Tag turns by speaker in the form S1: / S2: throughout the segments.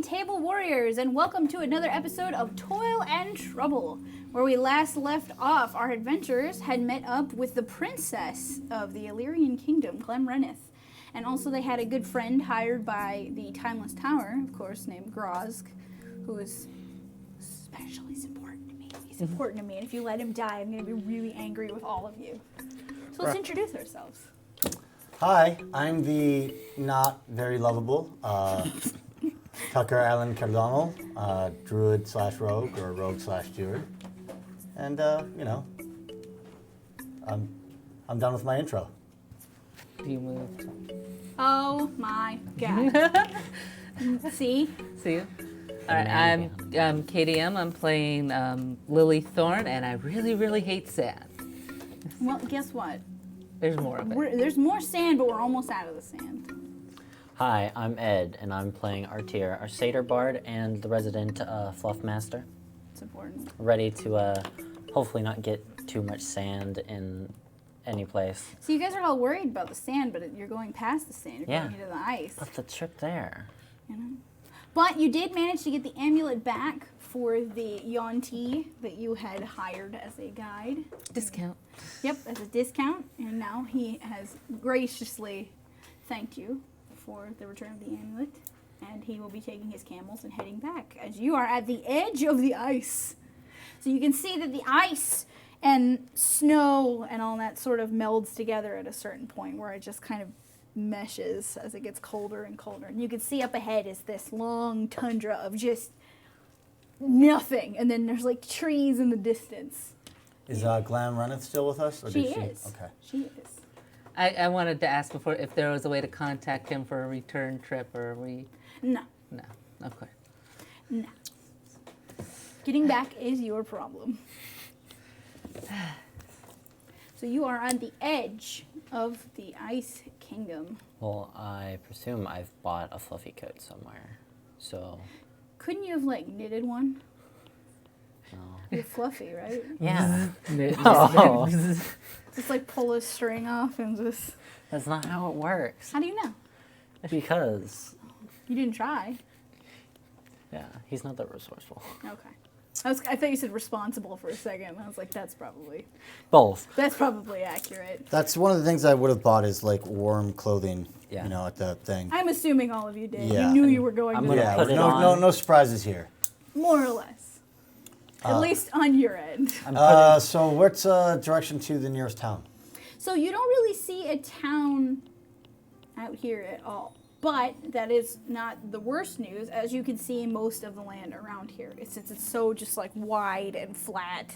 S1: morning, Table Warriors, and welcome to another episode of Toil and Trouble. Where we last left off, our adventurers had met up with the princess of the Illyrian kingdom, Glamrenith. And also they had a good friend hired by the Timeless Tower, of course, named Grozg, who is especially important to me. He's important to me, and if you let him die, I'm going to be really angry with all of you. So let's introduce ourselves.
S2: Hi, I'm the not very lovable Tucker Allen Cardano, druid slash rogue or rogue slash druid. And, I'm done with my intro.
S3: Do you move?
S1: Oh my god. See
S3: you. All right, I'm KDM. I'm playing Lily Thorn, and I really, really hate sand.
S1: Well, guess what?
S3: There's more of it.
S1: There's more sand, but we're almost out of the sand.
S4: Hi, I'm Ed, and I'm playing Artir, our satyr bard and the resident fluff master.
S1: It's important.
S4: Ready to hopefully not get too much sand in any place.
S1: So you guys are all worried about the sand, but you're going past the sand. You're going into the ice.
S4: That's the trick there.
S1: You know? But you did manage to get the amulet back for the Yonti that you had hired as a guide.
S3: Discount.
S1: Yep, as a discount. And now he has graciously thanked you for the return of the amulet. And he will be taking his camels and heading back as you are at the edge of the ice. So you can see that the ice and snow and all that sort of melds together at a certain point where it just kind of meshes as it gets colder and colder. And you can see up ahead is this long tundra of just nothing. And then there's like trees in the distance.
S2: Is Glamrenith still with us? Or
S1: She
S2: did
S1: is.
S2: Okay.
S1: She is.
S3: I wanted to ask before if there was a way to contact him for a return trip, or we...
S1: No.
S3: No. Okay.
S1: No. Getting back is your problem. So you are on the edge of the Ice Kingdom.
S4: Well, I presume I've bought a fluffy coat somewhere, so...
S1: Couldn't you have, like, knitted one?
S4: No.
S1: You're fluffy, right?
S4: Yeah.
S3: Oh.
S1: Just, like, pull a string off and just...
S4: That's not how it works.
S1: How do you know?
S4: Because...
S1: You didn't try.
S4: Yeah, he's not that resourceful.
S1: Okay. I thought you said responsible for a second. I was like, that's probably accurate.
S2: That's one of the things I would have bought is like warm clothing,
S4: Yeah.
S2: at the thing.
S1: I'm assuming all of you did.
S2: Yeah.
S1: You knew you were going
S4: I'm
S1: to
S4: gonna
S1: do
S4: put
S1: that.
S4: it
S2: no,
S4: on.
S2: no surprises here.
S1: More or less. At least on your end.
S2: So what's direction to the nearest town?
S1: So you don't really see a town out here at all. But that is not the worst news, as you can see most of the land around here. Since it's so just like wide and flat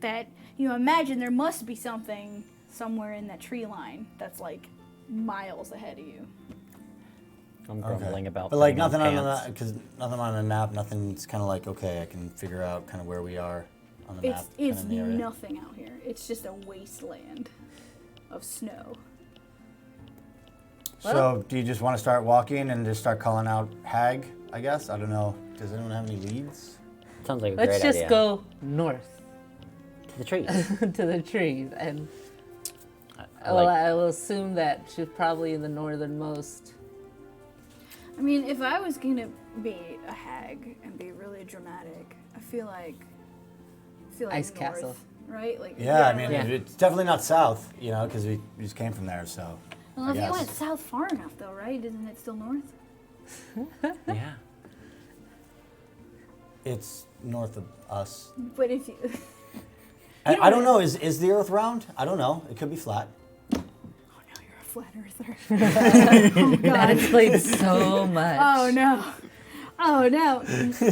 S1: that you imagine there must be something somewhere in that tree line that's like miles ahead of you.
S4: I'm grumbling about
S2: But like
S4: putting
S2: nothing on
S4: pants.
S2: the because nothing on a map, nothing's kind of like okay, I can figure out kind of where we are on the map.
S1: It's
S2: kinda in the area.
S1: nothing out here. It's just a wasteland of snow.
S2: So do you just want to start walking and just start calling out Hag, I guess? I don't know. Does anyone have any leads?
S4: Sounds like a
S3: Let's
S4: great
S3: just
S4: idea.
S3: go north
S4: To the trees.
S3: to the trees, and
S4: I like-
S3: I will assume that she's probably in the northernmost.
S1: I mean, if I was gonna be a hag and be really dramatic, I feel like
S3: Ice
S1: north,
S3: Castle.
S1: right? Like
S2: Yeah, I mean,
S1: like-
S2: it's definitely not south, because we just came from there, so.
S1: Well, if
S2: I
S1: you went
S2: guess.
S1: south far enough, though, right? Isn't it still north?
S4: Yeah.
S2: It's north of us.
S1: But if you,
S2: I don't know, is the earth round? I don't know. It could be flat.
S1: oh no, you're a flat earther. Oh
S3: That
S1: god.
S3: explains so much.
S1: Oh no. Oh no.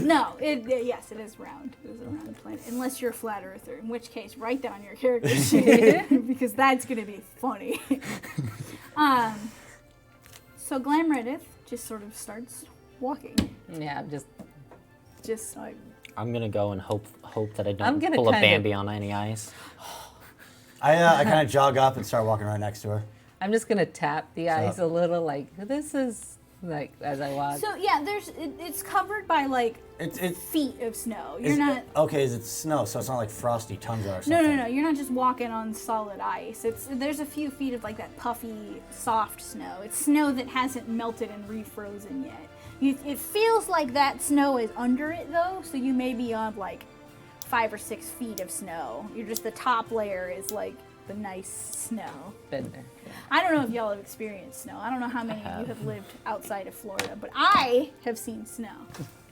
S1: No. Yes, it is round. It is a round planet, unless you're a flat earther, in which case, write down your character sheet because that's gonna be funny. So Glamrenith just sort of starts walking,
S3: Yeah,
S1: just like.
S4: I'm gonna go and hope that I
S3: I'm
S4: don't
S3: gonna
S4: pull a
S3: kind of-
S4: Bambi on any ice.
S2: I kind of jog up and start walking right next to her.
S3: I'm just gonna tap the ice
S2: So-
S3: a little, like this is like as I walk.
S1: So yeah, it's covered by like
S2: It's
S1: feet of snow. You're
S2: is
S1: not.
S2: it, okay. Is it snow? So it's not like frosty tundra or
S1: No,
S2: something.
S1: no, no. You're not just walking on solid ice. There's a few feet of like that puffy, soft snow. It's snow that hasn't melted and refrozen yet. It feels like that snow is under it though, so you may be on like 5 or 6 feet of snow. You're just the top layer is like the nice snow.
S3: Been there.
S1: I don't know if y'all have experienced snow. I don't know how many of you have lived outside of Florida, but I have seen snow.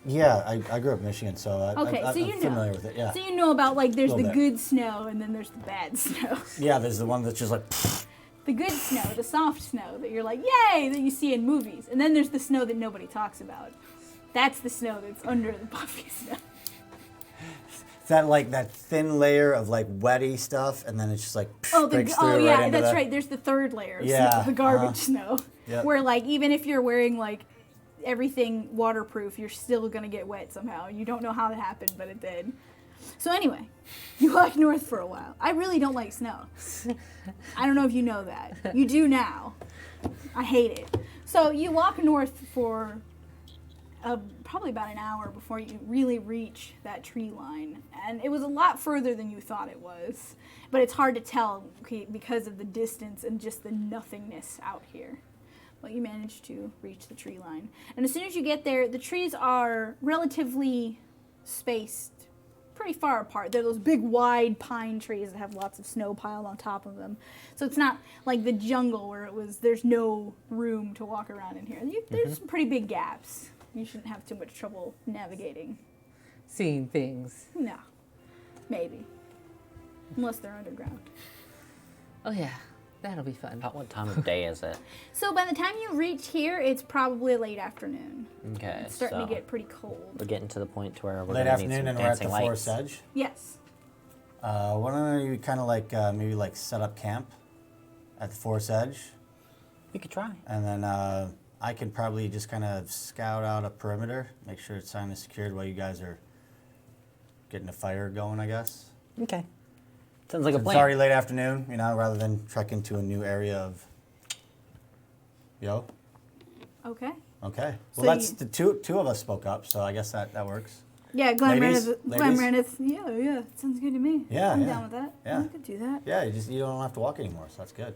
S2: Yeah, I grew up in Michigan, so
S1: Okay,
S2: I'm
S1: so you know.
S2: familiar with it. Yeah.
S1: So you know about like there's the
S2: Little bit.
S1: good snow and then there's the bad snow.
S2: Yeah, there's the one that's just like.
S1: The good snow, the soft snow that you're like, yay, that you see in movies. And then there's the snow that nobody talks about. That's the snow that's under the puffy snow.
S2: Is that like that thin layer of like wetty stuff, and then it's just like breaks through
S1: yeah,
S2: right into
S1: that's
S2: the...
S1: right. There's the third layer of
S2: Yeah,
S1: snow, the garbage snow.
S2: Yep.
S1: Where like even if you're wearing like everything waterproof, you're still gonna get wet somehow. You don't know how that happened, but it did. So anyway, you walk north for a while. I really don't like snow. I don't know if you know that. You do now. I hate it. So you walk north for probably about an hour before you really reach that tree line. And it was a lot further than you thought it was. But it's hard to tell because of the distance and just the nothingness out here. But you managed to reach the tree line. And as soon as you get there, the trees are relatively spaced pretty far apart. They're those big wide pine trees that have lots of snow piled on top of them. So it's not like the jungle where there's no room to walk around in here. There's some pretty big gaps. You shouldn't have too much trouble navigating.
S3: Seeing things.
S1: No. Maybe. Unless they're underground.
S3: Oh yeah, that'll be fun.
S4: About what time of day is it?
S1: So by the time you reach here, it's probably late afternoon.
S4: Okay,
S1: It's starting
S4: so
S1: to get pretty cold.
S4: we're getting to the point to where we're
S2: Late
S4: gonna need
S2: afternoon,
S4: some
S2: and we're at the
S4: dancing
S2: forest
S4: lights.
S2: edge.
S1: Yes.
S2: Why don't you kind of like maybe like set up camp at the forest edge,
S4: We could try.
S2: and then I can probably just kind of scout out a perimeter, make sure it's kind of secured while you guys are getting a fire going, I guess.
S4: Okay. Sounds like a
S2: It's
S4: plan.
S2: already late afternoon, rather than trek into a new area of. Yo.
S1: Okay.
S2: Okay.
S1: So
S2: Well, that's
S1: you-
S2: the two of us spoke up, so I guess that works.
S1: Yeah, Glenn
S2: Ladies?
S1: Reneth. Yeah, sounds good to me.
S2: Yeah,
S1: I'm
S2: yeah.
S1: down with that.
S2: Yeah.
S1: We could do that.
S2: Yeah, you don't have to walk anymore, so that's good.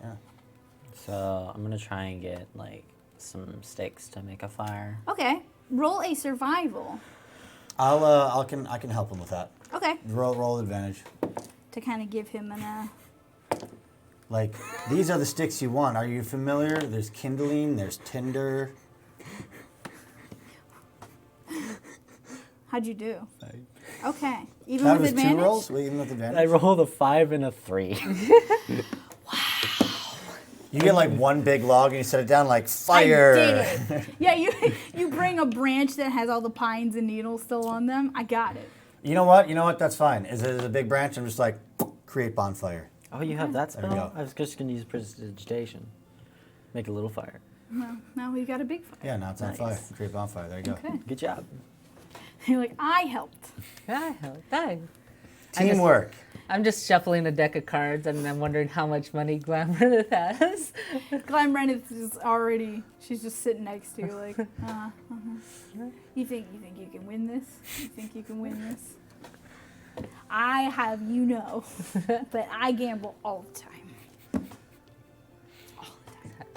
S2: Yeah.
S4: So I'm gonna try and get like some sticks to make a fire.
S1: Okay. Roll a survival.
S2: I can help him with that.
S1: Okay.
S2: Roll advantage.
S1: To kind of give him an
S2: Like, these are the sticks you want. Are you familiar? There's kindling, there's tinder.
S1: How'd you do? Okay. Even
S2: That
S1: with
S2: was
S1: advantage?
S2: 2 rolls? Wait, even with advantage?
S4: I rolled a 5 and a 3.
S2: You get like one big log and you set it down like
S1: I
S2: fire.
S1: did it. Yeah, you bring a branch that has all the pines and needles still on them. I got it.
S2: You know what? That's fine. Is it a big branch? I'm just like, create bonfire.
S4: Oh, you have that
S2: There we
S4: spell?
S2: go.
S4: I was just gonna use prestidigitation. Make a little fire.
S1: Well, now we got a big fire.
S2: Yeah, now it's on
S4: Nice.
S2: fire. Create bonfire. There you go.
S1: Okay.
S4: Good job.
S1: You're like, I helped.
S3: Yeah, dang.
S2: Teamwork.
S3: I'm just shuffling a deck of cards and I'm wondering how much money Glamorous has.
S1: Glenn Reneth is already. She's just sitting next to you, like, You think you can win this? You think you can win this? I have but I gamble all the time. All the time.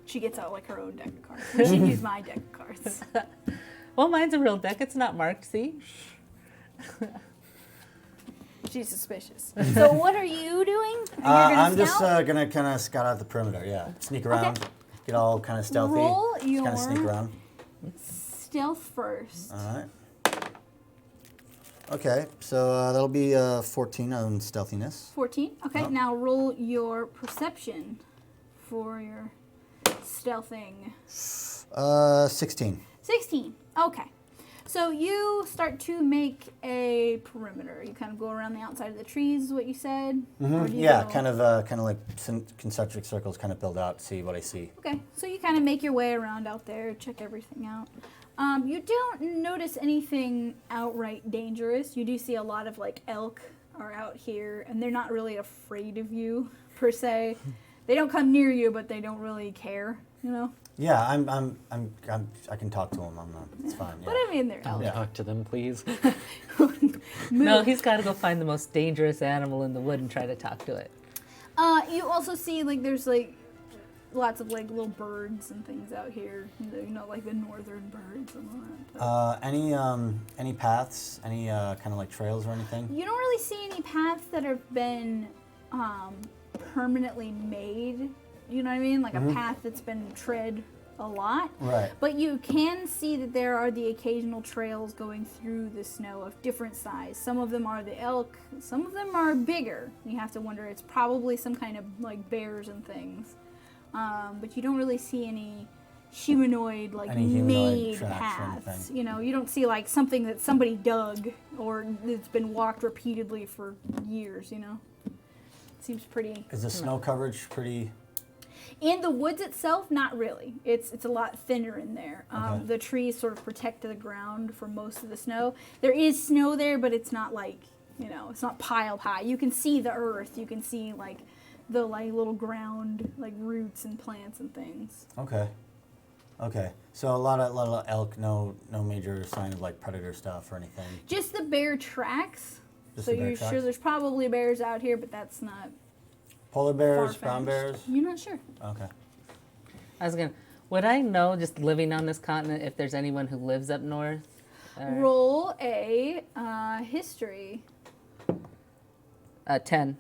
S1: She gets out like her own deck of cards. We should use my deck of cards.
S3: Well, mine's a real deck. It's not marked, see?
S1: She's suspicious. So what are you doing? You're
S2: I'm
S1: gonna
S2: just
S1: scout?
S2: gonna kind of scout out the perimeter. Yeah, sneak around, get all kind of stealthy.
S1: Roll
S2: Just kind of sneak
S1: your-
S2: around.
S1: Stealth first.
S2: All right. Okay, so that'll be 14 on stealthiness.
S1: 14. Okay,
S2: Yep.
S1: now roll your perception for your stealthing.
S2: 16.
S1: 16. Okay. So you start to make a perimeter. You kind of go around the outside of the trees, is what you said? Or do you
S2: Yeah,
S1: go-
S2: kind of like concentric circles, kind of build out, see what I see.
S1: Okay, so you kind of make your way around out there, check everything out. You don't notice anything outright dangerous. You do see a lot of like elk are out here, and they're not really afraid of you per se. They don't come near you, but they don't really care,
S2: Yeah, I can talk to them. It's fine. Yeah.
S1: But I mean, they're elk.
S2: Yeah.
S4: Talk to them, please.
S3: No, he's got to go find the most dangerous animal in the wood and try to talk to it.
S1: You also see like there's like lots of like little birds and things out here. You know, like the northern birds and all that.
S2: Any paths? Any kind of like trails or anything?
S1: You don't really see any paths that have been permanently made. You know what I mean? Like a path that's been tread a lot.
S2: Right.
S1: But you can see that there are the occasional trails going through the snow of different size. Some of them are the elk. Some of them are bigger. You have to wonder, it's probably some kind of like bears and things. But you don't really see any humanoid made paths. You know, you don't see like something that somebody dug or that's been walked repeatedly for years, you know. It seems pretty...
S2: Is the snow coverage pretty...
S1: In the woods itself, not really. It's a lot thinner in there.
S2: Okay.
S1: The trees sort of protect the ground from most of the snow. There is snow there, but it's not like, you know, it's not piled high. You can see the earth. You can see like the like little ground, like roots and plants and things.
S2: Okay. Okay. So a lot of elk, no major sign of like predator stuff or anything.
S1: Just the bear tracks.
S2: Just
S1: So
S2: the bear
S1: you're
S2: tracks?
S1: sure there's probably bears out here, but that's not
S2: Polar bears,
S1: far-fetched.
S2: brown bears.
S1: You're not sure.
S2: Okay.
S3: Would I know, just living on this continent, if there's anyone who lives up north?
S1: Roll a history.
S3: 10.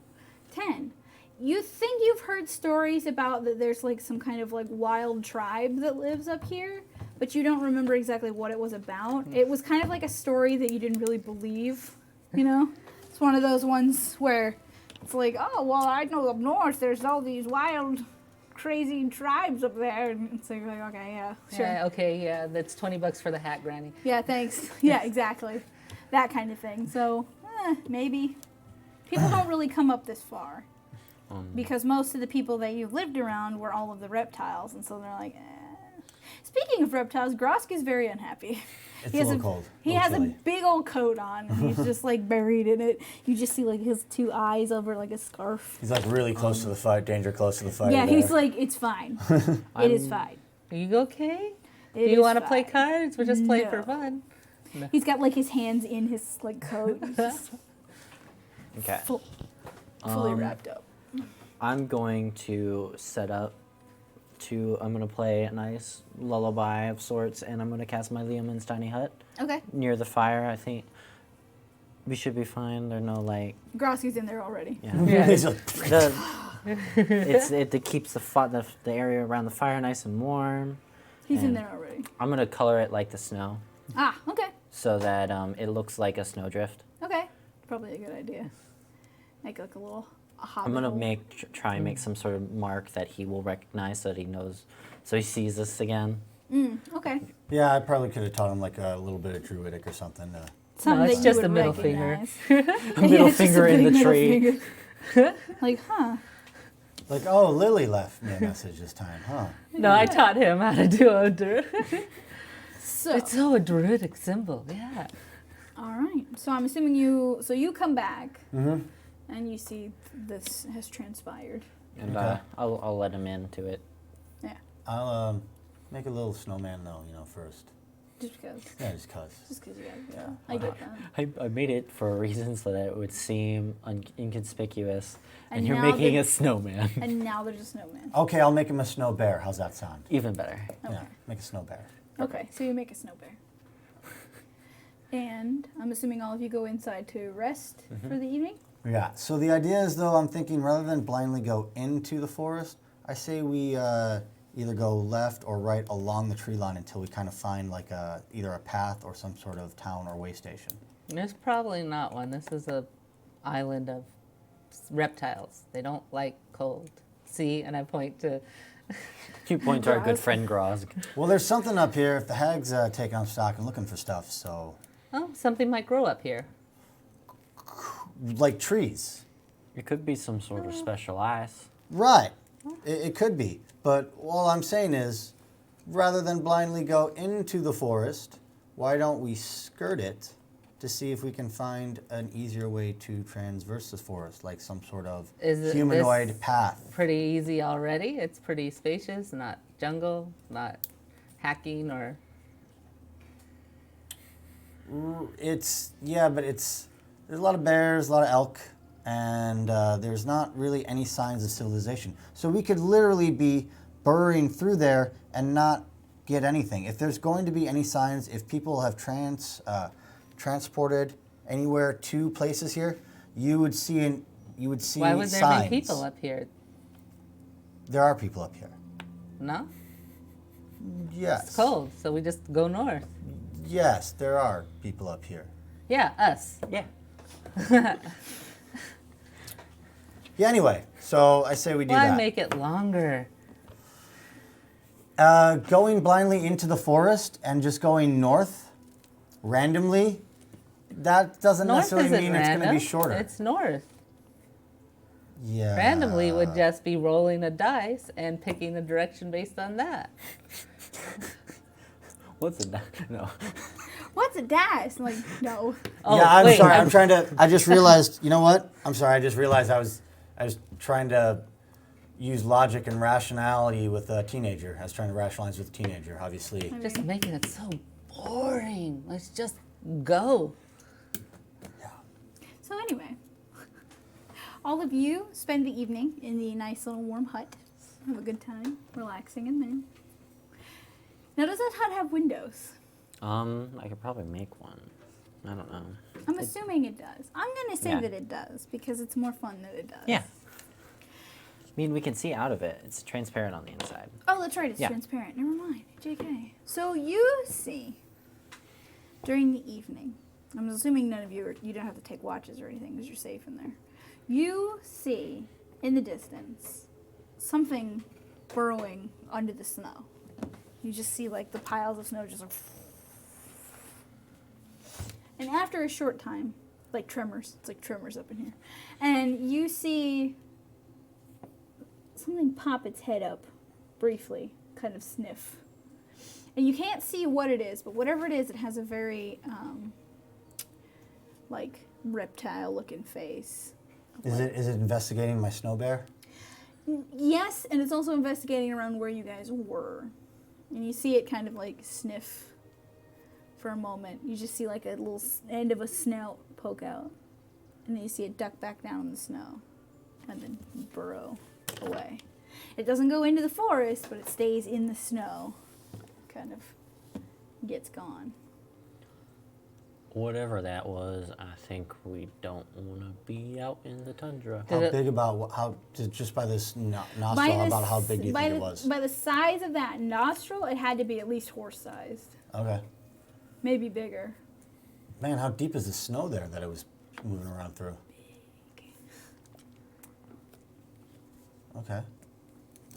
S1: 10. You think you've heard stories about that there's like some kind of like wild tribe that lives up here, but you don't remember exactly what it was about. It was kind of like a story that you didn't really believe, you know? It's one of those ones where it's like, oh, well, I know up north there's all these wild, crazy tribes up there. And it's like, okay, yeah, sure.
S3: Yeah, okay, yeah, that's $20 for the hat, Granny.
S1: Yeah, thanks. Yeah, exactly. That kind of thing. So, maybe. People don't really come up this far. Because most of the people that you lived around were all of the reptiles. And so they're like, Speaking of reptiles, Grosk is very unhappy.
S2: It's a little cold.
S1: He has a big old coat on. And he's just like buried in it. You just see like his two eyes over like a scarf.
S2: He's like really close to the fight, danger close to the fight.
S1: Yeah, he's like, it's fine. It is fine.
S3: Are you okay?
S1: It
S3: Do you
S1: is
S3: want to play
S1: fine.
S3: cards? We're just playing for
S1: No.
S3: fun.
S1: He's got like his hands in his like coat. He's just
S4: Okay.
S1: fully wrapped up.
S4: I'm going to set up I'm going to play a nice lullaby of sorts, and I'm going to cast my Leomund's Tiny Hut
S1: Okay.
S4: near the fire. I think we should be fine. There's no, like...
S1: Grosky's in there already.
S4: Yeah.
S2: He's like,
S4: It keeps the area around the fire nice and warm.
S1: He's in
S4: And
S1: there already.
S4: I'm going to color it like the snow
S1: Ah, okay.
S4: so that it looks like a snowdrift.
S1: Okay. Probably a good idea. Make like a little hobbit
S4: I'm gonna
S1: hole.
S4: try and make some sort of mark that he will recognize, so that he knows, so he sees us again.
S1: Okay.
S2: yeah, I probably could have taught him like a little bit of druidic or something.
S1: Something
S3: it's
S1: that
S3: just
S1: you
S3: a
S1: would
S3: middle finger.
S1: recognize.
S4: A middle
S1: it's just a
S4: finger in
S1: big
S4: the
S1: middle
S4: tree.
S1: finger. Like, huh.
S2: Like, oh, Lily left me a message this time, huh?
S3: No, I taught him how to do a druid.
S1: So,
S3: It's so a druidic symbol, yeah.
S1: all right. So I'm assuming you come back
S2: Mm-hmm.
S1: and you see this has transpired.
S4: And
S2: Okay.
S4: I'll let him into it.
S1: Yeah.
S2: I'll make a little snowman though, first.
S1: Just because.
S2: Yeah, just cause.
S1: Just because you gotta go. I get that.
S4: I made it for a reason so that it would seem inconspicuous, and
S1: And
S4: you're
S1: now
S4: making
S1: the-
S4: a snowman.
S1: And now there's a snowman.
S2: Okay, I'll make him a snow bear. How's that sound?
S4: Even better.
S1: Okay.
S2: Yeah, make a snow bear.
S1: Okay, so you make a snow bear. And I'm assuming all of you go inside to rest for the evening?
S2: Yeah, so the idea is though, I'm thinking rather than blindly go into the forest, I say we either go left or right along the tree line until we kind of find like either a path or some sort of town or way station.
S3: There's probably not one. This is a island of reptiles. They don't like cold. See, and I point to...
S4: You point to our good
S1: Grosk.
S4: friend Grosk.
S2: Well, there's something up here if the hag's taking up stock and looking for stuff, so...
S3: Oh, something might grow up here.
S2: Like trees.
S4: It could be some sort of special ice.
S2: Right, it could be. But all I'm saying is, rather than blindly go into the forest, why don't we skirt it to see if we can find an easier way to transverse the forest, like some sort of
S3: Is
S2: humanoid
S3: this
S2: path.
S3: pretty easy already? It's pretty spacious, not jungle, not hacking or...
S2: But there's a lot of bears, a lot of elk, and there's not really any signs of civilization. So we could literally be burrowing through there and not get anything. If there's going to be any signs, if people have transported anywhere to places here, you would see
S3: Why would there
S2: signs.
S3: be people up here?
S2: There are people up here.
S3: No?
S2: Yes.
S3: It's cold, so we just go north.
S2: Yes, there are people up here.
S3: Yeah, us.
S4: Yeah.
S2: Yeah. Anyway, so I say we do
S3: Why
S2: that.
S3: make it longer?
S2: Going blindly into the forest and just going north randomly, that doesn't
S3: North
S2: necessarily
S3: isn't
S2: mean
S3: random.
S2: it's going to be shorter.
S3: It's north.
S2: Yeah.
S3: Randomly would just be rolling a dice and picking the direction based on that.
S4: What's it? No.
S1: What's a dash? Like, no.
S3: Oh,
S2: Yeah, I'm
S3: wait,
S2: sorry. I'm trying to. I just realized. You know what? I'm sorry. I just realized I was trying to use logic and rationality with a teenager. I was trying to rationalize with a teenager. Obviously.
S3: Just making it so boring. Let's just go.
S1: So anyway, all of you spend the evening in the nice little warm hut. Have a good time, relaxing in there. Now, does that hut have windows?
S4: I could probably make one. I don't know.
S1: I'm assuming it does. I'm going to say
S4: Yeah.
S1: that it does because it's more fun that it does.
S4: Yeah. I mean, we can see out of it. It's transparent on the inside.
S1: Oh, that's right. It's
S4: Yeah.
S1: transparent. Never mind. JK. So you see, during the evening, I'm assuming none of you don't have to take watches or anything because you're safe in there. You see, in the distance, something burrowing under the snow. You just see, like, the piles of snow just like... And after a short time, like tremors, it's like tremors up in here, and you see something pop its head up briefly, kind of sniff. And you can't see what it is, but whatever it is, it has a very, like, reptile-looking face.
S2: Is it investigating my snow bear?
S1: Yes, and it's also investigating around where you guys were. And you see it kind of, like, sniff for a moment. You just see, like, a little end of a snout poke out. And then you see it duck back down in the snow. And then burrow away. It doesn't go into the forest, but it stays in the snow. Kind of gets gone.
S4: Whatever that was, I think we don't want to be out in the tundra.
S2: How
S3: Did it-
S2: big about how just by this nostril?
S1: the
S2: About how big do you
S1: by
S2: think
S1: the,
S2: it was?
S1: By the size of that nostril, it had to be at least horse-sized.
S2: Okay.
S1: Maybe bigger.
S2: Man, how deep is the snow there that it was moving around through? Okay.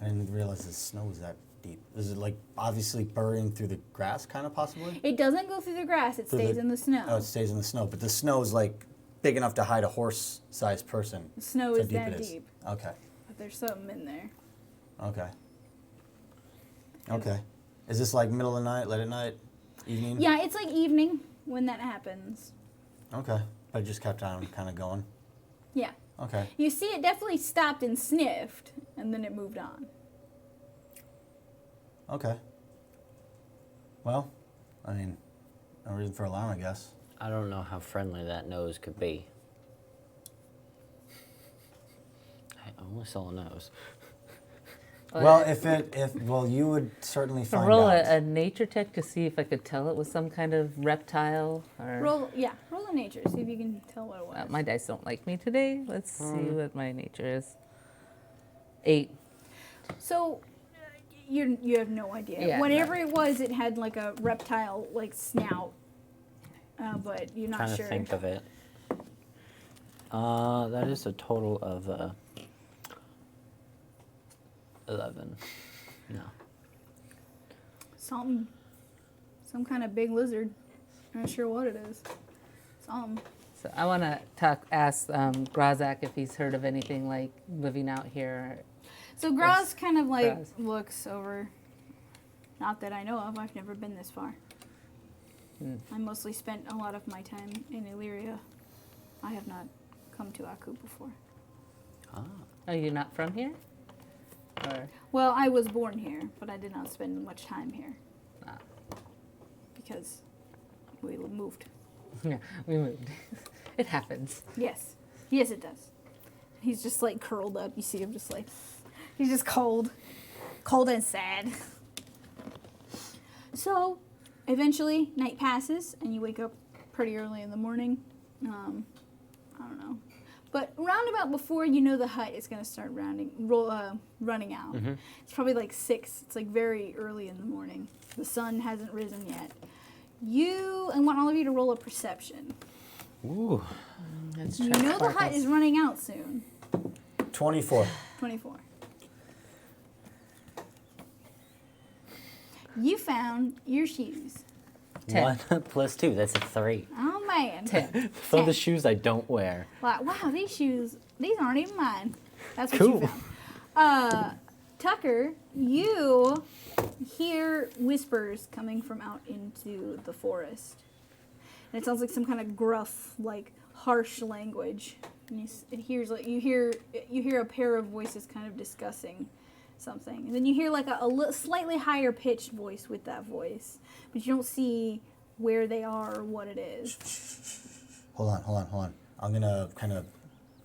S2: I didn't realize the snow was that deep. Is it like obviously burrowing through the grass, kind of possibly?
S1: It doesn't go through the grass. It
S2: Through
S1: stays
S2: the-
S1: in the snow.
S2: Oh, it stays in the snow, but the snow is like big enough to hide a horse-sized person.
S1: The snow
S2: That's
S1: is
S2: how
S1: that
S2: it is.
S1: deep.
S2: Okay.
S1: But there's something in there.
S2: Okay. Okay. Is this like middle of the night, late at night, evening?
S1: Yeah, it's like evening when that happens.
S2: Okay. But it just kept on kind of going.
S1: Yeah.
S2: Okay.
S1: You see it definitely stopped and sniffed, and then it moved on.
S2: Okay. Well, I mean, no reason for alarm, I guess.
S4: I don't know how friendly that nose could be. I only saw a nose.
S2: Well, well, you would certainly
S3: To
S2: find
S3: roll
S2: out.
S3: a nature check to see if I could tell it was some kind of reptile or.
S1: Roll a nature. See if you can tell what it was.
S3: My dice don't like me today. Let's see what my nature is. 8.
S1: So, you have no idea.
S3: Yeah,
S1: Whatever it was, it had like a reptile like snout, but you're not
S4: Trying
S1: sure.
S4: to think of it. That is a total of 11. No.
S1: Some kind of big lizard. I'm not sure what it is. Some.
S3: So I want to ask Grazak if he's heard of anything like living out here.
S1: So Graz kind of like
S3: Graz.
S1: looks over. Not that I know of. I've never been this far. I mostly spent a lot of my time in Illyria. I have not come to Aku before.
S3: Are you not from here? Or
S1: Well, I was born here, but I did not spend much time here
S3: ah.
S1: because we moved.
S3: Yeah, we moved. It happens.
S1: Yes. Yes, it does. He's just like curled up. You see him just like, he's just cold. cold and sad. So, eventually, night passes, and you wake up pretty early in the morning. I don't know. But roundabout before you know the hut is going to start running out. It's probably like 6. It's like very early in the morning. The sun hasn't risen yet. I want all of you to roll a perception.
S4: Ooh.
S3: Let's
S1: You
S3: try
S1: know the hut
S3: sparkles.
S1: is running out soon.
S2: 24.
S1: 24. You found your shoes.
S3: 10.
S4: 1 plus 2, that's a 3.
S1: Oh, man.
S3: 10.
S4: For the shoes I don't wear.
S1: Wow, these shoes, these aren't even mine. That's what
S4: Cool.
S1: you found. Tucker, you hear whispers coming from out into the forest. And it sounds like some kind of gruff, like harsh language. And you hear a pair of voices kind of discussing something. And then you hear like a slightly higher pitched voice with that voice, but you don't see where they are or what it is.
S2: Hold on. I'm going to kind of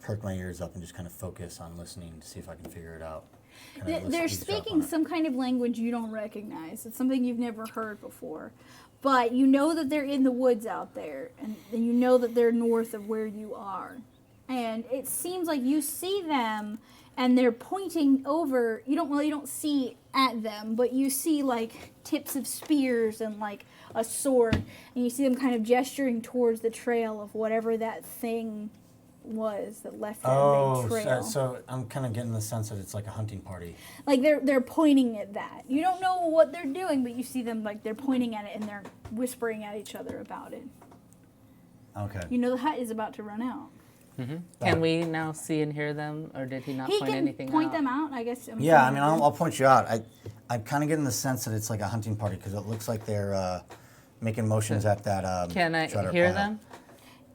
S2: perk my ears up and just kind of focus on listening to see if I can figure it out.
S1: They're speaking some kind of language you don't recognize. It's something you've never heard before. But you know that they're in the woods out there, and you know that they're north of where you are. And it seems like you see them, and they're pointing over. You don't see at them, but you see like tips of spears and like a sword, and you see them kind of gesturing towards the trail of whatever that thing was that left that big trail.
S2: So I'm kind of getting the sense that it's like a hunting party.
S1: Like they're pointing at that. You don't know what they're doing, but you see them like they're pointing at it and they're whispering at each other about it.
S2: Okay.
S1: You know the hut is about to run out.
S3: Can we now see and hear them, or did he not
S1: He
S3: point
S1: can
S3: anything
S1: point
S3: out?
S1: them out, I guess.
S2: Yeah, I mean, I'll point you out. I'm kind of getting the sense that it's like a hunting party because it looks like they're making motions at that.
S3: Can I
S2: shutter
S3: hear
S2: panel.
S3: them?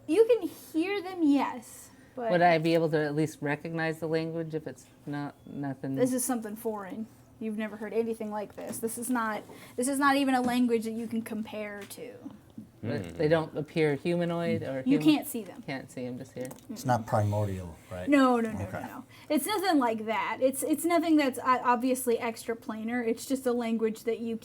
S1: You can hear them, yes. But
S3: Would I be able to at least recognize the language if it's not nothing?
S1: this is something foreign. You've never heard anything like this. This is not even a language that you can compare to.
S3: But they don't appear humanoid or
S1: You
S3: human?
S1: can't see them.
S3: Can't see them, just hear.
S2: It's not primordial, right?
S1: No.
S2: Okay.
S1: It's nothing like that. It's nothing that's obviously extra planar. It's just a language that you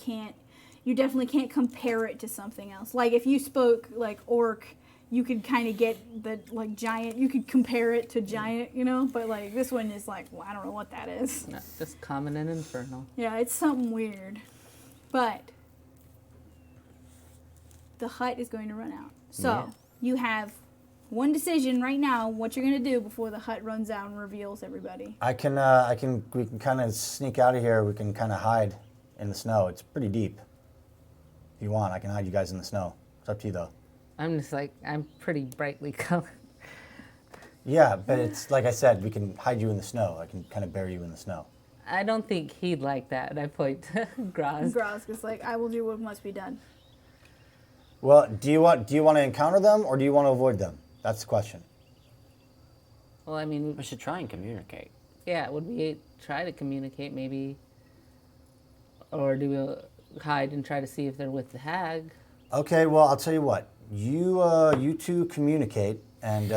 S1: definitely can't compare it to something else. Like if you spoke like orc, you could kind of get the like giant. You could compare it to giant, But like this one is like, well, I don't know what that is.
S3: No, just common and infernal.
S1: Yeah, it's something weird. But the hut is going to run out. So
S4: Yeah.
S1: you have one decision right now what you're going to do before the hut runs out and reveals everybody.
S2: We can kind of sneak out of here. We can kind of hide in the snow. It's pretty deep. If you want, I can hide you guys in the snow. It's up to you, though.
S3: I'm pretty brightly colored.
S2: Yeah, but it's like I said, we can hide you in the snow. I can kind of bury you in the snow.
S3: I don't think he'd like that. I point to Graz.
S1: Grosk is like, I will do what must be done.
S2: Well, do you want to encounter them or do you want to avoid them? That's the question.
S3: Well, I mean,
S4: We should try and communicate.
S3: yeah, would we try to communicate maybe? Or do we hide and try to see if they're with the hag?
S2: Okay, well, I'll tell you what. You two communicate, and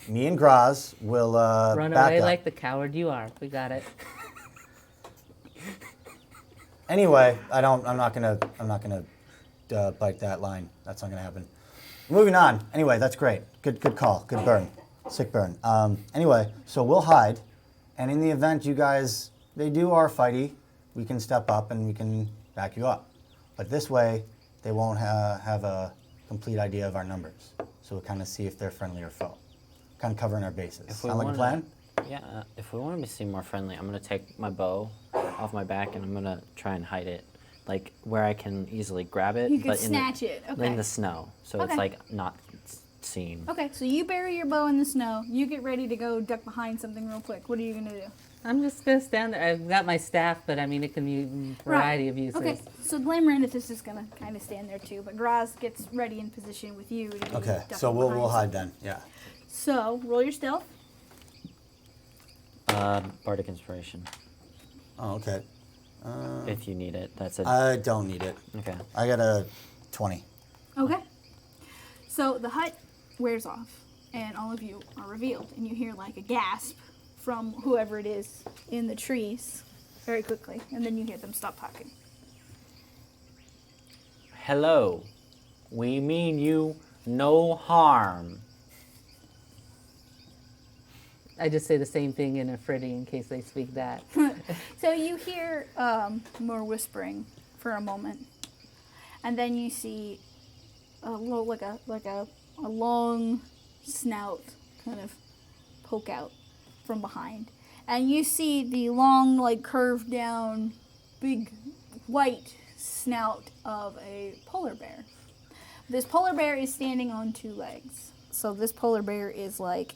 S2: me and Graz will
S3: Run
S2: back
S3: away
S2: up.
S3: like the coward you are. We got it.
S2: Anyway, I'm not gonna bite that line. That's not gonna happen. Moving on. Anyway, that's great. Good call. Good burn. Sick burn. Anyway, so we'll hide, and in the event they are fighty, we can step up and we can back you up. But this way, they won't have a complete idea of our numbers. So we'll kind of see if they're friendly or foe. Kind of covering our bases.
S4: If we
S2: Sound like a
S4: wanna-
S2: plan?
S4: Yeah, if we want to seem more friendly, I'm going to take my bow off my back and I'm going to try and hide it, like where I can easily grab it.
S1: You could
S4: but
S1: snatch it. Okay.
S4: in the snow, so
S1: Okay.
S4: it's like not seen.
S1: Okay, so you bury your bow in the snow. You get ready to go duck behind something real quick. What are you going to do?
S3: I'm just gonna stand there. I've got my staff, but I mean, it can be a variety of uses.
S1: Okay, so Glamorandith is just going to kind of stand there too, but Graz gets ready in position with you. To be
S2: Okay,
S1: ducking
S2: so we'll
S1: behind
S2: hide then. Yeah.
S1: So roll your stealth.
S4: Bardic Inspiration,
S2: Oh, okay.
S4: if you need it. That's it.
S2: I don't need it.
S4: Okay.
S2: I got a 20.
S1: Okay. So the hut wears off, and all of you are revealed, and you hear like a gasp from whoever it is in the trees. very quickly, and then you hear them stop talking.
S4: Hello. We mean you no harm.
S3: I just say the same thing in a Freddy in case they speak that.
S1: So you hear more whispering for a moment, and then you see a little like a long snout kind of poke out from behind, and you see the long like curved down big white snout of a polar bear. This polar bear is standing on two legs. So this polar bear is like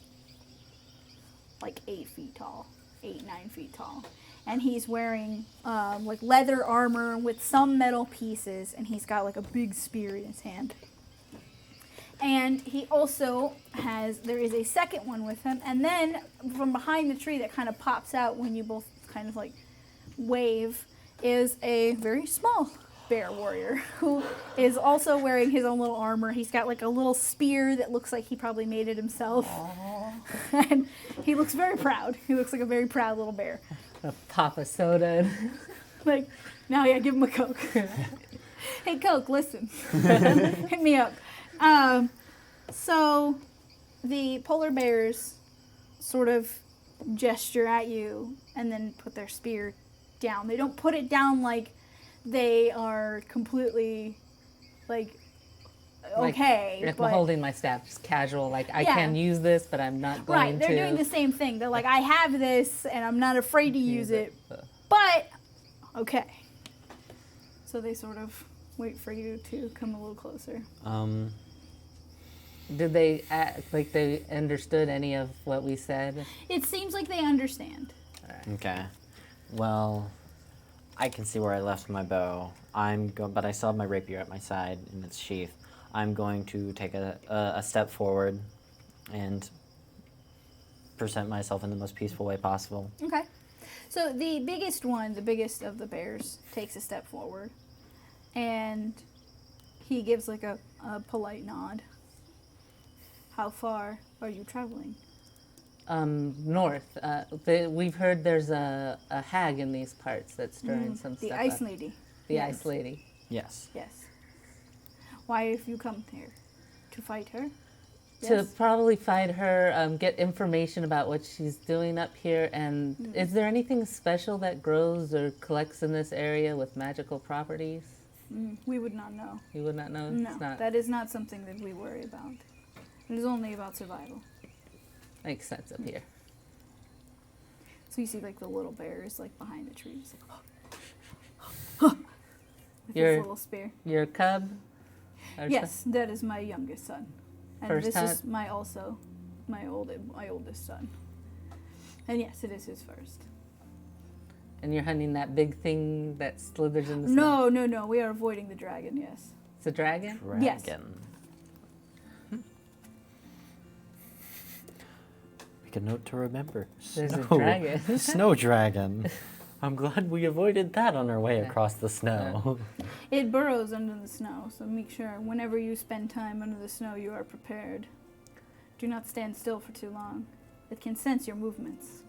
S1: 8 feet tall, 9 feet tall. And he's wearing like leather armor with some metal pieces, and he's got like a big spear in his hand. And he also there is a second one with him, and then from behind the tree that kind of pops out when you both kind of like wave is a very small bear warrior who is also wearing his own little armor. He's got like a little spear that looks like he probably made it himself. And he looks very proud. He looks like a very proud little bear.
S3: A pop of soda.
S1: Like, now yeah, give him a Coke. Hey, Coke, listen. Hit me up. So the polar bears sort of gesture at you and then put their spear down. They don't put it down like they are completely like okay.
S3: Like
S1: but
S3: I'm holding my staff, just casual. Like I
S1: Yeah.
S3: can use this, but I'm not going
S1: right, they're
S3: to.
S1: doing the same thing. They're like, I have this and I'm not afraid to use it, but okay. So they sort of wait for you to come a little closer.
S3: Did they act like they understood any of what we said?
S1: It seems like they understand.
S4: Okay. Well, I can see where I left my bow. But I still have my rapier at my side in its sheath. I'm going to take a step forward and present myself in the most peaceful way possible.
S1: Okay. So the biggest of the bears, takes a step forward, and he gives like a polite nod. How far are you traveling?
S3: North. We've heard there's a hag in these parts that's stirring some
S1: The
S3: stuff
S1: ice
S3: up.
S1: lady.
S3: The
S1: Yes.
S3: ice lady.
S4: Yes.
S1: Yes. Why have you come here? To fight her?
S3: To
S1: Yes.
S3: probably fight her, get information about what she's doing up here, and is there anything special that grows or collects in this area with magical properties?
S1: We would not know.
S3: You would not know?
S1: No,
S3: It's not.
S1: that is not something that we worry about. It is only about survival.
S3: Makes sense up here.
S1: So you see like the little bears like behind the trees. Like, with
S3: Your-
S1: his little spear.
S3: You're a cub? Or
S1: Yes, that is my youngest son. And
S3: First
S1: this
S3: time?
S1: is my oldest son. And yes, it is his first.
S3: And you're hunting that big thing that slithers in the snow?
S1: No, we are avoiding the dragon, yes.
S3: It's a dragon?
S1: Yes.
S4: Dragon. Make a note to remember.
S3: There's a
S4: Snow.
S3: dragon.
S4: Snow dragon. I'm glad we avoided that on our way
S3: Yeah.
S4: across the snow.
S1: It burrows under the snow, so make sure whenever you spend time under the snow, you are prepared. Do not stand still for too long. It can sense your movements.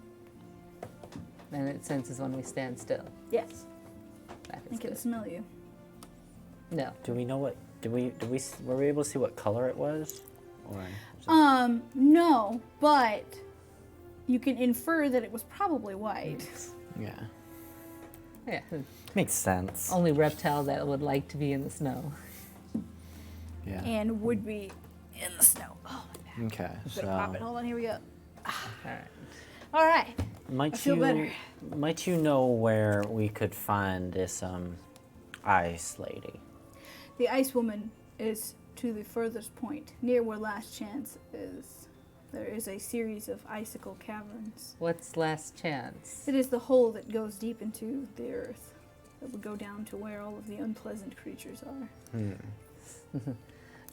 S3: And it senses when we stand still.
S1: Yes,
S3: That
S1: it
S3: is
S1: can
S3: good.
S1: smell you.
S3: No.
S4: Do we know what? Were we able to see what color it was? Or
S1: No, but you can infer that it was probably white.
S4: yeah,
S3: Yeah.
S4: makes sense.
S3: Only reptile that would like to be in the snow.
S4: Yeah.
S1: And would be in the snow. Oh, my God.
S4: Okay.
S1: Better pop it.
S4: So
S1: Hold on, here we go.
S3: All right.
S1: All right.
S4: might
S1: feel better.
S4: might you know where we could find this ice lady?
S1: The ice woman is to the furthest point, near where Last Chance is. There is a series of icicle caverns.
S3: What's last chance?
S1: It is the hole that goes deep into the earth, that would go down to where all of the unpleasant creatures are.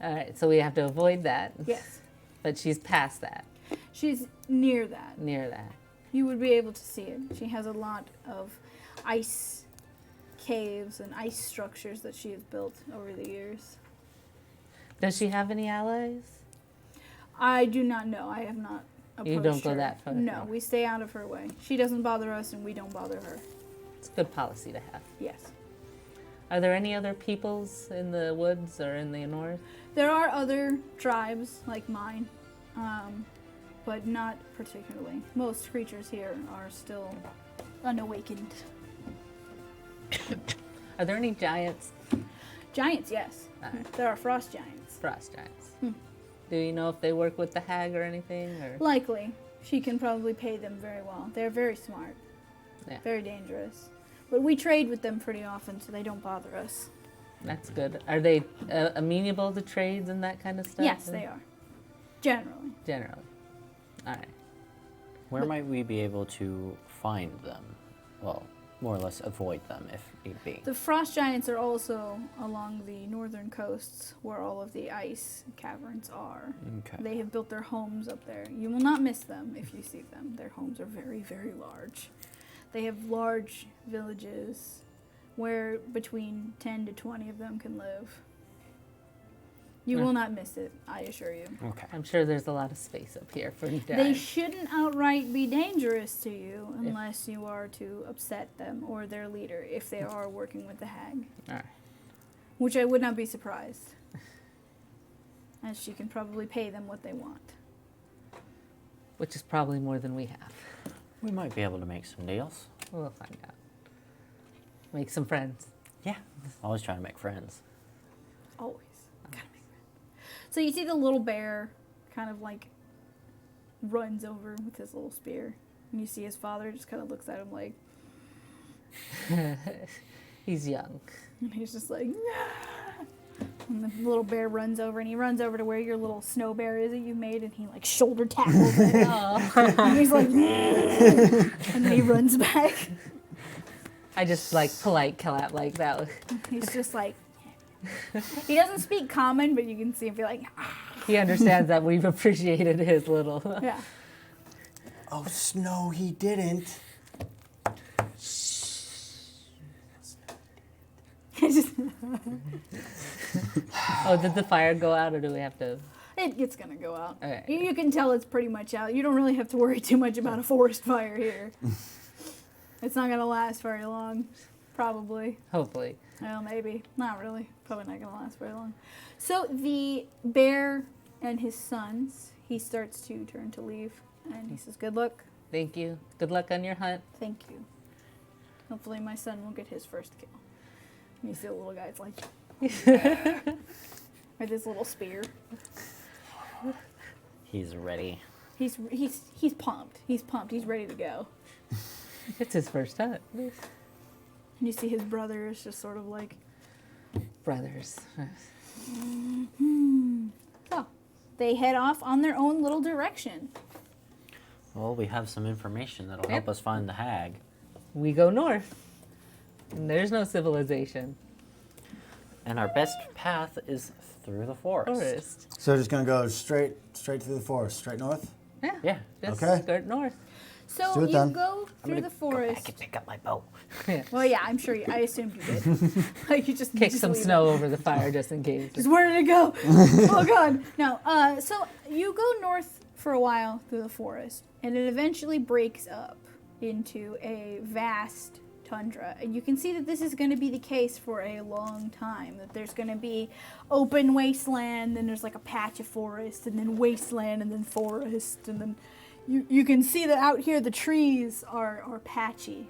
S3: All right, so we have to avoid that.
S1: Yes,
S3: But she's past that,
S1: she's near that.
S3: near that.
S1: You would be able to see it. She has a lot of ice caves and ice structures that she has built over the years.
S3: Does she have any allies?
S1: I do not know. I have not approached
S3: You don't go
S1: her.
S3: that far.
S1: No, we stay out of her way. She doesn't bother us and we don't bother her.
S3: It's a good policy to have.
S1: Yes.
S3: Are there any other peoples in the woods or in the north?
S1: There are other tribes like mine, but not particularly. Most creatures here are still unawakened.
S3: Are there any giants?
S1: Giants, yes.
S3: Alright.
S1: There are frost giants.
S3: Frost giants. Do you know if they work with the hag or anything? Or
S1: Likely. She can probably pay them very well. They're very smart.
S3: Yeah.
S1: Very dangerous. But we trade with them pretty often, so they don't bother us.
S3: That's good. Are they amenable to trades and that kind of stuff?
S1: Yes, they are. Generally.
S3: Generally. All right.
S4: Where might we be able to find them? Well, more or less avoid them if need be.
S1: The frost giants are also along the northern coasts where all of the ice caverns are.
S4: Okay.
S1: They have built their homes up there. You will not miss them if you see them. Their homes are very, very large. They have large villages where between 10 to 20 of them can live. You will not miss it, I assure you.
S4: Okay.
S3: I'm sure there's a lot of space up here for you
S1: They
S3: guys.
S1: shouldn't outright be dangerous to you unless you are to upset them or their leader if they are working with the hag.
S3: All right.
S1: Which I would not be surprised, as she can probably pay them what they want.
S3: Which is probably more than we have.
S4: We might be able to make some deals.
S3: We'll find out. Make some friends.
S4: Yeah. Always trying to make friends.
S1: Always. Gotta make friends. So you see the little bear kind of like runs over with his little spear. And you see his father just kind of looks at him like,
S3: He's young.
S1: and he's just like, "Nah." And the little bear runs over, and he runs over to where your little snow bear is that you made, and he like shoulder tackles it.
S3: Oh.
S1: And he's like, and then he runs back.
S3: I just like polite clap like that.
S1: He's just like, he doesn't speak common, but you can see him be like,
S3: He understands that we've appreciated his little.
S1: yeah.
S2: Oh, Snow, he didn't.
S1: It's just,
S3: Oh, did the fire go out or do we have to?
S1: it's gonna go out.
S3: Okay.
S1: You can tell it's pretty much out. You don't really have to worry too much about a forest fire here. It's not gonna last very long, probably.
S3: Hopefully.
S1: Well, maybe. Not really. Probably not going to last very long. So the bear and his sons, he starts to turn to leave. And he says, good luck.
S3: Thank you. Good luck on your hunt.
S1: Thank you. Hopefully my son will get his first kill. And you see the little guy's like, with his little spear.
S4: He's ready.
S1: He's pumped. He's pumped. He's ready to go.
S3: It's his first hunt.
S1: And you see his brother is just sort of like,
S3: Brothers.
S1: so they head off on their own little direction.
S4: Well, we have some information that'll
S3: Yep.
S4: help us find the hag.
S3: We go north. And there's no civilization.
S4: And our best path is through the forest.
S3: Forest.
S2: So just gonna go straight through the forest, straight north.
S3: Yeah.
S4: Yeah.
S3: Just
S2: Okay.
S3: skirt north.
S1: So
S2: do it
S1: you
S2: then.
S1: go
S4: I'm
S1: through
S4: gonna
S1: the
S4: go back
S1: forest.
S4: and pick up my bow.
S3: Yeah.
S1: Well, yeah, I'm sure I assumed you did. Like you just
S3: Kick
S1: just
S3: some
S1: leave
S3: snow
S1: it.
S3: over the fire just in case.
S1: Just where did it go? Oh God! No. So you go north for a while through the forest, and it eventually breaks up into a vast tundra, and you can see that this is going to be the case for a long time. That there's going to be open wasteland, then there's like a patch of forest, and then wasteland, and then forest, and then you can see that out here the trees are patchy.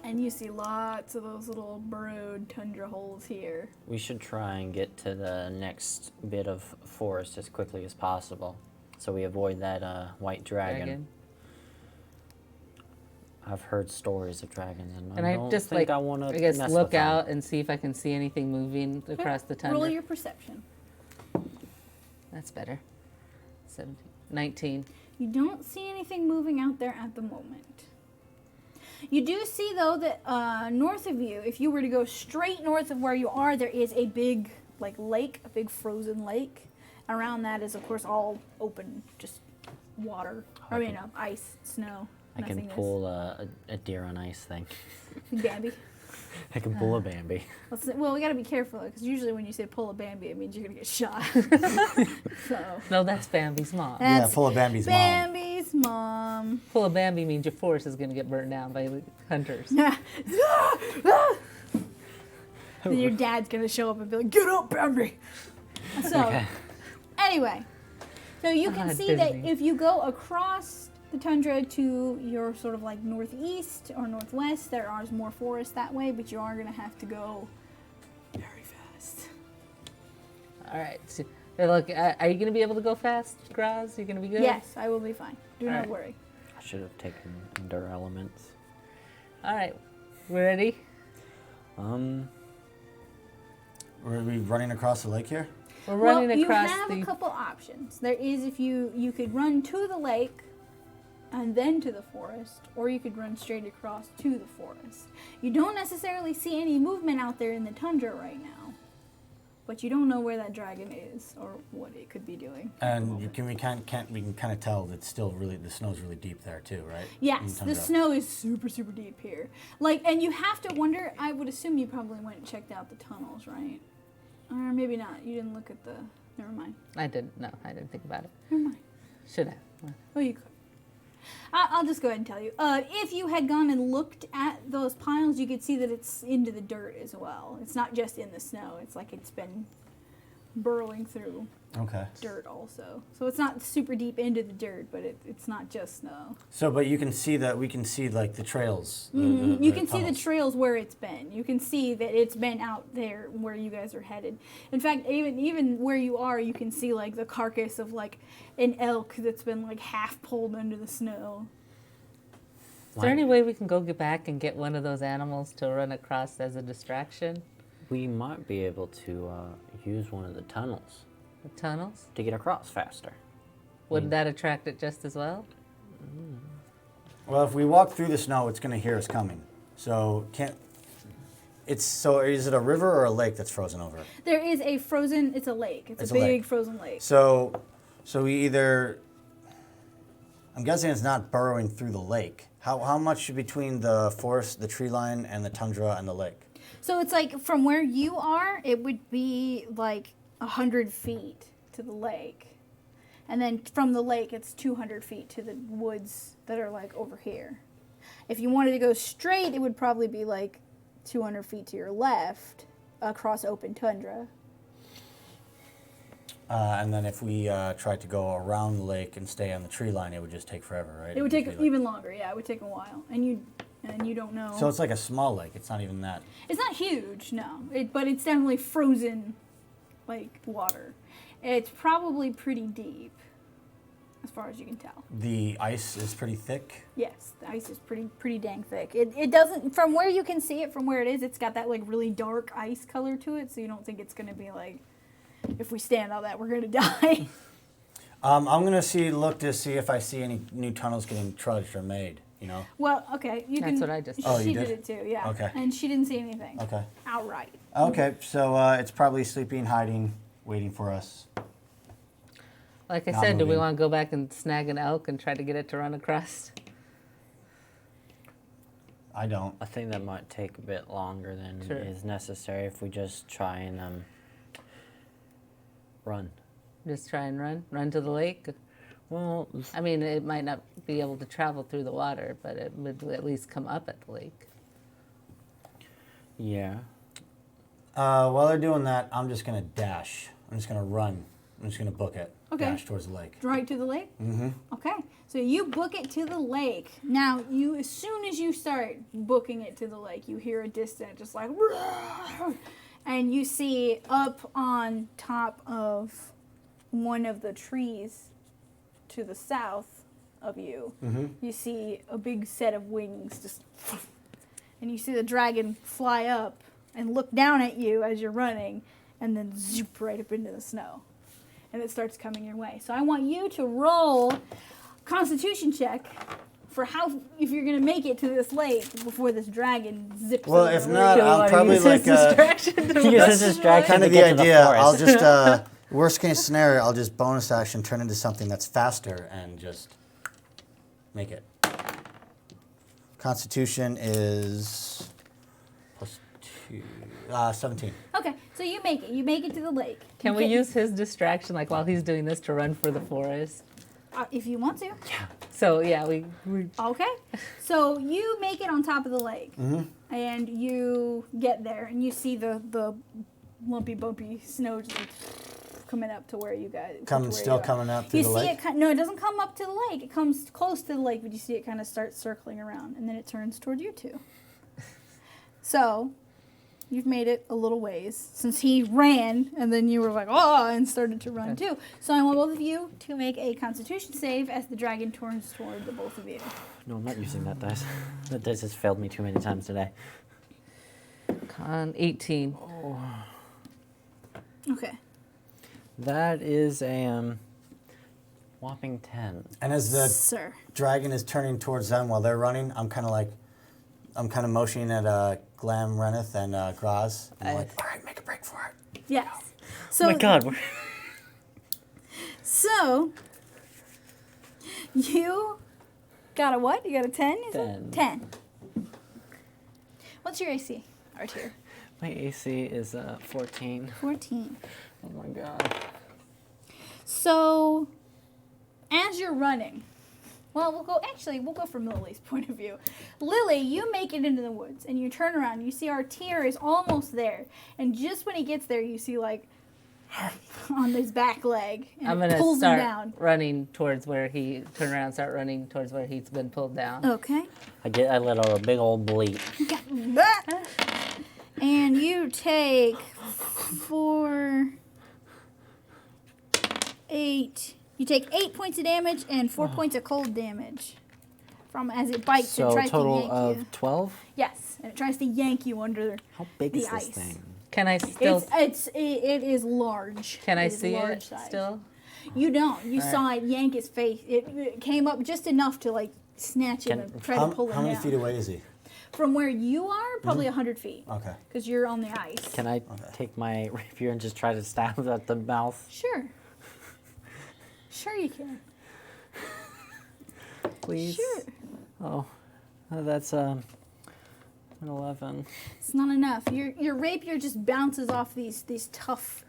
S1: And you see lots of those little burrowed tundra holes here.
S4: We should try and get to the next bit of forest as quickly as possible, so we avoid that white dragon. I've heard stories of dragons, and,
S3: And
S4: I
S3: I
S4: don't
S3: just
S4: think
S3: like,
S4: I want to
S3: I guess,
S4: mess
S3: look
S4: with them.
S3: out and see if I can see anything moving across the tundra.
S1: Roll your perception.
S3: That's better. 17, 19.
S1: You don't see anything moving out there at the moment. You do see, though, that north of you, if you were to go straight north of where you are, there is a big, like, lake, a big frozen lake. Around that is, of course, all open, just water. Ice, snow.
S4: I can
S1: nothingness.
S4: pull a deer on ice thing.
S1: Bambi.
S4: I can pull a Bambi.
S1: Well, we gotta be careful, because usually when you say pull a Bambi, it means you're gonna get shot. So.
S3: No, that's Bambi's mom.
S2: Yeah,
S1: That's
S2: full of Bambi's mom.
S1: Bambi's mom.
S3: Pull a Bambi means your forest is going to get burned down by the hunters.
S1: Then your dad's gonna show up and be like, "Get up, Bambi!" So,
S4: Okay.
S1: anyway, so you can see that
S3: Disney.
S1: if you go across the tundra to your sort of like northeast or northwest, there are more forest that way, but you are gonna have to go very fast.
S3: All right. So, look, are you going to be able to go fast, Graz? You going to be good?
S1: Yes, I will be fine. Do
S3: All
S1: not
S3: right.
S1: worry.
S4: I should have taken Endure Elements.
S3: All right. We're ready?
S2: Are we running across the lake here?
S3: We're running
S1: well,
S3: across
S1: you have
S3: the.
S1: a couple options. There is if you could run to the lake and then to the forest, or you could run straight across to the forest. You don't necessarily see any movement out there in the tundra right now, but you don't know where that dragon is or what it could be doing.
S2: And we can kind of tell that still really the snow's really deep there too, right? In
S1: Yes, the
S2: tundra.
S1: snow is super, super deep here. Like, and you have to wonder, I would assume you probably went and checked out the tunnels, right? Or maybe not. You didn't look at the, never mind.
S3: I didn't. No, I didn't think about it.
S1: Never mind.
S3: Should have.
S1: Oh, you could. I'll just go ahead and tell you. If you had gone and looked at those piles, you could see that it's into the dirt as well. It's not just in the snow. It's like it's been burrowing through
S2: Okay.
S1: dirt also. So it's not super deep into the dirt, but it's not just snow.
S2: So, but you can see that we can see like the trails.
S1: You can see the
S2: tunnels.
S1: trails where it's been. You can see that it's been out there where you guys are headed. In fact, even where you are, you can see like the carcass of like an elk that's been like half pulled under the snow.
S3: Is there any way we can go get back and get one of those animals to run across as a distraction?
S4: We might be able to use one of the tunnels
S3: The tunnels?
S4: to get across faster.
S3: Wouldn't that attract it just as well?
S2: Well, if we walk through the snow, it's going to hear us coming. So can't. So is it a river or a lake that's frozen over?
S1: There is a frozen. It's a lake. It's
S2: It's
S1: a
S2: a
S1: big
S2: lake.
S1: frozen lake.
S2: So we either. I'm guessing it's not burrowing through the lake. How much between the forest, the tree line, and the tundra and the lake?
S1: So it's like from where you are, it would be like 100 feet to the lake. And then from the lake, it's 200 feet to the woods that are like over here. If you wanted to go straight, it would probably be like 200 feet to your left across open tundra.
S2: And then if we tried to go around the lake and stay on the tree line, it would just take forever, right?
S1: It would take
S2: be like-
S1: even longer. Yeah, it would take a while. And you don't know.
S2: So it's like a small lake. It's not even that.
S1: It's not huge, no. But it's definitely frozen, like, water. It's probably pretty deep, as far as you can tell.
S2: The ice is pretty thick.
S1: Yes, the ice is pretty dang thick. It doesn't, from where you can see it, from where it is, it's got that, like, really dark ice color to it, so you don't think it's going to be, like, if we stand on that, we're going to die.
S2: I'm gonna look to see if I see any new tunnels getting trudged or made. You know.
S1: Well, okay, you
S3: That's
S1: can.
S3: what I just
S2: Oh,
S1: She
S2: you
S1: did
S2: did?
S1: it too, yeah.
S2: Okay.
S1: And she didn't see anything.
S2: Okay.
S1: Outright.
S2: Okay. So it's probably sleeping, hiding, waiting for us.
S3: Like I
S2: Not
S3: said, do we
S2: moving.
S3: want to go back and snag an elk and try to get it to run across?
S2: I don't.
S4: I think that might take a bit longer than
S3: Sure.
S4: is necessary if we just try and run.
S3: Just try and run to the lake?
S4: Well,
S3: I mean, it might not be able to travel through the water, but it would at least come up at the lake.
S4: yeah.
S2: While they're doing that, I'm just gonna dash. I'm just gonna run. I'm just gonna book it.
S1: Okay.
S2: Dash towards the lake.
S1: Right to the lake?
S2: Mm-hmm.
S1: Okay, so you book it to the lake. Now, as soon as you start booking it to the lake, you hear a distant, just like, and you see up on top of one of the trees to the south of you, you see a big set of wings, just, and you see the dragon fly up and look down at you as you're running, and then zoop right up into the snow. And it starts coming your way. So I want you to roll Constitution check for if you're gonna make it to this lake before this dragon zips.
S2: Well,
S1: over
S2: if
S1: the
S2: not,
S1: lake.
S2: I'll probably
S3: Use
S2: like
S3: his distraction to
S4: Use
S3: run
S4: his
S3: to the
S4: distraction.
S2: kind
S4: to
S2: of the
S4: get to the
S2: idea.
S4: forest.
S2: I'll just worst case scenario. I'll just bonus action turn into something that's faster and just make it. Constitution is plus 2, 17.
S1: Okay, so you make it. You make it to the lake.
S3: Can
S1: You
S3: we
S1: get-
S3: use his distraction, like while he's doing this, to run for the forest?
S1: if you want to?
S4: Yeah.
S3: So yeah, we
S1: Okay. So you make it on top of the lake. And you get there and you see the lumpy bumpy snow just like coming up to where you guys
S2: Coming up through
S1: you
S2: the
S1: see
S2: lake.
S1: it no, it doesn't come up to the lake. It comes close to the lake, but you see it kind of start circling around and then it turns toward you two. So you've made it a little ways since he ran and then you were like, oh, and started to run too. So I want both of you to make a constitution save as the dragon turns toward the both of you.
S4: No, I'm not using that dice. That dice has failed me too many times today.
S3: Con 18.
S1: Okay.
S4: That is a whopping 10.
S2: And as the
S1: Sir.
S2: dragon is turning towards them while they're running, I'm kind of motioning at Glam, Reneth, and Graz. I'm like, all right, make a break for it.
S1: Yes. So
S4: Oh my god.
S1: So you got a what? You got a 10? Is
S4: 10.
S1: it? 10. What's your AC? Artier.
S4: My AC is 14.
S1: 14.
S4: Oh my god.
S1: So as you're running, well, we'll go from Lily's point of view. Lily, you make it into the woods and you turn around. You see Artier is almost there. And just when he gets there, you see like on his back leg and
S3: I'm
S1: it
S3: gonna
S1: pulls him
S3: start
S1: down.
S3: running towards where he turn around, start running towards where he's been pulled down.
S1: Okay.
S4: I let out a big old bleat.
S1: And you take 4, 8. You take 8 points of damage and 4 points of cold damage from as it bites
S4: So
S1: and tries to
S4: total
S1: yank
S4: of
S1: you.
S4: 12?
S1: Yes, and it tries to yank you under.
S4: How big
S1: The
S4: is this
S1: ice.
S4: thing?
S3: Can I still?
S1: It is large.
S3: Can I
S1: It is
S3: see
S1: large
S3: it
S1: size.
S3: still?
S1: You don't. You
S3: All
S1: saw it yank his face. It came up just enough to like snatch him
S4: Can-
S1: and try
S2: How,
S1: to pull him
S2: how many
S1: down.
S2: feet away is he?
S1: From where you are, probably 100 feet.
S2: Okay.
S1: Because you're on the ice.
S4: Can I take my rapier and just try to stab it at the mouth?
S1: Sure. Sure you can.
S4: Please?
S1: Sure.
S4: Oh, that's an 11.
S1: It's not enough. Your rapier just bounces off these tough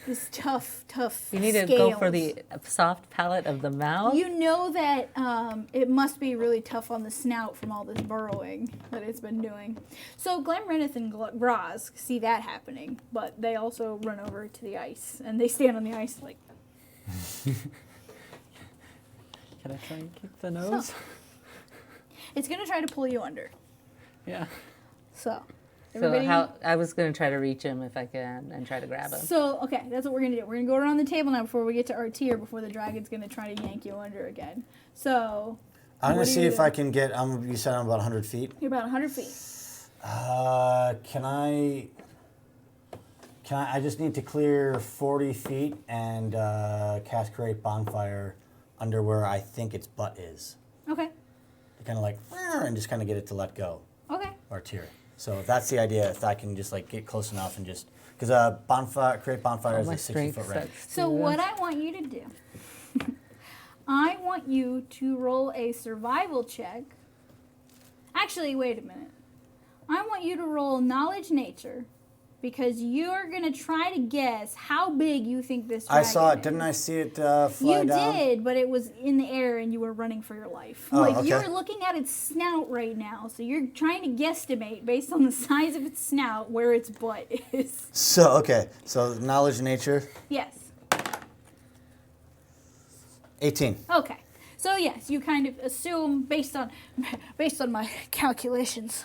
S3: You need to go for
S1: scales.
S3: the soft palate of the mouth.
S1: You know that it must be really tough on the snout from all this burrowing that it's been doing. So Glamrenith and Graz see that happening, but they also run over to the ice and they stand on the ice like.
S4: Can I try and keep the nose?
S1: It's gonna try to pull you under.
S4: Yeah.
S1: So.
S3: So
S1: everybody-
S3: how I was gonna try to reach him if I can and try to grab him.
S1: So, okay, that's what we're going to do. We're going to go around the table now before we get to our tier, before the dragon's going to try to yank you under again. So,
S2: I'm
S1: What
S2: going to
S1: do
S2: see
S1: you
S2: if
S1: do?
S2: I can get, you said I'm about 100 feet.
S1: you're about 100 feet.
S2: Can I just need to clear 40 feet and cast Create Bonfire under where I think its butt is.
S1: Okay,
S2: Kind of like, and just kind of get it to let go,
S1: okay.
S2: or tear. So that's the idea, if I can just like get close enough and just, because Create Bonfire is
S3: My
S2: a 60
S3: strength
S2: foot range.
S3: sucks
S1: So,
S3: too.
S1: what I want you to do, I want you to roll a survival check. Actually, wait a minute. I want you to roll Knowledge Nature because you're going to try to guess how big you think this
S2: I
S1: dragon
S2: saw it,
S1: is.
S2: didn't I see it fly
S1: You
S2: down?
S1: did, but it was in the air and you were running for your life.
S2: Oh,
S1: like
S2: okay.
S1: you're looking at its snout right now, so you're trying to guesstimate based on the size of its snout where its butt is.
S2: So, okay, so Knowledge Nature,
S1: Yes.
S2: 18.
S1: Okay. So yes, you kind of assume based on my calculations,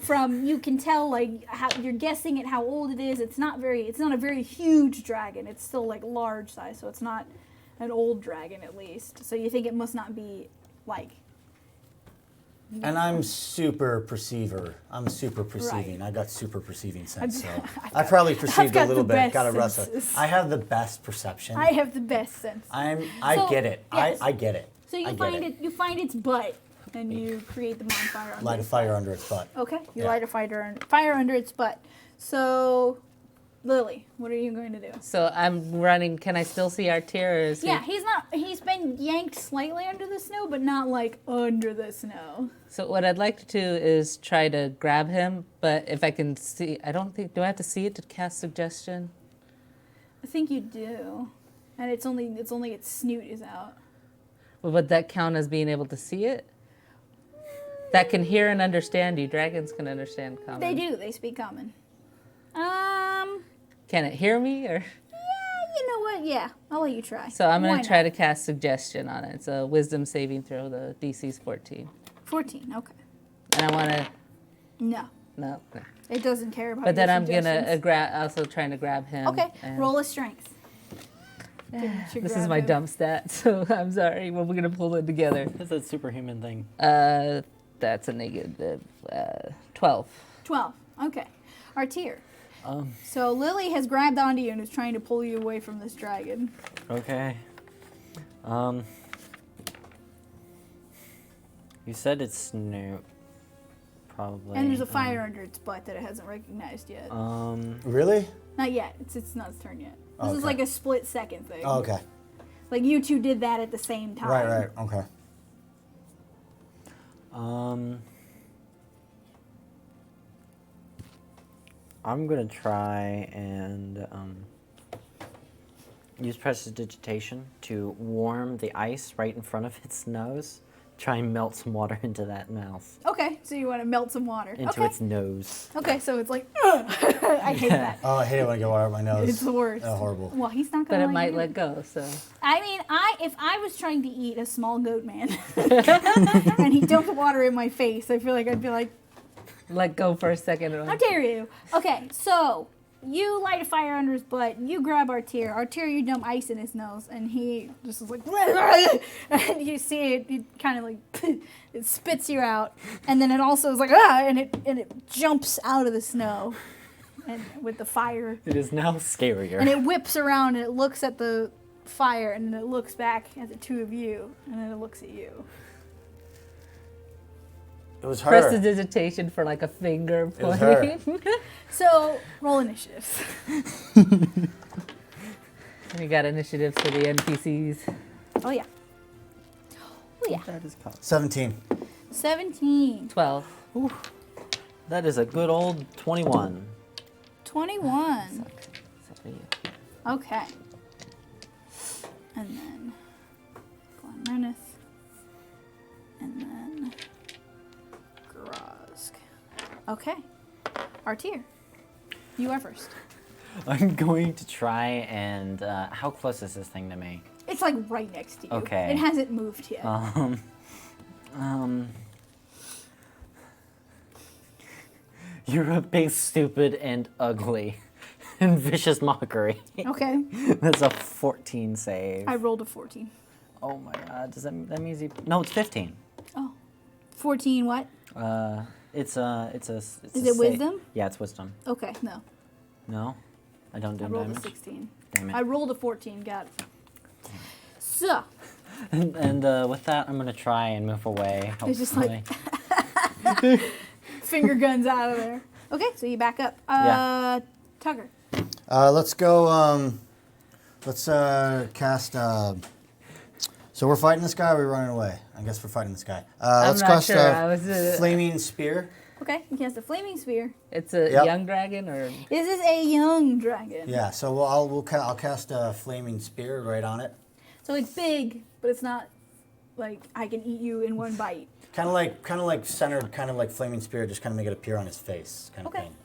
S1: from you can tell like how you're guessing at how old it is. It's not a very huge dragon. It's still like large size, so it's not an old dragon at least. So you think it must not be like.
S2: And I'm super perceiver. I'm super perceiving.
S1: Right.
S2: I got super perceiving sense, so
S1: I've
S2: I probably perceived
S1: got
S2: a little
S1: the
S2: bit.
S1: best
S2: Got to wrestle.
S1: senses.
S2: I have the best perception.
S1: I have the best sense.
S2: I
S1: So,
S2: get it.
S1: yes.
S2: I get it.
S1: So you
S2: I get
S1: find it. You find its butt, and you create the bonfire. Under
S2: Light a
S1: its
S2: fire
S1: butt.
S2: under its butt.
S1: Okay, you
S2: Yeah.
S1: light a fire under its butt. So, Lily, what are you going to do?
S3: So I'm running. Can I still see Artier? Or is he-
S1: Yeah, he's not. He's been yanked slightly under the snow, but not like under the snow.
S3: So what I'd like to do is try to grab him, but if I can see, I don't think. Do I have to see it to cast suggestion?
S1: I think you do, and it's only its snoot is out.
S3: Would that count as being able to see it? That can hear and understand you. Dragons can understand common.
S1: They do. They speak common.
S3: Can it hear me? Or
S1: You know what? Yeah, I'll let you try.
S3: so I'm
S1: Why
S3: going to try
S1: not?
S3: to cast suggestion on it. It's a wisdom saving throw. The DC's 14.
S1: 14. Okay.
S3: And I want to...
S1: No,
S3: No.
S1: it doesn't care about.
S3: But then
S1: your
S3: I'm going to
S1: suggestions.
S3: also trying to grab him.
S1: Okay.
S3: and-
S1: Roll a strength.
S3: This is my dumb stat, so I'm sorry. Well, we're going to pull it together.
S4: That's a superhuman thing.
S3: That's a negative 12.
S1: 12. Okay. Artir.
S4: Um,
S1: So Lily has grabbed onto you and is trying to pull you away from this dragon.
S4: okay. You said it's new. Probably.
S1: And there's a fire under its butt that it hasn't recognized yet.
S2: Really?
S1: Not yet. It's not its turn yet. This is
S2: Okay.
S1: like a split second thing.
S2: Oh, okay.
S1: Like you two did that at the same time.
S2: Right. Okay.
S4: I'm gonna try and use prestidigitation to warm the ice right in front of its nose. Try and melt some water into that mouth,
S1: Okay, so you want to melt some water.
S4: into
S1: okay.
S4: its nose.
S1: Okay, so it's like, I hate that.
S2: Oh, I hate it when I get water up my nose.
S1: It's the worst.
S2: Horrible.
S1: Well, he's not
S3: But
S1: gonna.
S3: it
S1: let
S3: might
S1: you.
S3: let go, so...
S1: I mean, if I was trying to eat a small goat man, and he dumped water in my face, I feel like I'd be like,
S3: Let go for a second.
S1: how dare you? Okay, so you light a fire under his butt. You grab Artir. Artir, you dump ice in his nose, and he just is like, and you see it kind of like it spits you out, and then it also is like and it jumps out of the snow, and with the fire,
S4: It is now scarier.
S1: and it whips around and it looks at the fire, and then it looks back at the two of you, and then it looks at you.
S2: It was her.
S3: Prestidigitation for like a finger
S2: It was her.
S3: pointing.
S1: So roll initiatives.
S3: You got initiatives for the NPCs.
S1: Oh yeah. Oh yeah.
S4: That is called.
S2: 17.
S1: 17.
S3: 12.
S4: That is a good old 21.
S1: 21.
S3: Except for you.
S1: Okay. And then Glenrenith. And then Grosk. Okay. Artir. You are first.
S4: I'm going to try and how close is this thing to me?
S1: It's like right next to you.
S4: Okay.
S1: It hasn't moved yet.
S4: You're a big, stupid, and ugly, and vicious mockery.
S1: Okay.
S4: That's a 14 save.
S1: I rolled a 14.
S4: Oh my god, does that means you? No, it's 15.
S1: Oh. 14 what?
S4: It's a.
S1: Is it
S4: save.
S1: wisdom?
S4: Yeah, it's wisdom.
S1: Okay, no.
S4: No, I don't do
S1: I rolled
S4: damage.
S1: a 16.
S4: Damn it.
S1: I rolled a 14, got it. So,
S4: And with that, I'm gonna try and move away.
S1: It's just like-
S4: hopefully.
S1: finger guns out of there. Okay, so you back up.
S4: Yeah.
S1: Tucker.
S2: Let's go. Let's cast. So we're fighting this guy. Or we're running away. I guess we're fighting this guy. Let's
S3: not
S2: cast
S3: sure. I was,
S2: flaming spear.
S1: Okay, he has the flaming spear.
S3: It's a
S2: Yep.
S3: young dragon, or
S1: This is a young dragon.
S2: Yeah. So I'll cast a flaming spear right on it.
S1: So it's big, but it's not like I can eat you in one bite.
S2: Kind of like centered, kind of like flaming spear. Just kind of make it appear on his face, kind of
S1: Okay.
S2: thing.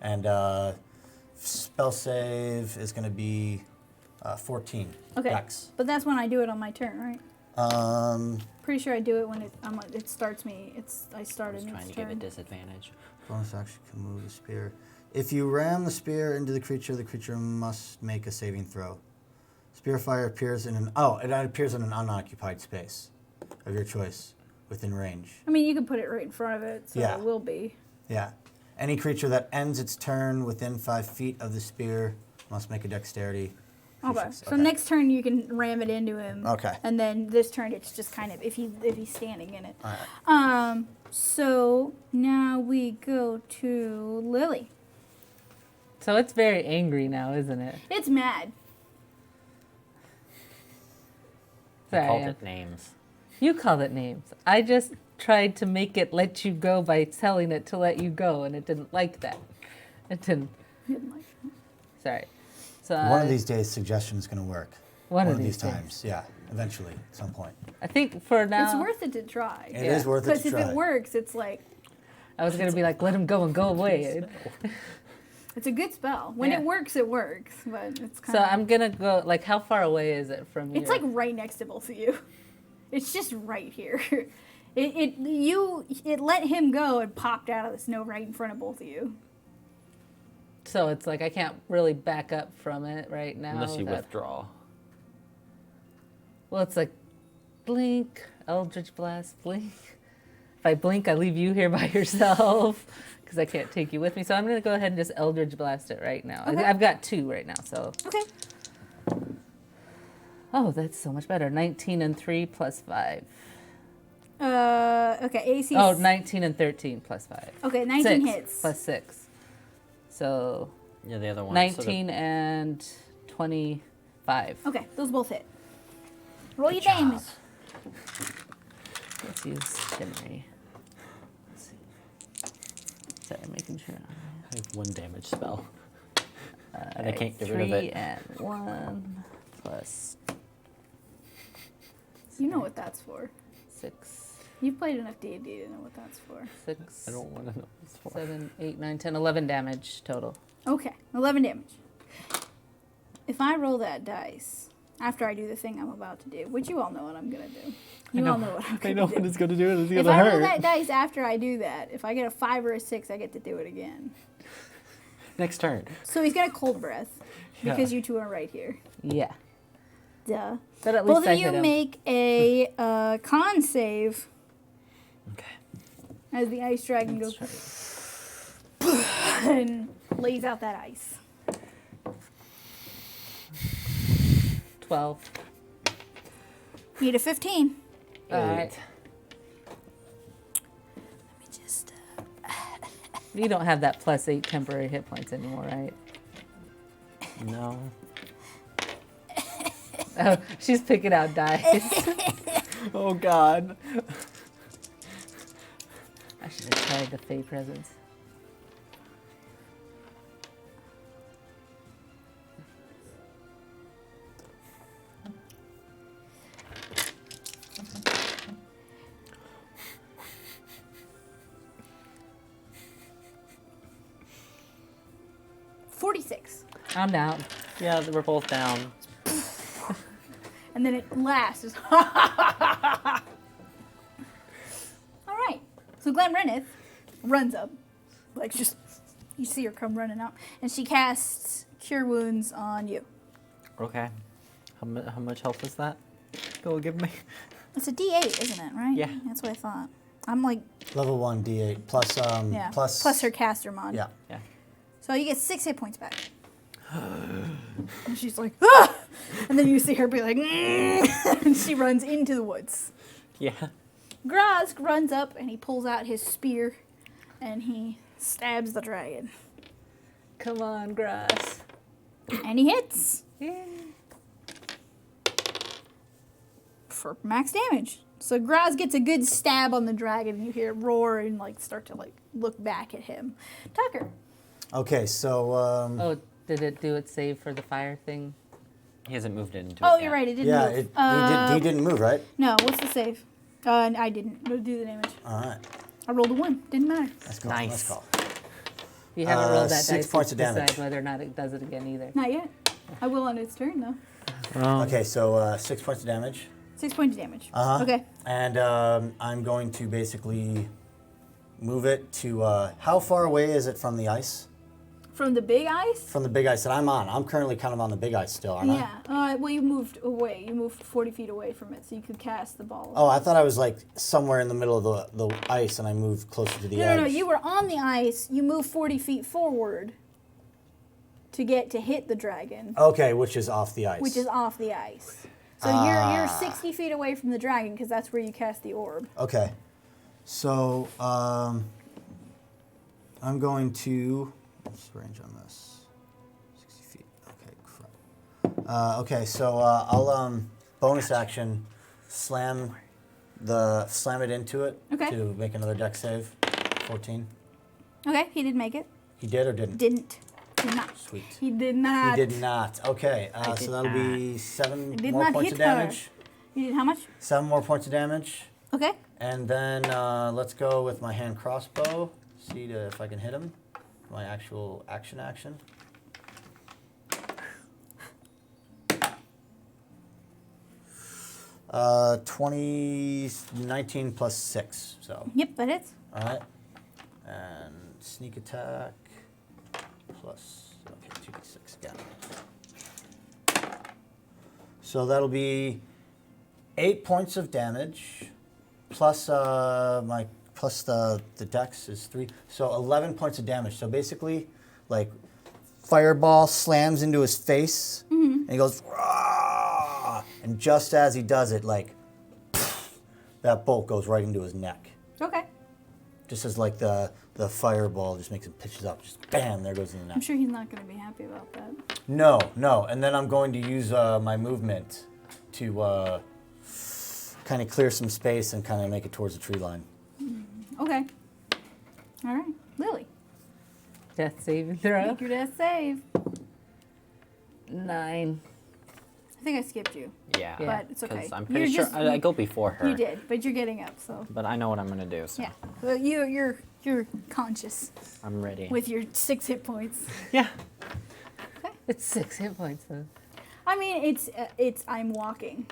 S2: And spell save is going to be 14.
S1: Okay.
S2: Dex.
S1: But that's when I do it on my turn, right? Pretty sure I do it when it starts me. I start
S4: Just
S1: in
S4: trying
S1: its
S4: to give it
S1: turn.
S4: disadvantage.
S2: Bonus action can move the spear. If you ram the spear into the creature must make a saving throw. Spear fire appears in an it appears in an unoccupied space of your choice within range.
S1: I mean, you can put it right in front of it, so
S2: Yeah.
S1: it will be.
S2: Yeah. Any creature that ends its turn within 5 feet of the spear must make a dexterity.
S1: Okay.
S2: reflex.
S1: So next turn you can ram it into him.
S2: Okay.
S1: And then this turn it's just kind of if he's standing in it.
S2: All right.
S1: So now we go to Lily.
S3: so it's very angry now, isn't it?
S1: It's mad.
S4: I
S3: Sorry,
S4: called
S3: I'm-
S4: it names.
S3: You call it names. I just tried to make it let you go by telling it to let you go, and it didn't like that. It didn't.
S1: Didn't like it.
S3: Sorry. So
S2: One of these days, suggestion is going to work.
S3: One of
S2: these
S3: these days.
S2: times. Yeah, eventually, at some point.
S3: I think for now.
S1: It's worth it to try.
S2: It is worth it
S1: Because
S2: to
S1: if
S2: try.
S1: it works, it's like,
S3: I was gonna be like, let him go and go away.
S1: it's a good spell. When
S3: Yeah.
S1: it works, but it's kind
S3: So
S1: of.
S3: I'm gonna go. Like, how far away is it from you?
S1: It's like right next to both of you. It's just right here. It let him go and popped out of the snow right in front of both of you.
S3: So it's like I can't really back up from it right now.
S4: Unless you
S3: without-
S4: withdraw.
S3: Well, it's like blink, Eldritch Blast, blink. If I blink, I leave you here by yourself because I can't take you with me. So I'm gonna go ahead and just Eldritch Blast it right now.
S1: Okay.
S3: I've got 2 right now. So
S1: Okay.
S3: oh, that's so much better. 19 and 3 plus 5.
S1: Okay, AC.
S3: Oh, 19 and 13 plus 5.
S1: Okay, 19
S3: 6
S1: hits.
S3: plus 6. So
S4: Yeah, the other one.
S3: 19 and 25.
S1: Okay, those both hit. Roll your
S4: Good job.
S1: damage.
S3: Let's use Henry. Let's see. Sorry, making sure.
S4: I have 1 damage spell. And I can't get
S3: 3
S4: rid of it.
S3: and 1 plus
S1: You know what that's for.
S3: 6.
S1: You've played enough D&D to know what that's for.
S3: 6,
S4: I don't want to know what it's for.
S3: 7, 8, 9, 10, 11 damage total.
S1: Okay, 11 damage. If I roll that dice after I do the thing I'm about to do, which you all know what I'm going to do. You all know what I'm
S4: I
S1: going
S4: know
S1: to
S4: what
S1: do.
S4: it's going to do. It's going
S1: If
S4: to
S1: I roll
S4: hurt.
S1: that dice after I do that, if I get a 5 or a 6, I get to do it again.
S4: Next turn.
S1: So he's got a cold breath
S4: Yeah.
S1: because you two are right here.
S3: Yeah.
S1: Duh.
S3: But at least
S1: Both
S3: I
S1: of you
S3: hit him.
S1: make a con save
S4: Okay.
S1: as the ice dragon goes and lays out that ice.
S3: 12.
S1: Need a 15.
S3: All right.
S4: Eight.
S1: Let me just.
S3: You don't have that plus 8 temporary hit points anymore, right?
S4: No.
S3: Oh, she's picking out dice.
S4: Oh, God.
S3: I should have tried the Fey presents.
S1: $46.
S3: I'm down.
S4: Yeah, we're both down.
S1: And then it laughs. Just All right. So Glenrenneth runs up. Like, just, you see her come running out. And she casts Cure Wounds on you.
S4: Okay. How much health is that? Go give me.
S1: It's a D8, isn't it, right?
S4: Yeah.
S1: That's what I thought. I'm like,
S2: Level 1 D8 plus
S1: yeah.
S2: plus
S1: her caster mod.
S2: Yeah.
S4: Yeah.
S1: So you get 6 hit points back. And she's like, ah! And then you see her be like, and she runs into the woods.
S4: Yeah.
S1: Graz runs up and he pulls out his spear and he stabs the dragon.
S3: Come on, grass.
S1: And he hits
S3: Yeah.
S1: for max damage. So Graz gets a good stab on the dragon and you hear it roar and like start to like look back at him. Tucker.
S2: Okay, so
S3: Oh, did it do its save for the fire thing?
S4: He hasn't moved it into
S1: Oh,
S4: it
S1: you're
S4: yet.
S1: right, it didn't
S2: yeah,
S1: move.
S2: he didn't move, right?
S1: No, what's the save? I didn't do the damage.
S2: All right,
S1: I rolled a 1. Didn't matter.
S2: let's go.
S4: Nice.
S2: Let's go.
S3: You haven't rolled that
S2: 6
S3: dice
S2: points
S3: to
S2: of damage.
S3: decide whether or not it does it again either.
S1: Not yet. I will on its turn though.
S2: Okay, so 6 points of damage.
S1: 6 points of damage.
S2: Uh-huh.
S1: Okay.
S2: And I'm going to basically move it to. How far away is it from the ice?
S1: From the big ice?
S2: From the big ice that I'm on. I'm currently kind of on the big ice still, aren't I?
S1: Yeah. Well, you moved away. You moved 40 feet away from it, so you could cast the ball.
S2: Oh, I thought I was like somewhere in the middle of the ice, and I moved closer to the edge.
S1: No. You were on the ice. You moved 40 feet forward to get to hit the dragon,
S2: Okay, which is off the ice.
S1: which is off the ice. So you're 60 feet away from the dragon because that's where you cast the orb.
S2: Okay. So I'm going to. What's the range on this? 60 feet. Okay, crap. Okay, so I'll bonus action slam it into it
S1: Okay.
S2: to make another deck save. 14.
S1: Okay, he did make it.
S2: He did or didn't?
S1: Didn't. Did not.
S2: Sweet.
S1: He did not.
S2: He did not. Okay,
S4: I did
S2: so that'll be
S1: He
S2: 7
S1: did
S2: more
S1: not
S2: points of
S1: hit her.
S2: damage.
S1: You did how much?
S2: 7 more points of damage.
S1: Okay.
S2: And then let's go with my hand crossbow. See if I can hit him. My actual action. 19 plus 6. So,
S1: Yep, that hits.
S2: all right. And sneak attack plus, okay, 2d6 again. So that'll be 8 points of damage plus the dex is 3. So 11 points of damage. So basically, like, fireball slams into his face, and he goes, "Rah!" And just as he does it, like, that bolt goes right into his neck.
S1: Okay.
S2: Just as, like, the fireball just makes him pitches up. Just bam, there goes in the neck.
S1: I'm sure he's not going to be happy about that.
S2: No. And then I'm going to use my movement to kind of clear some space and kind of make it towards the tree line.
S1: Okay. All right. Lily,
S3: Death saving throw.
S1: make your death save.
S3: 9.
S1: I think I skipped you.
S4: Yeah.
S1: But it's okay.
S4: 'Cause I'm
S1: You're
S4: pretty sure
S1: just-
S4: I go before her.
S1: You did, but you're getting up, so
S4: But I know what I'm gonna do, so
S1: yeah. Well, you're conscious
S4: I'm ready.
S1: with your 6 hit points.
S4: Yeah.
S3: It's 6 hit points though.
S1: I mean, it's I'm walking.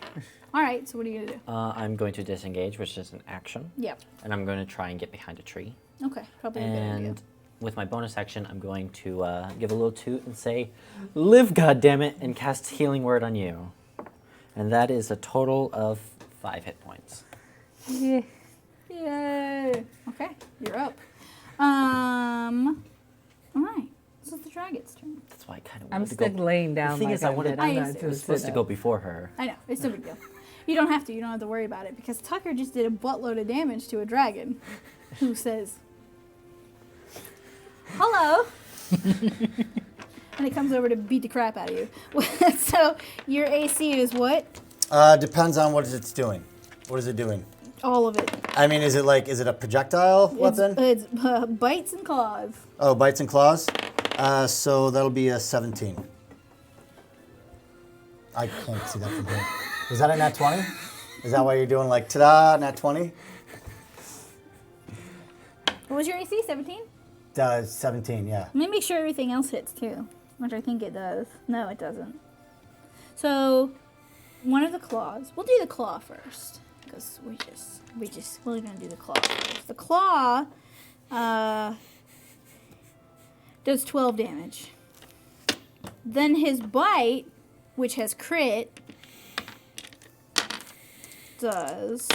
S1: All right. So what are you gonna do?
S4: I'm going to disengage, which is an action,
S1: Yep.
S4: and I'm going to try and get behind a tree.
S1: Okay. Probably a good idea.
S4: And with my bonus action, I'm going to give a little toot and say, "Live, goddammit," and cast Healing Word on you. And that is a total of 5 hit points.
S3: Yeah.
S1: Yay. Okay. You're up. All right. So it's the dragon's turn.
S4: That's why I kind of
S3: I'm
S4: wanted to
S3: still
S4: go.
S3: laying down.
S4: The thing
S3: like
S4: is, I
S3: I'm
S4: wanted.
S3: dead. I'm
S1: I
S3: not
S1: used to-
S4: It
S3: to
S4: was
S3: sit
S4: supposed to
S3: up.
S4: go before her.
S1: I know. It's no big deal. You don't have to. You don't have to worry about it because Tucker just did a buttload of damage to a dragon who says, "Hello." And it comes over to beat the crap out of you. So your AC is what?
S2: Depends on what it's doing. What is it doing?
S1: All of it.
S2: I mean, is it a projectile weapon?
S1: It's bites and claws.
S2: Oh, bites and claws. So that'll be a 17. I can't see that from here. Was that a nat 20? Is that why you're doing like ta-da, nat 20?
S1: What was your AC? 17?
S2: 17, yeah.
S1: Let me make sure everything else hits too, which I think it does. No, it doesn't. So, one of the claws. We'll do the claw first, because we're gonna do the claw first. The claw does 12 damage. Then his bite, which has crit, does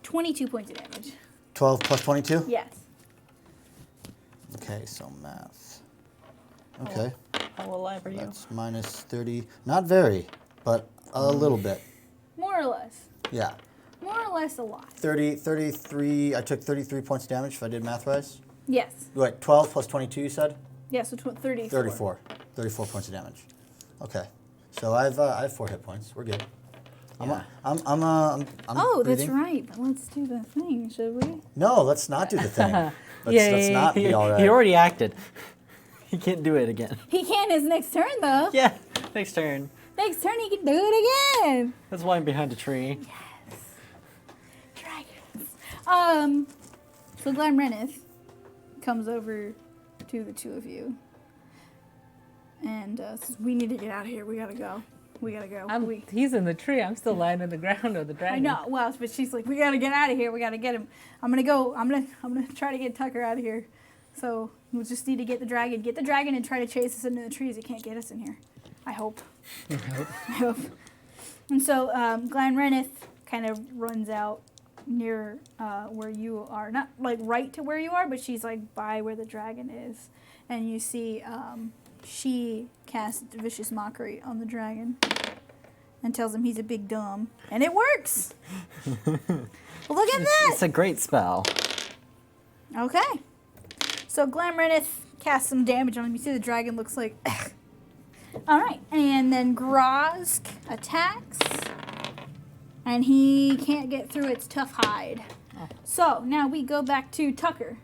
S1: 22 points of damage.
S2: 12 plus 22?
S1: Yes.
S2: Okay, so math. Okay,
S4: How alive are you?
S2: that's minus 30. Not very, but a little bit.
S1: More or less.
S2: Yeah.
S1: More or less a lot.
S2: 33, I took 33 points damage if I did math right.
S1: Yes.
S2: Wait, 12 plus 22 you said?
S1: Yeah, so 34.
S2: 34 points of damage. Okay, so I have 4 hit points. We're good.
S4: Yeah.
S2: I'm
S1: Oh, that's
S2: breathing.
S1: right. But let's do the thing, should we?
S2: No, let's not do the thing. Let's
S3: Yay.
S2: not be all right.
S4: He already acted. He can't do it again.
S1: He can his next turn, though.
S4: Yeah. Next turn.
S1: Next turn, he can do it again.
S4: That's why I'm behind a tree.
S1: Dragons. So Glamrenith comes over to the two of you. And says, we need to get out of here. We gotta go. We gotta go.
S3: He's in the tree. I'm still lying on the ground of the dragon.
S1: I know. Well, but she's like, we gotta get out of here. We gotta get him. I'm gonna try to get Tucker out of here. So we'll just need to get the dragon and try to chase us into the trees. He can't get us in here. I hope. I hope. And so Glamrenith kind of runs out near where you are, not like right to where you are, but she's like by where the dragon is, and you see she casts vicious mockery on the dragon and tells him he's a big dumb, and it works. Well, look at that.
S4: It's a great spell.
S1: Okay. So Glamrenith casts some damage on him. You see the dragon looks like... All right. And then Grosk attacks. And he can't get through its tough hide.
S3: Oh.
S1: So now we go back to Tucker.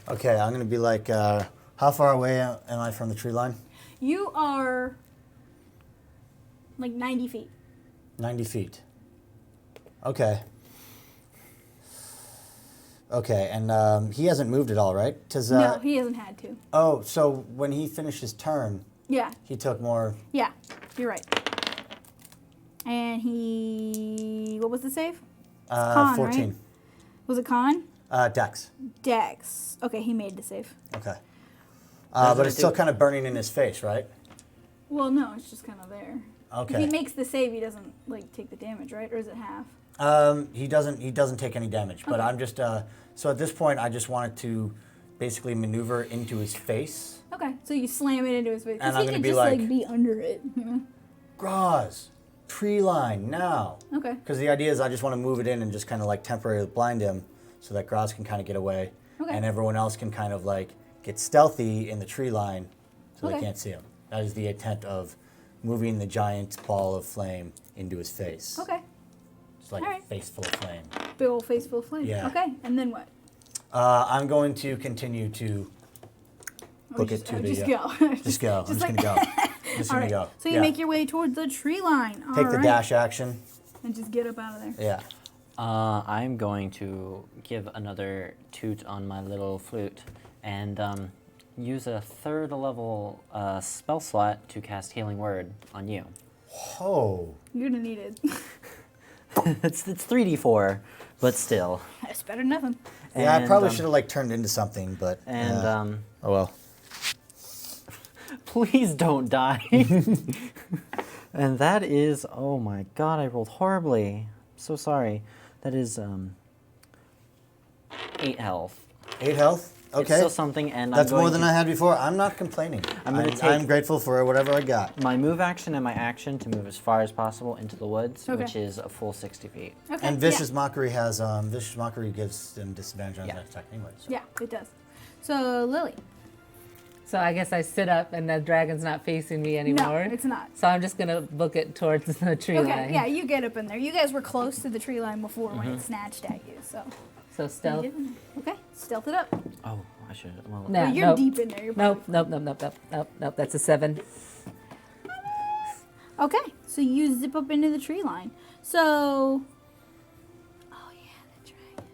S2: Okay, I'm gonna be like, how far away am I from the tree line?
S1: You are like 90 feet.
S2: 90 feet. Okay. Okay, and he hasn't moved at all, right? 'Cause,
S1: No, he hasn't had to.
S2: oh, so when he finished his turn,
S1: Yeah,
S2: he took more.
S1: yeah, you're right. And what was the save? con,
S2: 14.
S1: right? Was it con?
S2: Dex.
S1: Dex. Okay, he made the save.
S2: Okay.
S4: Does
S2: But
S4: it
S2: it's still
S4: do-
S2: kind of burning in his face, right?
S1: Well, no, it's just kind of there.
S2: Okay.
S1: If he makes the save, he doesn't like take the damage, right? Or is it half?
S2: He doesn't take any damage, but
S1: Okay.
S2: I'm just so at this point I just wanted to basically maneuver into his face.
S1: Okay, so you slam it into his face.
S2: And
S1: Because
S2: I'm
S1: he
S2: gonna
S1: could
S2: be
S1: just
S2: like-
S1: be under it, you know?
S2: Graz, tree line now.
S1: Okay.
S2: Because the idea is I just want to move it in and just kind of like temporarily blind him so that Graz can kind of get away.
S1: Okay.
S2: And everyone else can kind of like get stealthy in the tree line so
S1: Okay.
S2: they can't see him. That is the intent of moving the giant ball of flame into his face.
S1: Okay.
S2: It's like
S1: Alright.
S2: face full of flame.
S1: Big old face full of flame.
S2: Yeah.
S1: Okay, and then what?
S2: I'm going to continue to book it to the.
S1: Just go.
S2: Just go. I'm just
S1: like-
S2: gonna go. Just
S1: All
S2: gonna
S1: right.
S2: go.
S1: So you
S2: Yeah.
S1: make your way towards the tree line.
S2: Take
S1: All
S2: the
S1: right.
S2: dash action.
S1: And just get up out of there.
S2: Yeah.
S4: I'm going to give another toot on my little flute and use a third level spell slot to cast Healing Word on you.
S2: Oh.
S1: You're gonna need it.
S4: it's 3d4, but still.
S1: That's better than nothing.
S2: Yeah, I
S4: And,
S2: probably should have like turned into something, but.
S4: And
S2: oh well.
S4: please don't die. And that is, oh my god, I rolled horribly. So sorry. That is 8 health.
S2: 8 health.
S4: It's
S2: Okay.
S4: still something, and
S2: That's
S4: I'm going
S2: more than
S4: to,
S2: I had before. I'm not complaining.
S4: I'm gonna take-
S2: I'm grateful for whatever I got.
S4: my move action and my action to move as far as possible into the woods,
S1: Okay.
S4: which is a full 60 feet.
S1: Okay.
S2: And
S1: yeah.
S2: vicious mockery has vicious mockery gives them disadvantage on
S4: Yeah.
S2: that attack anyway. So.
S1: Yeah, it does. So Lily.
S3: So I guess I sit up and the dragon's not facing me anymore.
S1: No, it's not.
S3: So I'm just gonna book it towards the tree
S1: Okay,
S3: line.
S1: yeah, you get up in there. You guys were close to the tree line before when
S2: Mm-hmm.
S1: it snatched at you, so.
S3: So
S1: you
S3: stealth.
S1: get in there. Okay, stealth it up.
S4: Oh, I should. Well,
S3: No.
S1: Well, you're
S3: nope.
S1: deep in there. You're
S3: Nope,
S1: probably-
S3: nope. That's a 7.
S1: Okay, so you zip up into the tree line. So. Oh, yeah, the dragon.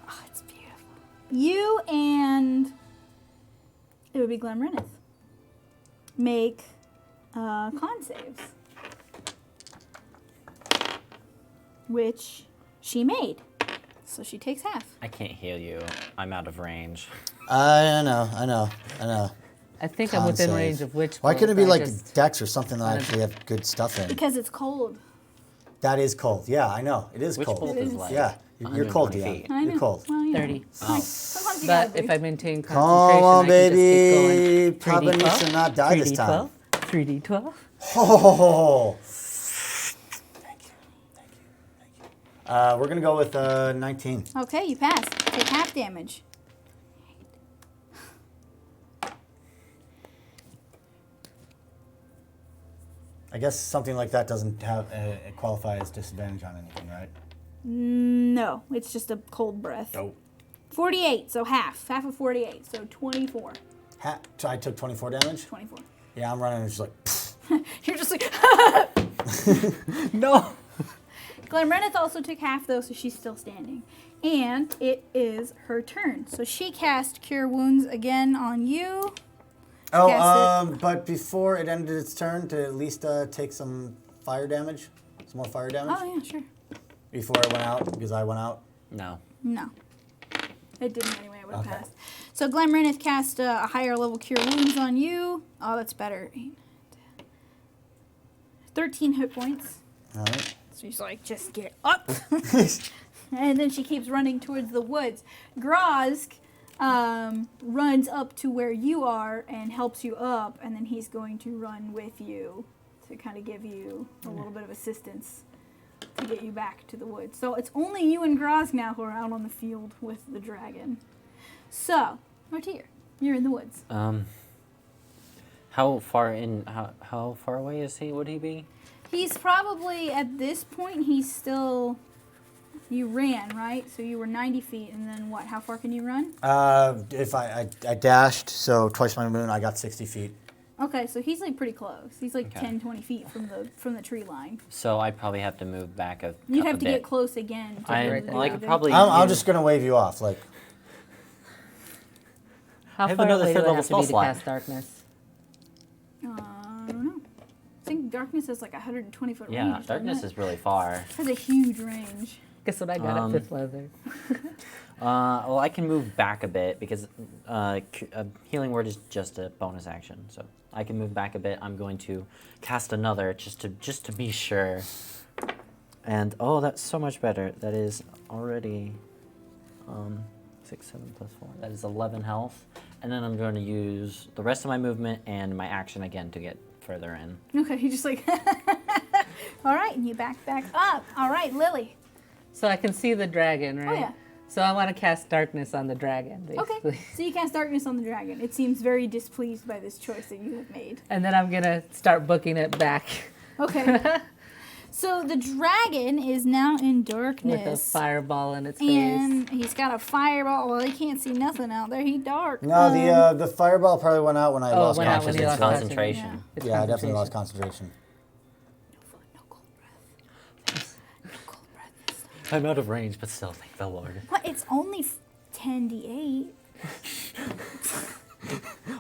S1: Oh, it's beautiful. You and. It would be Glamrineth. Make con saves. Which she made. So she takes half.
S4: I can't heal you. I'm out of range.
S2: I know.
S3: I think I'm
S2: Con
S3: within
S2: save.
S3: range of which.
S2: Why couldn't it be
S3: bolt, I
S2: like
S3: just-
S2: Dex or something that I actually have good stuff in?
S1: Because it's cold.
S2: That is cold. Yeah, I know. It is
S4: Which
S2: cold.
S4: bolt
S1: It
S4: is
S1: is.
S4: like?
S2: Yeah, you're cold,
S4: 120
S2: Dion.
S4: feet.
S1: I know.
S2: You're cold.
S1: Well, you know.
S3: 30.
S1: Sometimes you gotta
S3: But if
S1: be.
S3: I maintain
S2: Come
S3: concentration,
S2: on,
S3: I can just keep going.
S2: baby. Papa
S3: 3d12,
S2: needs to not die this time.
S3: 3d12.
S2: Oh. Thank you. We're gonna go with 19.
S1: Okay, you pass. Take half damage.
S2: I guess something like that doesn't have qualify as disadvantage on anything, right?
S1: No, it's just a cold breath.
S2: Nope.
S1: 48, so half. Half of 48, so 24.
S2: So I took 24 damage.
S1: 24.
S2: Yeah, I'm running. It's just like.
S1: You're just like.
S4: No!
S1: Glamreneth also took half, though, so she's still standing. And it is her turn. So she cast Cure Wounds again on you. Cast
S2: But before it ended its turn, to at least take some fire damage, some more fire damage
S1: Oh, yeah, sure.
S2: before I went out because I went out.
S4: No.
S1: No. It didn't anyway, it would have
S2: Okay.
S1: passed. So Glamreneth cast a higher level Cure Wounds on you. Oh, that's better. 13 hit points.
S2: All right.
S1: So she's like, just get up. And then she keeps running towards the woods. Grazk runs up to where you are and helps you up, and then he's going to run with you to kind of give you a little bit of assistance to get you back to the woods. So it's only you and Grazk now who are out on the field with the dragon. So, Martyr, you're in the woods.
S4: How far in? How far away is he? Would he be?
S1: He's probably, at this point, he's still... You ran, right? So you were 90 feet, and then what? How far can you run?
S2: If I dashed, so twice my movement, I got 60 feet.
S1: Okay, so he's like pretty close. He's like
S4: Okay.
S1: 10, 20 feet from the tree line.
S4: So I'd probably have to move back a.
S1: You'd
S4: a
S1: have to
S4: bit.
S1: get close again. To
S4: I
S1: be able to
S4: well, I
S1: do
S4: could
S1: it.
S4: probably.
S2: I'm
S4: use-
S2: just gonna wave you off, like.
S3: How
S4: I have
S3: far
S4: another
S3: away
S4: third
S3: do I
S4: level
S3: have to
S4: spell
S3: be to
S4: slot.
S3: cast darkness?
S1: I don't know. I think darkness is like 120 foot range.
S4: Yeah,
S1: doesn't
S4: darkness
S1: it?
S4: is really far.
S1: Has a huge range.
S3: Guess what I got at 5th leather?
S4: Well, I can move back a bit because healing word is just a bonus action, so I can move back a bit. I'm going to cast another just to be sure. And oh, that's so much better. That is already 6, 7 plus 4. That is 11 health, and then I'm going to use the rest of my movement and my action again to get further in.
S1: Okay, you just like. All right, and you back up. All right, Lily.
S3: So I can see the dragon, right?
S1: Oh yeah.
S3: So I want to cast darkness on the dragon, basically.
S1: Okay. So you cast darkness on the dragon. It seems very displeased by this choice that you have made.
S3: And then I'm going to start booking it back
S1: Okay. So the dragon is now in darkness.
S3: with a fireball in its
S1: And
S3: face.
S1: he's got a fireball. Well, he can't see nothing out there. He's dark.
S2: No, the fireball probably went out when I lost
S3: went out when
S2: consciousness.
S3: you lost
S4: Concentration.
S3: It's
S2: Yeah, I definitely lost
S3: concentration.
S2: concentration.
S1: No cold breath. No cold breath this time.
S4: I'm out of range, but still, thank the Lord.
S1: What? It's only 10d8.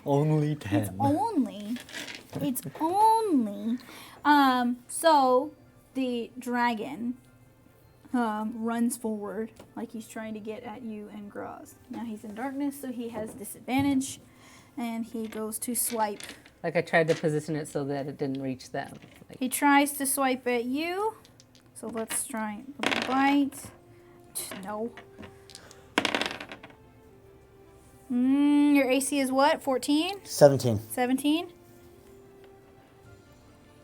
S4: Only 10.
S1: It's only. So the dragon runs forward like he's trying to get at you and Graz. Now he's in darkness, so he has disadvantage, and he goes to swipe.
S3: Like I tried to position it so that it didn't reach them. Like,
S1: He tries to swipe at you. So let's try with a bite. No. Your AC is what? 14?
S2: 17.
S1: 17?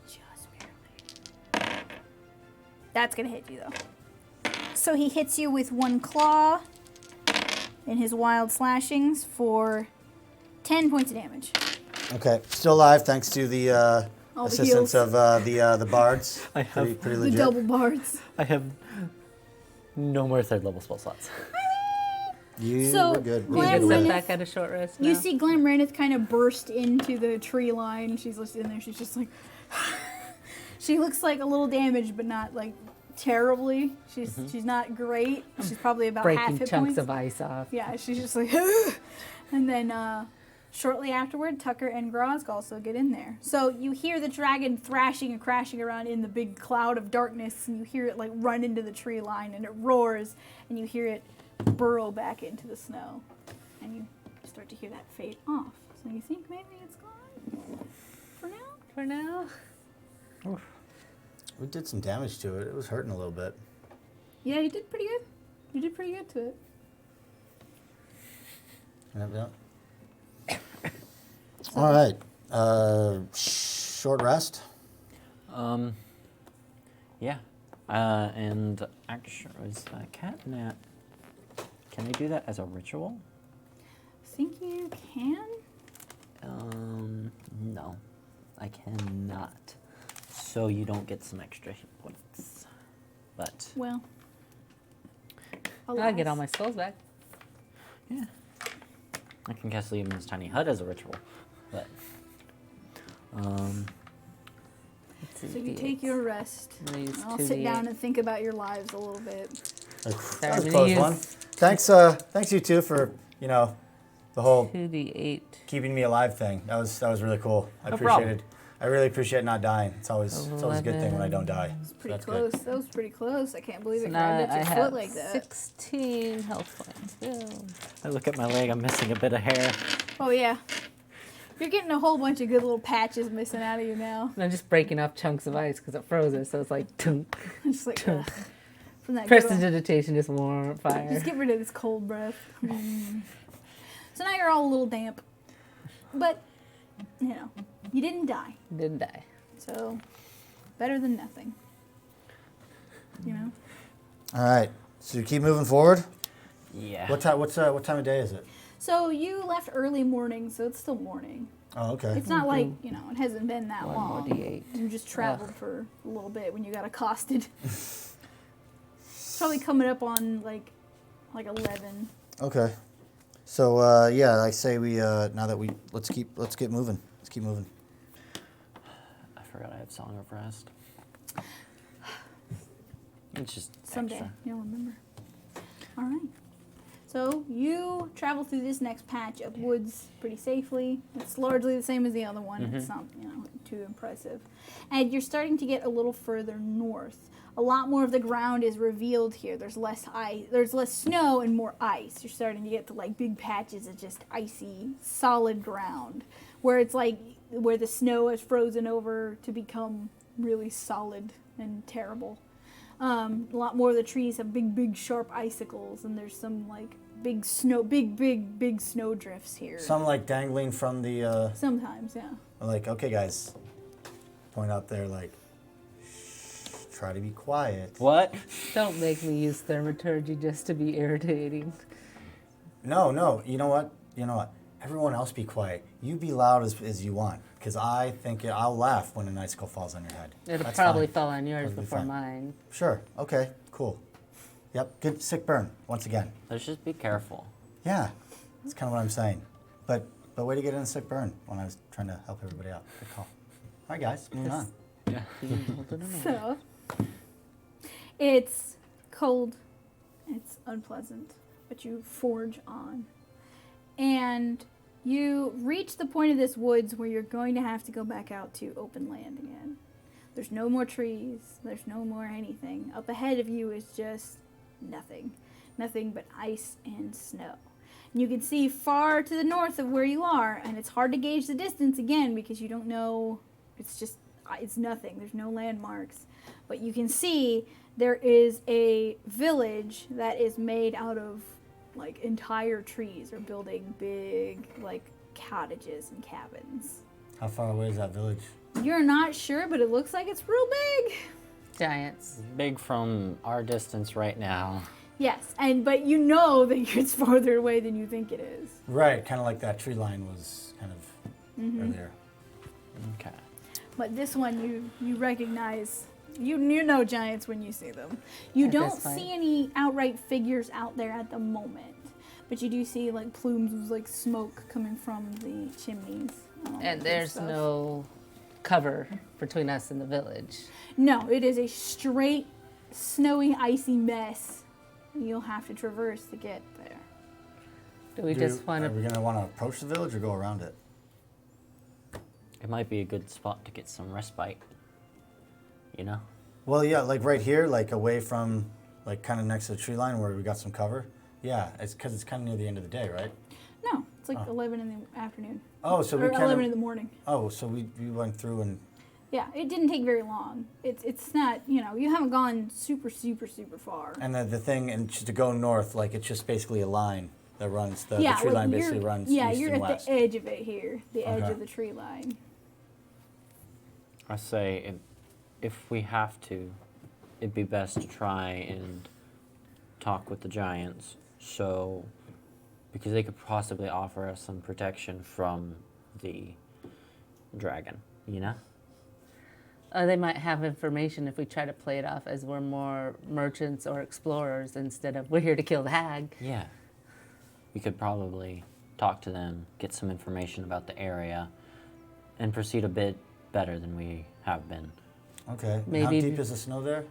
S1: Just barely. That's going to hit you, though. So he hits you with one claw in his wild slashings for 10 points of damage.
S2: Okay, still alive thanks to the
S1: All the
S2: assistance
S1: heals.
S2: of the bards.
S4: I have-
S2: pretty
S1: The
S2: legit.
S1: double bards.
S4: I have no more third level spell slots.
S2: You
S1: So,
S2: were good.
S3: you
S1: Glam
S3: get set
S1: Reneth-
S3: back at a short rest now?
S1: You see Glam Reneth kind of burst into the tree line. She's listening there. She's just like... She looks like a little damaged, but not like terribly. She's not great. She's probably about half
S3: breaking
S1: hit
S3: chunks
S1: points.
S3: of ice off.
S1: Yeah, she's just like... And then shortly afterward, Tucker and Grazg also get in there. So you hear the dragon thrashing and crashing around in the big cloud of darkness, and you hear it like run into the tree line, and it roars, and you hear it burrow back into the snow, and you start to hear that fade off. So you think maybe it's gone for now?
S3: For now?
S2: We did some damage to it. It was hurting a little bit.
S1: Yeah, you did pretty good. You did pretty good to it.
S2: Yep. All right. Short rest.
S4: Yeah. And actually, is catnap. Can I do that as a ritual?
S1: Think you can?
S4: No, I cannot. So you don't get some extra hit points. But
S1: Well,
S3: I get all
S1: alas.
S3: my spells back.
S4: yeah, I can cast Liam's Tiny Hut as a ritual. But
S3: Let's see,
S1: So you
S3: D8s.
S1: take your rest.
S3: I'm gonna use
S1: I'll
S3: 2
S1: sit down
S3: D8s.
S1: and think about your lives a little bit.
S2: That
S3: Sorry,
S2: was
S3: I'm
S2: a
S3: gonna
S2: close one.
S3: use
S2: Thanks you two for the whole
S3: 2d8.
S2: keeping me alive thing. That was really cool.
S4: No problem.
S2: I really appreciate not dying. It's always a good thing when I don't die.
S1: It's pretty
S2: That's
S1: close.
S2: good.
S1: That was pretty close. I can't believe
S3: So
S1: it
S3: now
S1: grabbed
S3: I
S1: at your
S3: have
S1: foot like that.
S3: 16 health points. Still.
S4: I look at my leg. I'm missing a bit of hair.
S1: Oh yeah. You're getting a whole bunch of good little patches missing out of you now.
S3: And I'm just breaking off chunks of ice because it froze it, so it's like tunk.
S1: It's just like ugh, from that good old-
S3: Prestidigitation just warm fire.
S1: Just get rid of this cold breath. So now you're all a little damp, but you didn't die,
S3: Didn't die.
S1: so better than nothing.
S2: All right. So you keep moving forward.
S4: Yeah.
S2: What time of day is it?
S1: So you left early morning, so it's still morning.
S2: Oh, okay.
S1: It's not like, it hasn't been that
S3: One more
S1: long.
S3: D8.
S1: You just traveled for a little bit when you got accosted. It's probably coming up on like 11.
S2: Okay. So yeah, I say we now that let's get moving. Let's keep moving.
S4: I forgot I have Song of Rest. It's just
S1: Someday
S4: extra.
S1: you'll remember. All right. So you travel through this next patch of woods pretty safely. It's largely the same as the other one. It's not, too impressive. And you're starting to get a little further north. A lot more of the ground is revealed here. There's less ice. There's less snow and more ice. You're starting to get to like big patches of just icy, solid ground, where it's like where the snow has frozen over to become really solid and terrible. A lot more of the trees have big, sharp icicles, and there's some like big snow drifts here.
S2: Some like dangling from the.
S1: Sometimes, yeah.
S2: Like, okay, guys. Point out there, like. Shh, try to be quiet.
S4: What?
S3: Don't make me use thaumaturgy just to be irritating.
S2: No. You know what? Everyone else be quiet. You be loud as you want, because I think I'll laugh when an icicle falls on your head.
S3: It'll
S2: That's
S3: probably
S2: fine.
S3: fall on yours
S2: That'll be
S3: before
S2: fine.
S3: mine.
S2: Sure. Okay. Cool. Yep. Good sick burn once again.
S4: Let's just be careful.
S2: Yeah. That's kind of what I'm saying. But way to get in a sick burn when I was trying to help everybody out. Good call. All right, guys. Moving on.
S4: Yeah.
S1: So, it's cold, it's unpleasant, but you forge on. And you reach the point of this woods where you're going to have to go back out to open land again. There's no more trees, there's no more anything. Up ahead of you is just nothing. Nothing but ice and snow. And you can see far to the north of where you are, and it's hard to gauge the distance again because you don't know, it's nothing. There's no landmarks. But you can see there is a village that is made out of like entire trees or building big like cottages and cabins.
S2: How far away is that village?
S1: You're not sure, but it looks like it's real big.
S3: Giants.
S4: Big from our distance right now.
S1: Yes, but you know that it's farther away than you think it is.
S2: Right. Kind of like that tree line was kind of earlier.
S4: Okay.
S1: But this one you recognize. You know giants when you see them. You
S3: At
S1: don't
S3: this point.
S1: see any outright figures out there at the moment, but you do see like plumes of like smoke coming from the chimneys. all that
S3: And
S1: good
S3: there's
S1: stuff.
S3: no cover between us and the village.
S1: No, it is a straight, snowy, icy mess. You'll have to traverse to get there.
S3: Do we just want
S2: Are we
S3: to?
S2: going to want to approach the village or go around it?
S4: It might be a good spot to get some respite. You know?
S2: Well, yeah, like right here, like away from, like kind of next to the tree line where we got some cover. Yeah, it's because it's kind of near the end of the day, right?
S1: No, it's like
S2: Oh.
S1: 11 in the afternoon.
S2: Oh, so we
S1: Or
S2: kind
S1: 11 in
S2: of.
S1: the morning.
S2: Oh, so we went through and.
S1: Yeah, it didn't take very long. It's not, you haven't gone super far.
S2: And the thing, and just to go north, like it's just basically a line that runs. The tree
S1: like,
S2: line basically runs
S1: Yeah,
S2: east
S1: you're
S2: and
S1: at
S2: west.
S1: the edge of it here, the edge
S2: Okay.
S1: of the tree line.
S4: I say if we have to, it'd be best to try and talk with the giants. So, because they could possibly offer us some protection from the dragon, you know?
S3: They might have information if we try to play it off as we're more merchants or explorers instead of we're here to kill the hag.
S4: Yeah. We could probably talk to them, get some information about the area, and proceed a bit better than we have been.
S2: Okay. And
S3: Maybe-
S2: how deep is the snow there?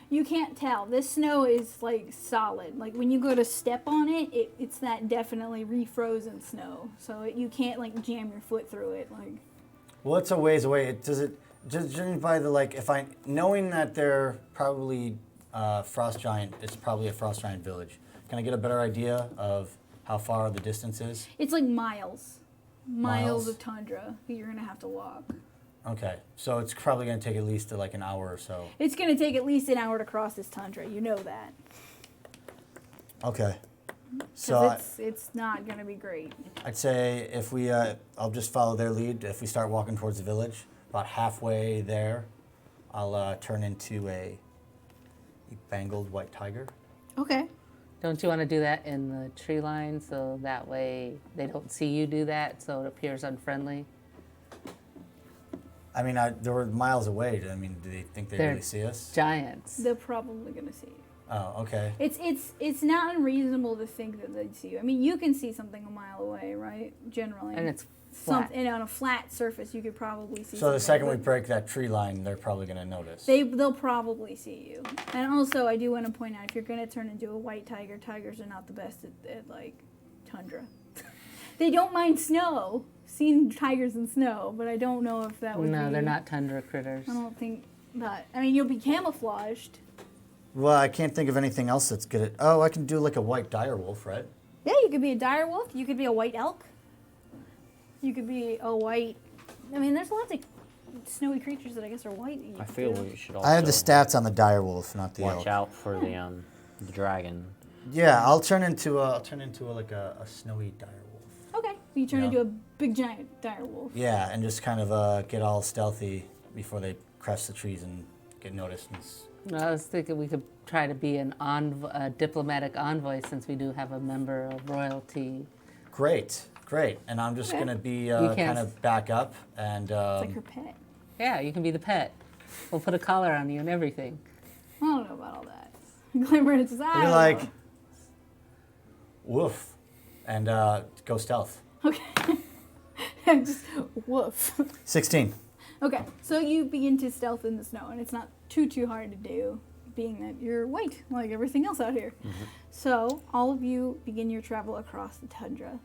S1: You can't tell. This snow is like solid. Like when you go to step on it, it's that definitely refrozen snow. So you can't like jam your foot through it. Like
S2: Well, it's a ways away. Does it just judging by the like? If I knowing that they're probably frost giant, it's probably a frost giant village. Can I get a better idea of how far the distance is?
S1: it's like miles
S2: Miles?
S1: of tundra that you're gonna have to walk.
S2: Okay, so it's probably going to take at least like an hour or so.
S1: It's gonna take at least an hour to cross this tundra. You know that.
S2: Okay,
S1: 'Cause
S2: so
S1: it's not gonna be great.
S2: I'd say if we, I'll just follow their lead. If we start walking towards the village, about halfway there, I'll turn into a bangled white tiger.
S1: Okay.
S3: Don't you want to do that in the tree line so that way they don't see you do that, so it appears unfriendly?
S2: I mean, they were miles away. I mean, do they think they
S3: They're
S2: really see us?
S3: Giants.
S1: They're probably gonna see you.
S2: Oh, okay.
S1: It's not unreasonable to think that they'd see you. I mean, you can see something a mile away, right? Generally.
S3: And it's
S1: Some,
S3: flat.
S1: and on a flat surface, you could probably see.
S2: So the
S1: something,
S2: second we
S1: but
S2: break that tree line, they're probably going to notice.
S1: they'll probably see you. And also, I do want to point out, if you're gonna turn into a white tiger, tigers are not the best at like tundra. They don't mind snow. Seen tigers in snow, but I don't know if that would.
S3: No,
S1: be,
S3: they're not tundra critters.
S1: I don't think that. I mean, you'll be camouflaged.
S2: Well, I can't think of anything else that's good at. Oh, I can do like a white dire wolf, right?
S1: Yeah, you could be a dire wolf. You could be a white elk. You could be a white. I mean, there's lots of snowy creatures that I guess are white. That you
S4: I
S1: could
S4: feel
S1: do.
S4: we should also
S2: I have the stats on the dire wolf, not the
S4: watch
S2: elk.
S4: out for the dragon.
S2: Yeah, I'll turn into like a snowy dire wolf.
S1: Okay, you turn
S2: Yeah.
S1: into a big giant dire wolf.
S2: Yeah, and just kind of get all stealthy before they crest the trees and get noticed.
S3: I was thinking we could try to be a diplomatic envoy since we do have a member of royalty.
S2: Great. And I'm just
S1: Okay.
S2: gonna be
S3: can't
S2: kind of back up and.
S1: It's like her pet.
S3: Yeah, you can be the pet. We'll put a collar on you and everything.
S1: I don't know about all that. Glimmer says, I
S2: You're
S1: don't
S2: like,
S1: know.
S2: woof, and go stealth.
S1: Okay. Just woof.
S2: 16.
S1: Okay, so you begin to stealth in the snow, and it's not too hard to do, being that you're white, like everything else out here. So all of you begin your travel across the tundra.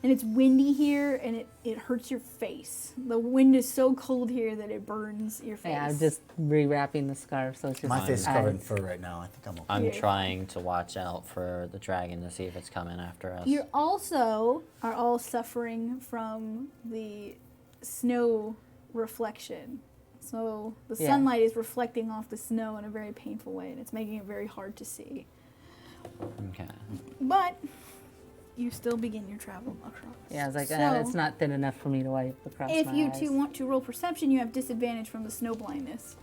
S1: And it's windy here, and it hurts your face. The wind is so cold here that it burns your face.
S3: Yeah, I'm just rewrapping the scarf so it's just
S2: My face is covered in
S3: eyes.
S2: fur right now. I think I'm okay.
S4: I'm
S1: Yeah.
S4: trying to watch out for the dragon to see if it's coming after us.
S1: You also are all suffering from the snow reflection. So the
S3: Yeah.
S1: sunlight is reflecting off the snow in a very painful way, and it's making it very hard to see.
S4: Okay.
S1: But you still begin your travel across.
S3: Yeah, I was like,
S1: So,
S3: it's not thin enough for me to wipe across
S1: if
S3: my
S1: you
S3: eyes.
S1: two want to roll perception, you have disadvantage from the snow blindness.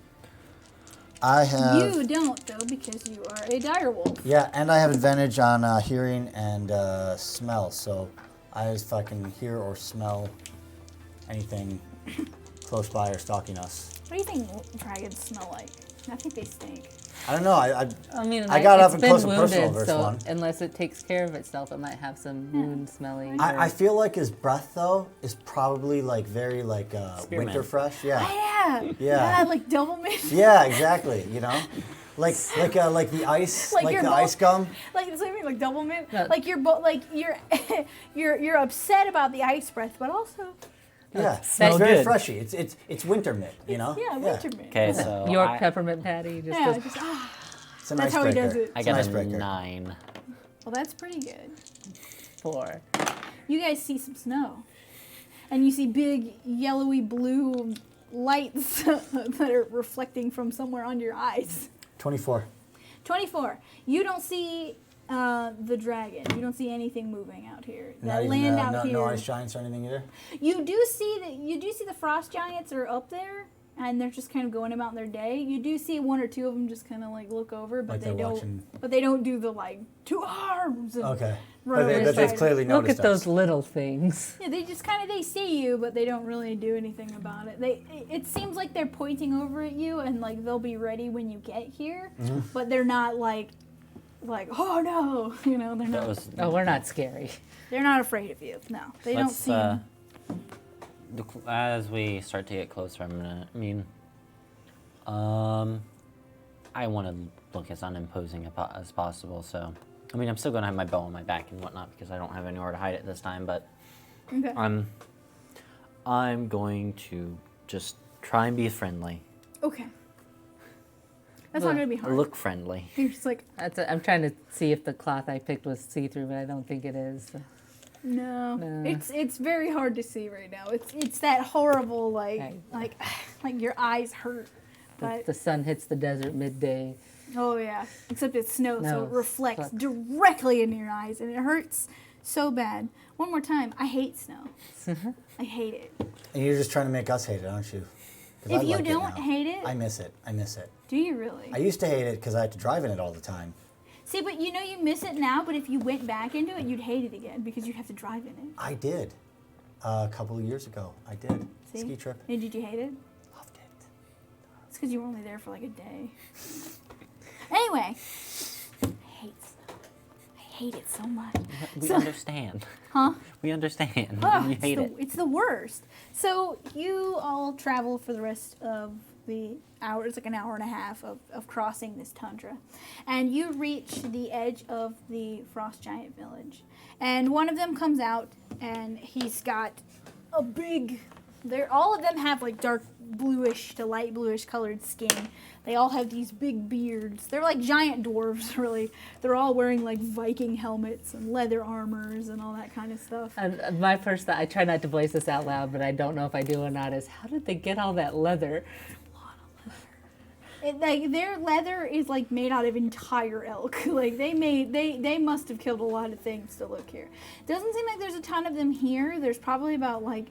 S2: I have.
S1: You don't, though, because you are a dire wolf.
S2: Yeah, and I have advantage on hearing and smell. So if I can hear or smell anything close by or stalking us.
S1: What do you think dragons smell like? I think they stink.
S2: I don't know.
S3: I mean,
S2: I got
S3: it's
S2: up and
S3: been
S2: close and
S3: wounded,
S2: personal versus
S3: so
S2: one.
S3: unless it takes care of itself, it might have some wound smelling.
S2: I feel like his breath though is probably like very like
S4: Spearmint.
S2: winter fresh. Yeah.
S1: Yeah.
S2: Yeah.
S1: like Doublemint.
S2: Yeah, exactly. You know, like the ice,
S1: Like
S2: like
S1: your
S2: the
S1: bowl-
S2: ice gum.
S1: Like it's like Doublemint.
S3: Yeah.
S1: Like you're upset about the ice breath, but also
S2: Yeah,
S3: Smells
S2: it's very
S4: good.
S2: freshy. It's winter mint. You know.
S1: yeah, winter mint.
S4: Okay, so
S3: York
S4: I,
S3: peppermint patty. Just
S1: Yeah,
S3: goes-
S1: just
S2: It's an
S1: That's how he
S2: icebreaker.
S1: does it.
S4: I
S2: It's an
S4: got a
S2: icebreaker.
S4: 9.
S1: well, that's pretty good.
S3: 4.
S1: You guys see some snow, and you see big yellowy blue lights that are reflecting from somewhere on your eyes.
S2: 24.
S1: 24. You don't see the dragon. You don't see anything moving out here.
S2: Not
S1: That
S2: even,
S1: land out
S2: no,
S1: here.
S2: no ice giants or anything either.
S1: You do see the frost giants are up there, and they're just kind of going about their day. You do see one or two of them just kind of like look over, but
S2: Like
S1: they
S2: they're
S1: don't.
S2: watching.
S1: But they don't do the like 2 arms. And
S2: Okay.
S1: run
S2: But,
S1: over
S2: but
S1: the
S2: they've
S1: side.
S2: clearly
S3: Look
S2: noticed
S3: at those
S2: us.
S3: little things.
S1: Yeah, they just kind of they see you, but they don't really do anything about it. It seems like they're pointing over at you, and like they'll be ready when you get here,
S2: Mm-hmm.
S1: but they're not like oh no, you know they're
S4: That
S1: not.
S4: was
S3: Oh, we're not scary.
S1: They're not afraid of you. No, they don't
S4: Let's,
S1: seem.
S4: as we start to get closer, I want to look as unimposing as possible. So, I mean, I'm still gonna have my bow on my back and whatnot because I don't have anywhere to hide it this time. But
S1: Okay.
S4: I'm going to just try and be friendly.
S1: Okay. That's not
S3: Look-
S1: gonna be hard.
S4: Look friendly.
S1: You're just like
S3: I'm trying to see if the cloth I picked was see-through, but I don't think it is.
S1: no.
S3: No.
S1: It's very hard to see right now. It's that horrible
S3: Right.
S1: like your eyes hurt. But
S3: The sun hits the desert midday.
S1: oh yeah, except it's snow, so
S3: No,
S1: it reflects
S3: fuck.
S1: directly into your eyes, and it hurts so bad. One more time, I hate snow. I hate it.
S2: And you're just trying to make us hate it, aren't you? 'Cause I
S1: If you
S2: like it
S1: don't
S2: now.
S1: hate it,
S2: I miss it. I miss it.
S1: do you really?
S2: I used to hate it because I had to drive in it all the time.
S1: See, but you know you miss it now, but if you went back into it, you'd hate it again because you'd have to drive in it.
S2: I did. A couple of years ago, I did.
S1: See?
S2: Ski trip.
S1: And did you hate it?
S2: Loved it.
S1: It's because you were only there for like a day. Anyway, I hate it so much.
S4: We
S1: So-
S4: understand.
S1: Huh?
S4: We understand.
S1: Oh,
S4: You hate it.
S1: it's the worst. So you all travel for the rest of the hour. It's like an hour and a half of crossing this tundra. And you reach the edge of the frost giant village. And one of them comes out and he's got a big, all of them have like dark bluish to light bluish colored skin. They all have these big beards. They're like giant dwarves, really. They're all wearing like Viking helmets and leather armors and all that kind of stuff.
S3: And my first thought, I try not to voice this out loud, but I don't know if I do or not, is how did they get all that leather?
S1: Like their leather is like made out of entire elk. Like they must have killed a lot of things to look here. Doesn't seem like there's a ton of them here. There's probably about like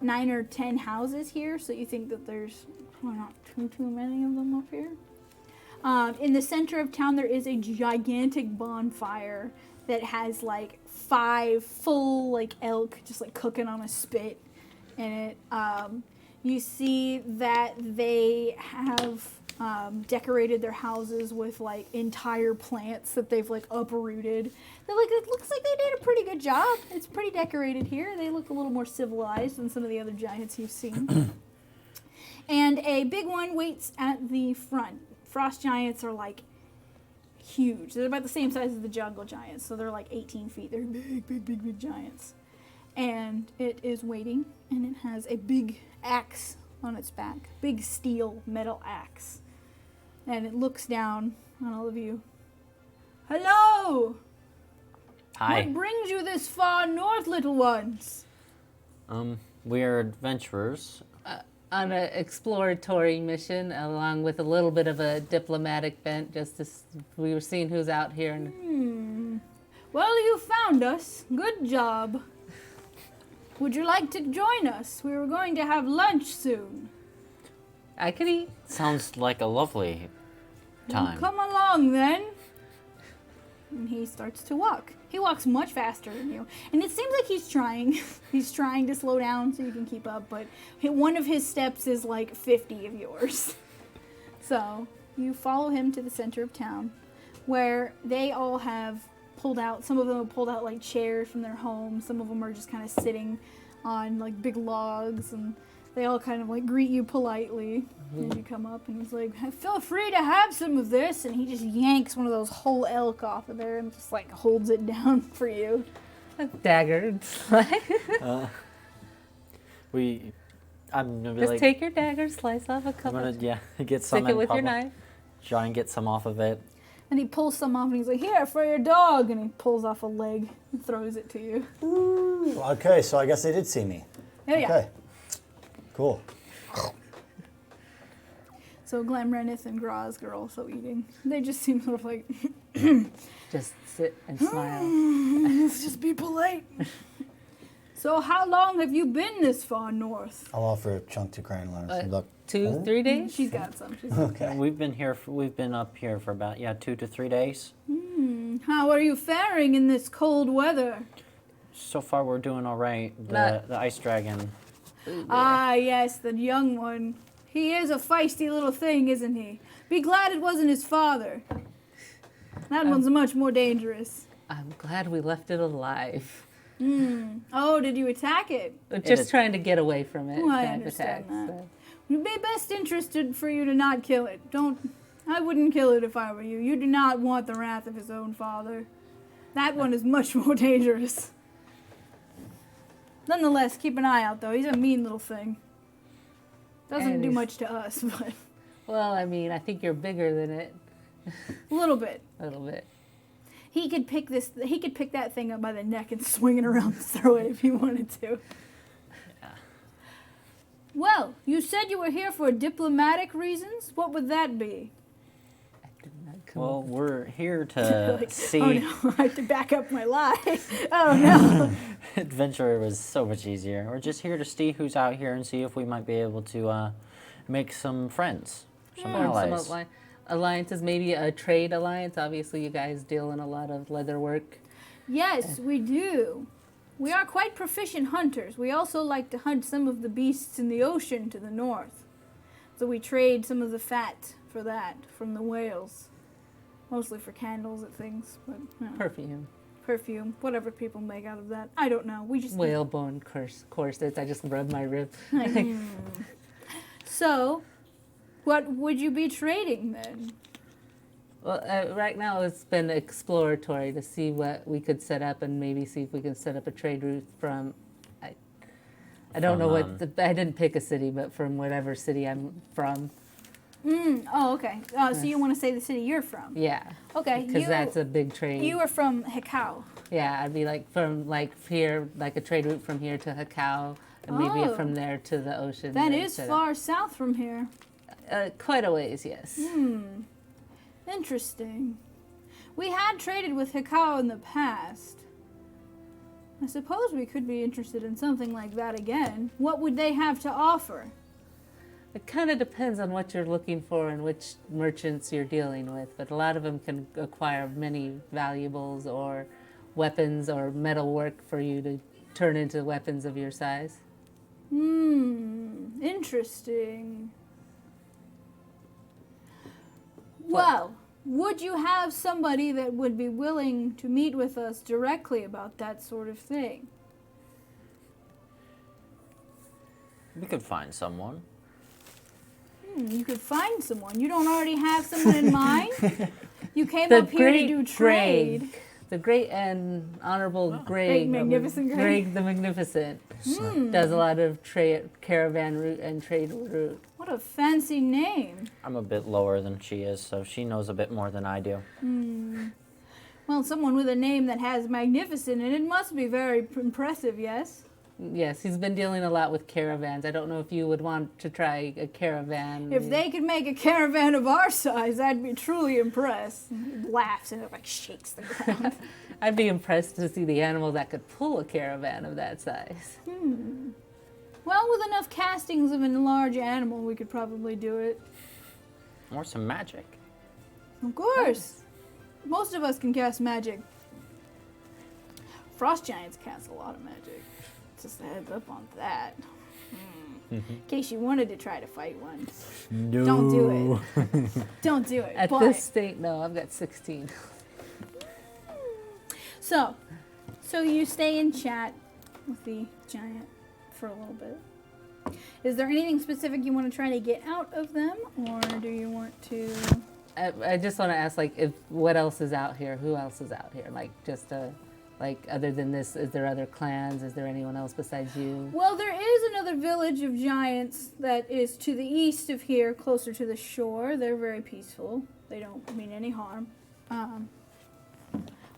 S1: 9 or 10 houses here, so you think that there's not too many of them up here. In the center of town there is a gigantic bonfire that has like 5 full like elk just like cooking on a spit in it. You see that they have decorated their houses with like entire plants that they've like uprooted. They're like, it looks like they did a pretty good job. It's pretty decorated here. They look a little more civilized than some of the other giants you've seen. And a big one waits at the front. Frost giants are like huge. They're about the same size as the jungle giants, so they're like 18 feet. They're big giants. And it is waiting, and it has a big axe on its back. Big steel metal axe. And it looks down on all of you. Hello!
S4: Hi.
S1: What brings you this far north, little ones?
S4: We are adventurers.
S3: On an exploratory mission, along with a little bit of a diplomatic bent, just to, we were seeing who's out here. And
S1: Well, you found us. Good job. Would you like to join us? We were going to have lunch soon.
S3: I could eat.
S4: Sounds like a lovely time.
S1: Come along then. And he starts to walk. He walks much faster than you. And it seems like he's trying. He's trying to slow down so you can keep up, but one of his steps is like 50 of yours. So you follow him to the center of town where they all have pulled out, some of them have pulled out like chairs from their homes. Some of them are just kind of sitting on like big logs, and they all kind of like greet you politely as you come up, and he's like, feel free to have some of this, and he just yanks one of those whole elk off of there and just like holds it down for you.
S3: A dagger.
S4: I'm gonna be
S3: Just
S4: like,
S3: take your dagger, slice off a
S4: I'm
S3: couple.
S4: gonna get some.
S3: Stick it
S4: and
S3: with your
S4: probably
S3: knife.
S4: Try and get some off of it.
S1: And he pulls some off and he's like, here, for your dog, and he pulls off a leg and throws it to you.
S2: Okay, so I guess they did see me.
S1: Oh yeah.
S2: Okay. Cool.
S1: So Glamrenith and Graz are also eating. They just seem sort of like,
S3: Just sit and smile.
S1: let's just be polite. So how long have you been this far north?
S2: I'll offer a chunk to Cranler. Look.
S3: 2, 3 days?
S1: She's got some.
S2: Okay.
S4: We've been up here for about 2 to 3 days.
S1: How are you faring in this cold weather?
S4: So far, we're doing all right.
S3: Not-
S4: The ice dragon.
S1: Ah, yes, the young one. He is a feisty little thing, isn't he? Be glad it wasn't his father. That one's much more dangerous.
S3: I'm glad we left it alive.
S1: Oh, did you attack it?
S3: We're just
S4: is-
S3: trying to get away from it.
S1: Oh, I
S3: kind of
S1: understand
S3: attacks,
S1: that.
S3: so.
S1: It'd be best interested for you to not kill it. I wouldn't kill it if I were you. You do not want the wrath of his own father. That one is much more dangerous. Nonetheless, keep an eye out though. He's a mean little thing. Doesn't
S3: And
S1: do
S3: he's-
S1: much to us, but
S3: Well, I mean, I think you're bigger than it
S1: a little bit.
S3: a little bit.
S1: He could pick that thing up by the neck and swing it around and throw it if he wanted to. Well, you said you were here for diplomatic reasons. What would that be?
S3: I did not come
S4: Well, we're here to
S1: Like,
S4: see.
S1: oh no, I have to back up my lie. Oh no.
S4: Adventure was so much easier. We're just here to see who's out here and see if we might be able to make some friends, some
S3: form some
S4: allies.
S3: outline. alliances, maybe a trade alliance. Obviously, you guys deal in a lot of leather work.
S1: Yes, we do. We are quite proficient hunters. We also like to hunt some of the beasts in the ocean to the north. So we trade some of the fat for that from the whales. Mostly for candles and things, but perfume, whatever people make out of that. I don't know. We just
S3: Whalebone corsets. I just rub my rib.
S1: So, what would you be trading then?
S3: Well, right now it's been exploratory to see what we could set up and maybe see if we can set up a trade route from. I don't know what I didn't pick a city, but from whatever city I'm from.
S1: Oh, okay. So you want to say the city you're from?
S3: Yeah.
S1: Okay.
S3: Because that's a big trade.
S1: You are from Hekau.
S3: Yeah, I'd be like from here, like a trade route from here to Hekau, and maybe from there to the ocean.
S1: That is far south from here.
S3: Quite a ways, yes.
S1: Interesting. We had traded with Hekau in the past. I suppose we could be interested in something like that again. What would they have to offer?
S3: It kind of depends on what you're looking for and which merchants you're dealing with, but a lot of them can acquire many valuables or weapons or metal work for you to turn into weapons of your size.
S1: Interesting. Well, would you have somebody that would be willing to meet with us directly about that sort of thing?
S4: We could find someone.
S1: You could find someone. You don't already have someone in mind? You came up here to do trade.
S3: The great and honorable Greg,
S1: magnificent Greg.
S3: Greg the Magnificent, does a lot of caravan route and trade route.
S1: What a fancy name.
S4: I'm a bit lower than she is, so she knows a bit more than I do.
S1: Well, someone with a name that has magnificent in it must be very impressive, yes?
S3: Yes, he's been dealing a lot with caravans. I don't know if you would want to try a caravan.
S1: If they could make a caravan of our size, I'd be truly impressed. He laughs and it like shakes the ground.
S3: I'd be impressed to see the animal that could pull a caravan of that size.
S1: Well, with enough castings of a large animal, we could probably do it.
S4: Or some magic.
S1: Of course. Most of us can cast magic. Frost giants cast a lot of magic. Just a heads up on that. In case you wanted to try to fight one.
S4: No.
S1: Don't do it. Don't do it.
S3: At this state, no, I've got 16.
S1: So you stay and chat with the giant for a little bit. Is there anything specific you want to try to get out of them, or do you want to?
S3: I just want to ask, like, what else is out here? Who else is out here? Like, other than this, is there other clans? Is there anyone else besides you?
S1: Well, there is another village of giants that is to the east of here, closer to the shore. They're very peaceful. They don't mean any harm.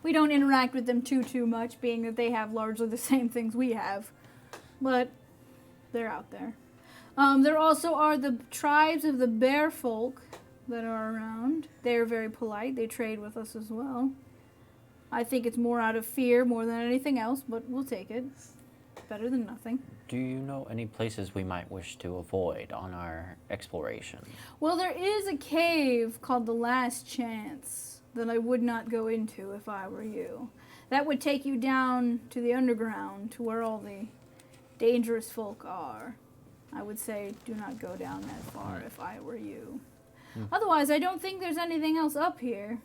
S1: We don't interact with them too much, being that they have largely the same things we have. But they're out there. There also are the tribes of the bear folk that are around. They're very polite. They trade with us as well. I think it's more out of fear more than anything else, but we'll take it. Better than nothing.
S4: Do you know any places we might wish to avoid on our exploration?
S1: Well, there is a cave called the Last Chance that I would not go into if I were you. That would take you down to the underground, to where all the dangerous folk are. I would say do not go down that far if I were you. Otherwise, I don't think there's anything else up here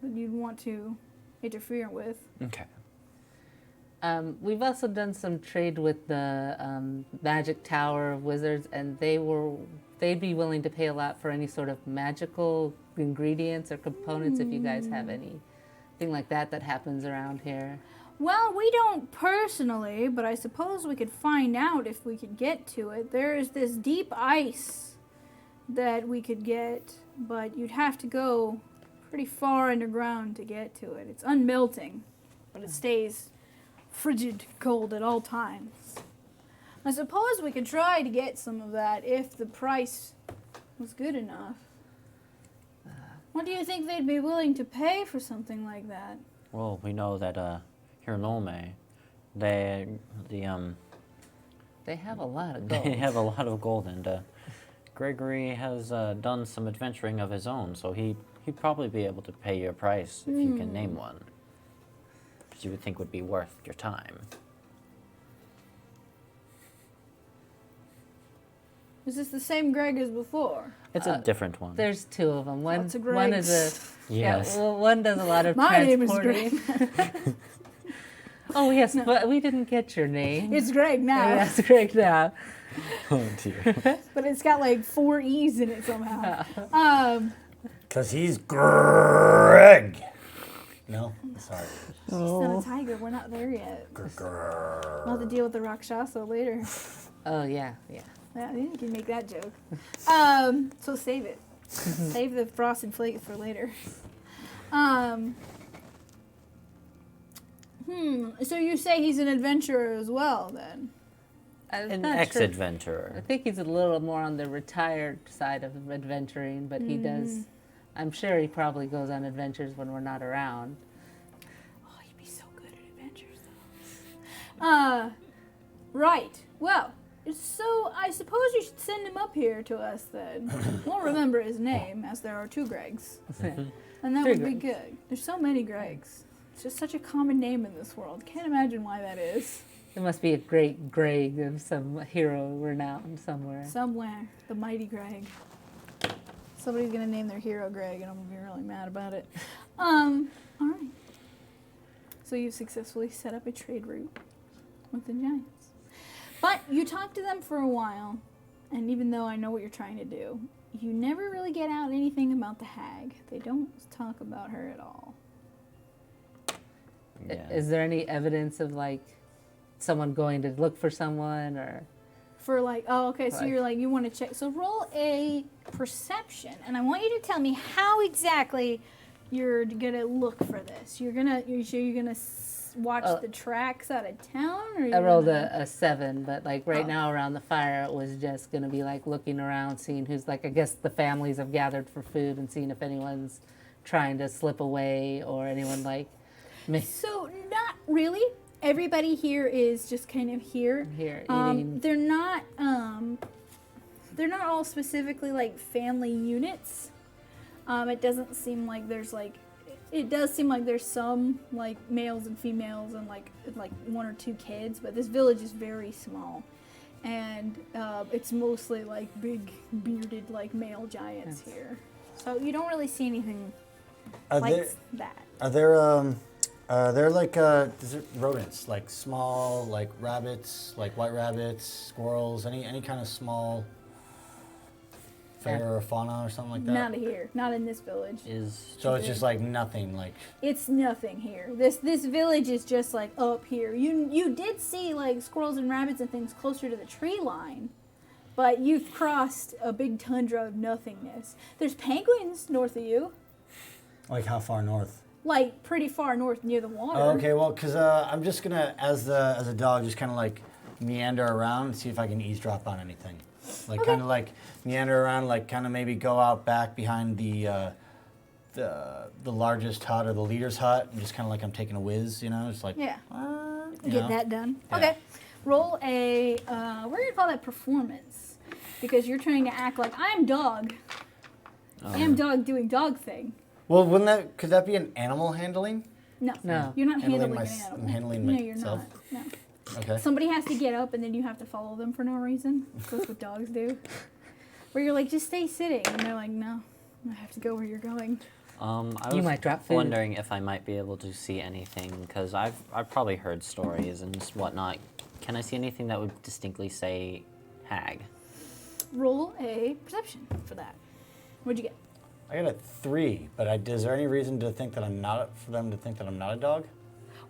S1: that you'd want to interfere with.
S4: Okay.
S3: We've also done some trade with the Magic Tower of Wizards, and they'd be willing to pay a lot for any sort of magical ingredients or components if you guys have anything like that happens around here.
S1: Well, we don't personally, but I suppose we could find out if we could get to it. There is this deep ice that we could get, but you'd have to go pretty far underground to get to it. It's unmelting, but it stays frigid cold at all times. I suppose we could try to get some of that if the price was good enough. What do you think they'd be willing to pay for something like that?
S4: Well, we know that here in Olme, they
S3: have a lot of gold.
S4: They have a lot of gold, and Gregory has done some adventuring of his own, so he'd probably be able to pay you a price if you can name one. Which you would think would be worth your time.
S1: Is this the same Greg as before?
S4: It's a different one.
S3: There's two of them.
S1: Lots of
S3: One is a
S4: Yes.
S3: yeah. Well, one does a lot of
S1: My name is
S3: transporting.
S1: Greg.
S3: Oh yes, but we didn't get your name.
S1: It's Greg now,
S3: That's correct now.
S4: Oh dear.
S1: but it's got like 4 E's in it somehow.
S2: Because he's Greg. No? Sorry.
S1: He's not a tiger. We're not there yet. We'll have to deal with the Rakshasa later.
S3: Oh yeah, yeah.
S1: Yeah, you can make that joke. So save it. Save the frosted flakes for later. So you say he's an adventurer as well, then?
S3: I'm
S4: An
S3: not sure.
S4: ex-adventurer.
S3: I think he's a little more on the retired side of adventuring, but he does. I'm sure he probably goes on adventures when we're not around.
S1: Oh, you'd be so good at adventures, though. Right. Well, so I suppose you should send him up here to us then. Won't remember his name, as there are 2 Gregs. And that
S3: Three
S1: would be
S3: Gregs.
S1: good. There's so many Gregs. It's just such a common name in this world. Can't imagine why that is.
S3: There must be a great Greg of some hero renowned somewhere.
S1: Somewhere. The mighty Greg. Somebody's going to name their hero Greg, and I'm going to be really mad about it. All right. So you've successfully set up a trade route with the Giants. But you talk to them for a while, and even though I know what you're trying to do, you never really get out anything about the hag. They don't talk about her at all.
S4: Yeah.
S3: Is there any evidence of like someone going to look for someone or?
S1: For like, oh, okay, so
S3: Right.
S1: you're like, you want to check. So roll a perception, and I want you to tell me how exactly you're gonna look for this. You're sure you're gonna watch
S3: Oh.
S1: the tracks out of town, or
S3: I
S1: you're
S3: rolled
S1: gonna-
S3: a 7, but like right
S1: Oh.
S3: now around the fire, it was just gonna be like looking around, seeing who's like. I guess the families have gathered for food and seeing if anyone's trying to slip away or anyone like me
S1: So not really. Everybody here is just kind of here.
S3: here eating.
S1: They're not all specifically like family units. It doesn't seem like there's like, it does seem like there's some like males and females and like 1 or 2 kids, but this village is very small, and it's mostly like big bearded like male giants here. So you don't really see anything
S2: Are
S1: like
S2: there,
S1: that.
S2: are there like is it rodents, like small, like rabbits, like white rabbits, squirrels, any kind of small flora or fauna or something like that?
S1: Not here, not in this village.
S2: So it's just like nothing, like
S1: It's nothing here. This village is just like up here. You did see like squirrels and rabbits and things closer to the tree line, but you've crossed a big tundra of nothingness. There's penguins north of you,
S2: how far north?
S1: like pretty far north near the water.
S2: Oh, okay, well, because I'm just gonna, as a dog, just kind of like meander around and see if I can eavesdrop on anything. Like kind of like meander around, like kind of maybe go out back behind the largest hut or the leader's hut, and just kind of like I'm taking a whiz, just like
S1: Yeah.
S2: you
S1: Get
S2: know?
S1: that done.
S2: Yeah.
S1: Okay. Roll a we're gonna call that performance, because you're trying to act like I'm dog. I am dog doing dog thing.
S2: Well, could that be an animal handling?
S1: No.
S3: No.
S1: You're not handling an
S2: I'm
S1: animal.
S2: handling
S1: no,
S2: myself.
S1: you're not. No.
S2: Okay.
S1: Somebody has to get up and then you have to follow them for no reason. That's what dogs do. Where you're like, just stay sitting. And they're like, no, I have to go where you're going.
S4: I was
S3: You might drop food.
S4: wondering if I might be able to see anything, because I've probably heard stories and whatnot. Can I see anything that would distinctly say hag?
S1: Roll a perception for that. What'd you get?
S2: I got a 3, but is there any reason to think that for them to think that I'm not a dog?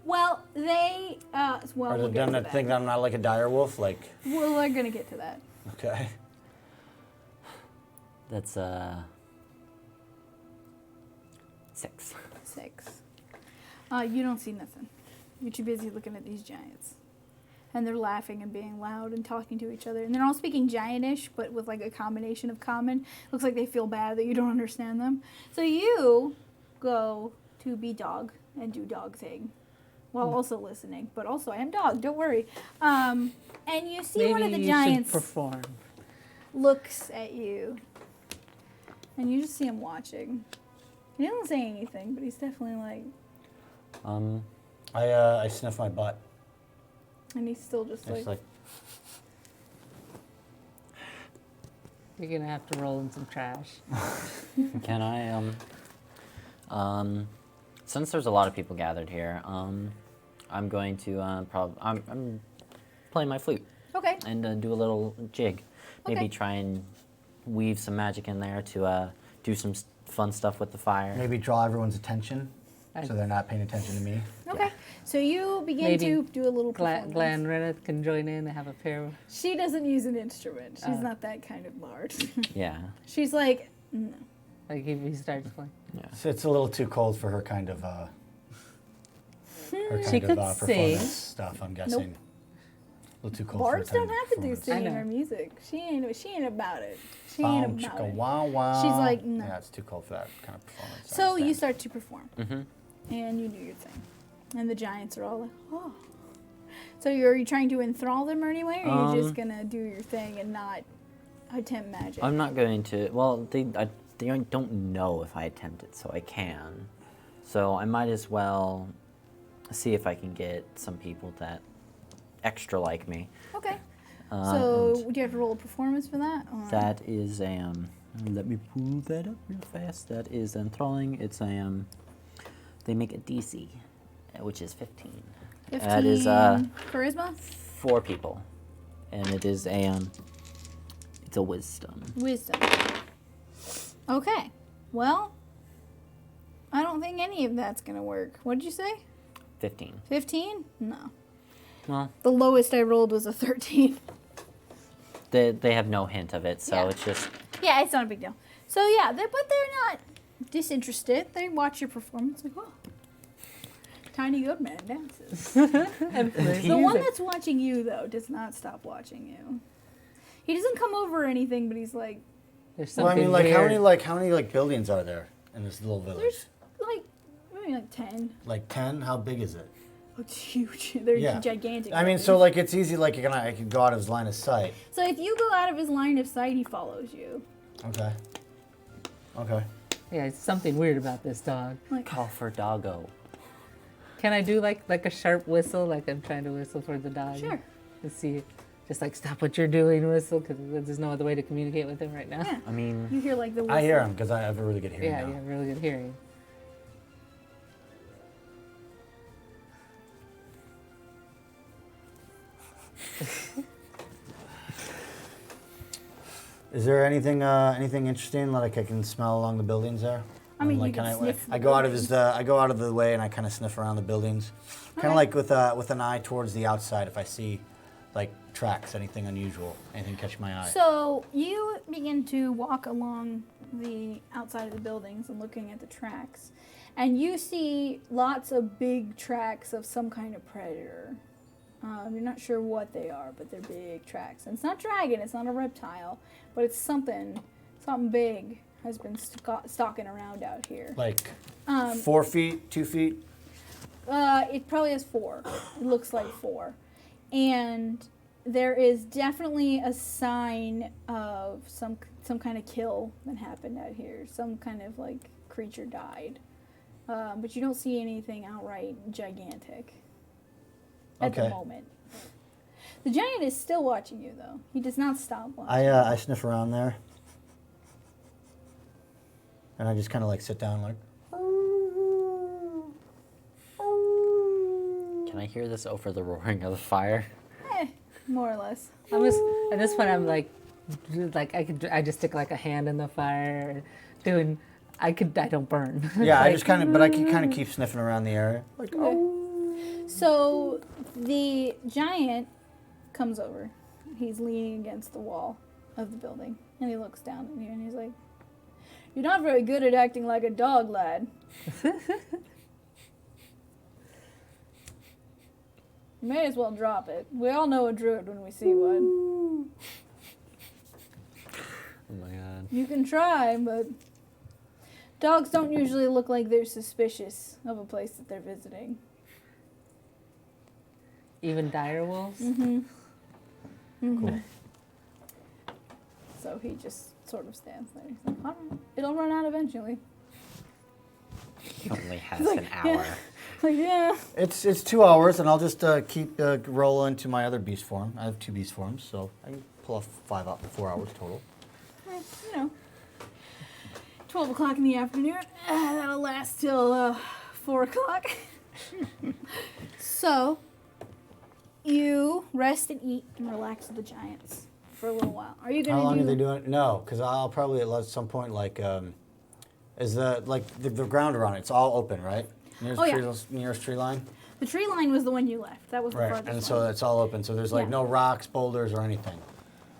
S1: Well, they,
S2: Or
S1: we'll
S2: to
S1: get
S2: them
S1: to
S2: to
S1: that.
S2: think that I'm not like a dire wolf? Like,
S1: Well, we're going to get to that.
S2: okay.
S4: That's 6.
S1: 6. You don't see nothing. You're too busy looking at these giants. And they're laughing and being loud and talking to each other. And they're all speaking giantish, but with like a combination of common. Looks like they feel bad that you don't understand them. So you go to be dog and do dog thing. While also listening. But also, I am dog, don't worry. And you see
S3: Maybe
S1: one of the
S3: you
S1: giants.
S3: should perform.
S1: looks at you, and you just see him watching. He doesn't say anything, but he's definitely like,
S2: I sniff my butt.
S1: and he's still just
S2: It's like,
S3: You're gonna have to roll in some trash.
S4: Can I, since there's a lot of people gathered here, I'm going to, I'm playing my flute
S1: okay.
S4: and do a little jig. Maybe
S1: Okay.
S4: try and weave some magic in there to do some fun stuff with the fire.
S2: maybe draw everyone's attention
S3: I-
S2: so they're not paying attention to me.
S1: Okay. So you begin
S3: Maybe
S1: to do a little performance.
S3: Glenn Rennet can join in and have a pair of.
S1: She doesn't use an instrument. She's
S3: Oh.
S1: not that kind of bard.
S4: Yeah.
S1: She's like, no.
S3: Like if he starts playing.
S2: So it's a little too cold for her kind of her
S3: She
S2: kind
S3: could
S2: of
S3: sing.
S2: performance stuff. I'm guessing.
S1: Nope.
S2: A little too cold.
S1: Bards
S2: for her
S1: don't
S2: kind of
S1: have to do
S2: performance.
S1: singing
S3: know.
S1: or music. She ain't about it. She ain't
S2: Boom,
S1: about
S2: chicka,
S1: it.
S2: wow, wow.
S1: She's like, no.
S2: Yeah, it's too cold for that kind of performance. I
S1: So you
S2: understand.
S1: start to perform,
S4: Mm-hmm.
S1: and you do your thing, and the giants are all like, oh. So are you trying to enthrall them or anyway, or are you just gonna do your thing and not attempt magic?
S4: I'm not going to. Well, they don't know if I attempt it, so I can. So I might as well see if I can get some people that extra like me.
S1: Okay.
S4: Uh,
S1: So
S4: and
S1: do you have to roll a performance for that? Or?
S4: that is let me pull that up real fast. That is enthralling. It's they make a DC, which is 15.
S1: 15
S4: That is
S1: charisma?
S4: 4 people, and it is it's a wisdom.
S1: Wisdom. Okay. Well, I don't think any of that's gonna work. What did you say?
S4: 15.
S1: 15? No.
S4: Well,
S1: The lowest I rolled was a 13.
S4: they have no hint of it, so
S1: Yeah.
S4: it's just
S1: Yeah, it's not a big deal. So yeah, but they're not disinterested. They watch your performance like, oh, tiny goat man dances. The one that's watching you though does not stop watching you. He doesn't come over or anything, but he's like,
S3: There's
S2: Well, I
S3: something
S2: mean, like
S3: weird.
S2: how many buildings are there in this little village?
S1: there's like maybe like 10.
S2: Like 10? How big is it?
S1: Oh, it's huge. They're
S2: Yeah.
S1: gigantic.
S2: I mean, so
S1: buildings.
S2: like it's easy. Like I could go out of his line of sight.
S1: So if you go out of his line of sight, he follows you.
S2: Okay. Okay.
S3: Yeah, it's something weird about this dog.
S1: Like,
S4: call for doggo.
S3: Can I do like a sharp whistle, like I'm trying to whistle for the dog?
S1: sure.
S3: To see, just like stop what you're doing, whistle, because there's no other way to communicate with him right now.
S1: Yeah.
S4: I mean,
S1: You hear like the whistle.
S2: I hear him because I have a really good hearing
S3: Yeah,
S2: now.
S3: you have really good hearing.
S2: Is there anything interesting like I can smell along the buildings there?
S1: I mean,
S2: like,
S1: you can sniff
S2: I
S1: the
S2: go out of
S1: buildings.
S2: his I go out of the way and I kind of sniff around the buildings, kind
S1: Okay.
S2: of like with an eye towards the outside if I see like tracks, anything unusual, anything catch my eye.
S1: So you begin to walk along the outside of the buildings and looking at the tracks, and you see lots of big tracks of some kind of predator. You're not sure what they are, but they're big tracks. And it's not dragon, it's not a reptile, but it's something big has been stalking around out here.
S2: Like
S1: Um,
S2: 4 feet, 2 feet.
S1: It probably has 4. It looks like 4. And there is definitely a sign of some kind of kill that happened out here. Some kind of like creature died. But you don't see anything outright gigantic at the
S2: Okay.
S1: moment. The giant is still watching you though. He does not stop watching.
S2: I sniff around there, and I just kind of like sit down like.
S4: can I hear this over the roaring of the fire?
S1: More or less.
S3: I'm just at this point. I'm like I just stick like a hand in the fire, doing. I don't burn.
S2: Yeah, I
S3: Like,
S2: just kind of, but I can kind of keep sniffing around the area. Like,
S1: So the giant comes over. He's leaning against the wall of the building, and he looks down at you, and he's like, "You're not very good at acting like a dog, lad. You may as well drop it. We all know a druid when we see one.
S4: Oh my god.
S1: You can try, but dogs don't usually look like they're suspicious of a place that they're visiting."
S3: Even dire wolves.
S1: Mm-hmm.
S2: cool.
S1: So he just sort of stands there. He's like, all right, it'll run out eventually.
S4: He only has
S1: Like,
S4: an hour.
S1: Like, yeah.
S2: It's 2 hours, and I'll just keep rolling to my other beast form. I have 2 beast forms, so I can pull off 4 hours total.
S1: You know, 12 o'clock in the afternoon. That'll last till 4 o'clock. So, you rest and eat and relax with the giants for a little while. Are you going
S2: How
S1: to
S2: long are they doing it? No, because I'll probably at some point, like, is the ground around it, it's all open, right? Nearest tree line?
S1: The tree line was the one you left. That was the
S2: Right,
S1: farthest
S2: and so
S1: one.
S2: it's all open, so there's like
S1: Yeah.
S2: no rocks, boulders, or anything.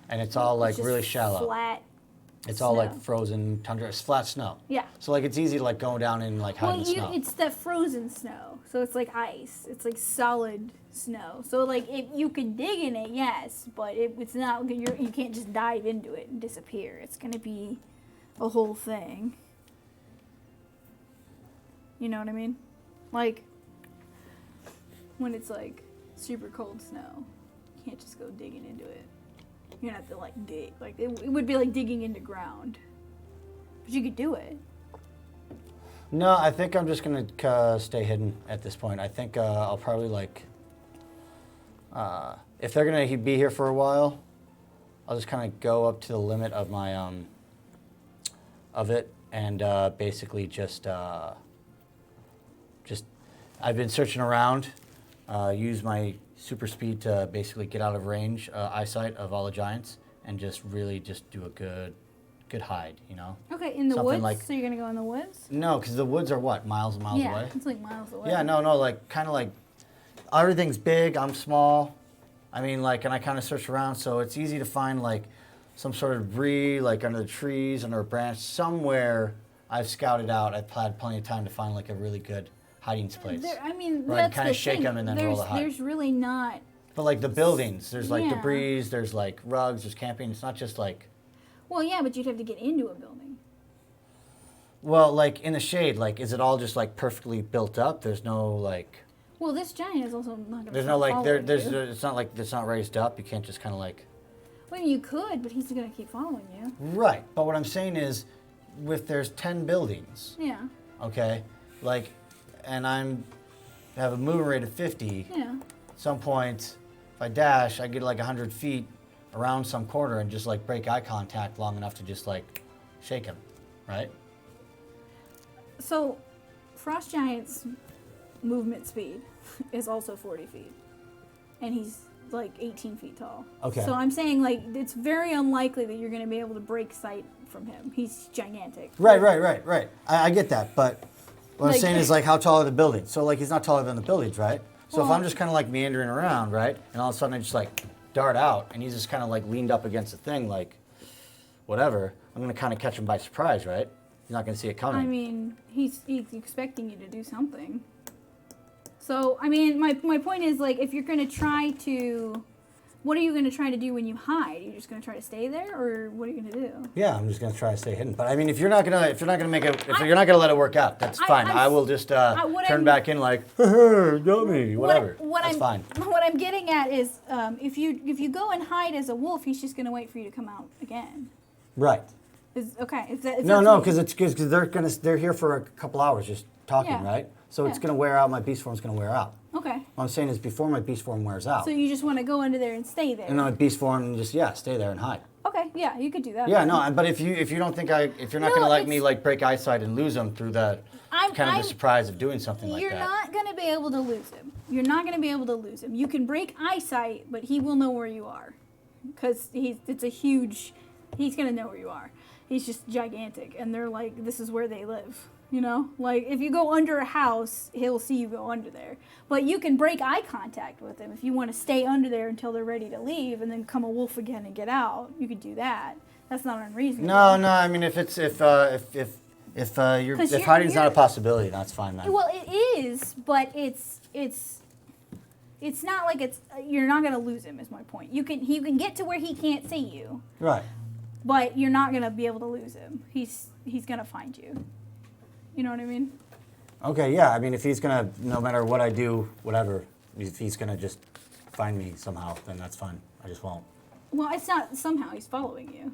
S2: And it's all like
S1: It's just
S2: really shallow.
S1: Flat.
S2: It's all like
S1: snow.
S2: frozen tundra, it's flat snow.
S1: Yeah.
S2: So like it's easy to like go down and like hide in the snow.
S1: It's that frozen snow, so it's like ice. It's like solid snow. So like if you can dig in it, yes, but it's not. You can't just dive into it and disappear. It's gonna be a whole thing. You know what I mean? Like when it's like super cold snow, you can't just go digging into it. You have to like dig. Like it would be like digging into ground, but you could do it.
S2: No, I think I'm just gonna stay hidden at this point. I think I'll probably like, if they're gonna be here for a while, I'll just kind of go up to the limit of my of it, and basically just I've been searching around, use my super speed to basically get out of range, eyesight of all the giants, and just really just do a good hide, you know?
S1: Okay, in the
S2: Something
S1: woods?
S2: like-
S1: So you're gonna go in the woods?
S2: No, because the woods are what, miles and miles
S1: Yeah,
S2: away?
S1: it's like miles away.
S2: Yeah, no, like kind of like everything's big. I'm small. I mean, like, and I kind of search around, so it's easy to find like some sort of debris, like under the trees, under a branch, somewhere. I've scouted out. I've had plenty of time to find like a really good hiding place.
S1: I mean,
S2: Where I can
S1: that's
S2: kinda
S1: the
S2: shake
S1: thing.
S2: 'em and then roll the hide.
S1: There's really not.
S2: But like the buildings, there's like
S1: Yeah.
S2: debris, there's like rugs, there's camping. It's not just like,
S1: Well, yeah, but you'd have to get into a building.
S2: well, like in the shade, like is it all just like perfectly built up? There's no like,
S1: Well, this giant is also not gonna.
S2: there's no like,
S1: following
S2: there's
S1: you.
S2: it's not like it's not raised up. You can't just kind of like.
S1: Well, you could, but he's gonna keep following you.
S2: Right, but what I'm saying is, if there's 10 buildings,
S1: Yeah.
S2: okay, like, and have a movement rate of 50,
S1: Yeah.
S2: at some point, if I dash, I get like 100 feet around some corner and just like break eye contact long enough to just like shake him, right?
S1: So, Frost Giant's movement speed is also 40 feet, and he's like 18 feet tall.
S2: Okay.
S1: So I'm saying like it's very unlikely that you're gonna be able to break sight from him. He's gigantic.
S2: Right. I get that, but what I'm
S1: Like-
S2: saying is like how tall are the buildings? So like he's not taller than the buildings, right? So if
S1: Well-
S2: I'm just kind of like meandering around, right, and all of a sudden I just like dart out and he's just kind of like leaned up against the thing, like whatever, I'm gonna kind of catch him by surprise, right? He's not gonna see it coming.
S1: I mean, he's expecting you to do something. So, I mean, my point is, like, if you're going to try to... What are you going to try to do when you hide? Are you just going to try to stay there, or what are you going to do?
S2: Yeah, I'm just gonna try to stay hidden. But I mean, if you're not gonna make it, if you're not gonna let it work out, that's fine. I will just
S1: what
S2: turn
S1: I'm-
S2: back in like, got me, whatever.
S1: What
S2: That's
S1: I'm,
S2: fine.
S1: What I'm getting at is, if you go and hide as a wolf, he's just going to wait for you to come out again.
S2: Right.
S1: Okay. If
S2: No,
S1: that's what-
S2: because they're here for a couple hours just talking,
S1: Yeah.
S2: right? So it's
S1: Yeah.
S2: gonna wear out. My beast form's gonna wear out.
S1: Okay.
S2: What I'm saying is before my beast form wears out,
S1: So you just want to go into there and stay there.
S2: and then my beast form just stay there and hide.
S1: Okay. Yeah, you could do that.
S2: Yeah, no, but if you don't think if you're not
S1: No,
S2: gonna let me
S1: it's-
S2: like break eyesight and lose them through the the surprise of doing something like
S1: You're
S2: that.
S1: not going to be able to lose him. You're not going to be able to lose him. You can break eyesight, but he will know where you are. Because he's going to know where you are. He's just gigantic. And they're like, this is where they live. You know? Like, if you go under a house, he'll see you go under there. But you can break eye contact with him if you want to stay under there until they're ready to leave and then come a wolf again and get out. You could do that. That's not unreasonable.
S2: No. I mean, if hiding's not a possibility, that's fine, man.
S1: Well, it is, but it's not like you're not gonna lose him. Is my point. You can get to where he can't see you,
S2: Right.
S1: but you're not gonna be able to lose him. He's gonna find you. You know what I mean?
S2: Okay, yeah. I mean, if he's gonna, no matter what I do, whatever, if he's gonna just find me somehow, then that's fine. I just won't.
S1: Well, it's not somehow he's following you.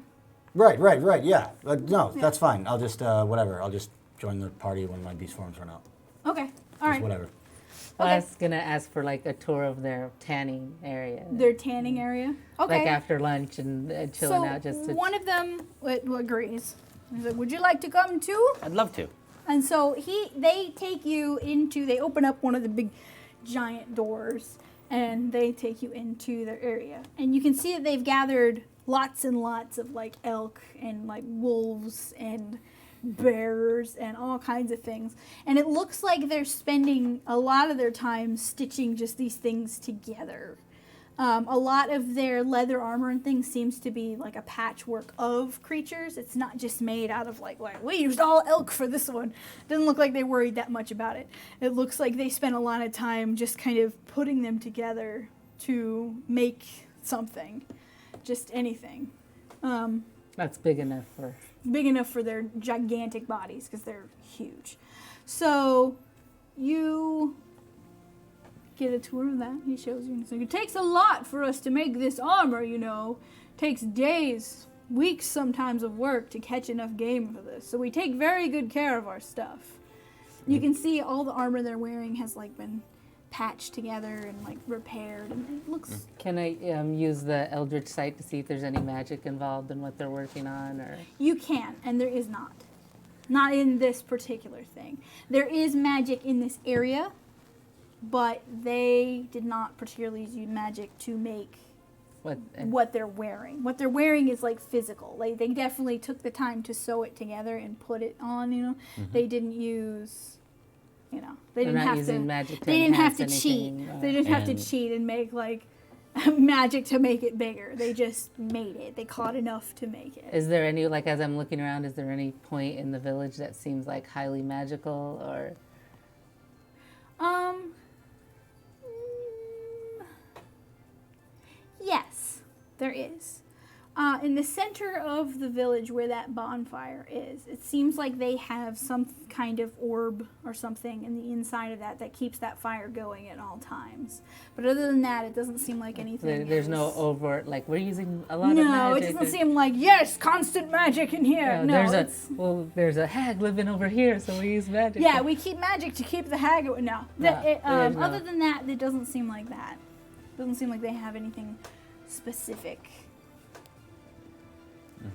S2: Right, yeah. No, that's fine. I'll just, whatever. I'll just join the party when my beast forms run out.
S1: Okay. All
S2: Just
S1: right.
S2: whatever.
S3: I was gonna ask for like a tour of their tanning area,
S1: Their tanning area. Okay.
S3: like after lunch and chilling
S1: so
S3: out. Just to,
S1: one of them agrees. He's like, "Would you like to come too?"
S4: I'd love to.
S1: And so they take you into. They open up one of the big, giant doors, and they take you into their area. And you can see that they've gathered lots and lots of like elk and like wolves and bears and all kinds of things. And it looks like they're spending a lot of their time stitching just these things together. A lot of their leather armor and things seems to be like a patchwork of creatures. It's not just made out of like we used all elk for this one. Doesn't look like they worried that much about it. It looks like they spent a lot of time just kind of putting them together to make something, just anything.
S3: that's big enough for.
S1: Big enough for their gigantic bodies because they're huge. So you get a tour of that. He shows you. So it takes a lot for us to make this armor, you know. Takes days, weeks sometimes of work to catch enough game for this. So we take very good care of our stuff. You can see all the armor they're wearing has like been patched together and like repaired, and it looks.
S3: Can I use the Eldritch Sight to see if there's any magic involved in what they're working on, or?
S1: You can, and there is not. Not in this particular thing. There is magic in this area, but they did not particularly use magic to make what they're wearing. What they're wearing is like physical. Like they definitely took the time to sew it together and put it on, you know. They didn't use, you know, they
S3: They're
S1: didn't
S3: not
S1: have
S3: using
S1: to
S3: magic to
S1: they didn't have to
S3: enhance
S1: cheat.
S3: anything,
S1: They didn't have to
S4: And-
S1: cheat and make like magic to make it bigger. They just made it. They caught enough to make it.
S3: Is there any, like, as I'm looking around, is there any point in the village that seems like highly magical, or?
S1: Mm, yes, there is. In the center of the village where that bonfire is, it seems like they have some kind of orb or something in the inside of that keeps that fire going at all times. But other than that, it doesn't seem like anything.
S3: There's no
S1: is-
S3: overt, like, we're using a lot of
S1: No,
S3: magic.
S1: it doesn't seem like, yes, constant magic in here. No,
S3: there's a hag living over here, so we use magic.
S1: yeah, we keep magic to keep the hag away. No.
S3: There's no-
S1: Other than that, it doesn't seem like that. Doesn't seem like they have anything specific.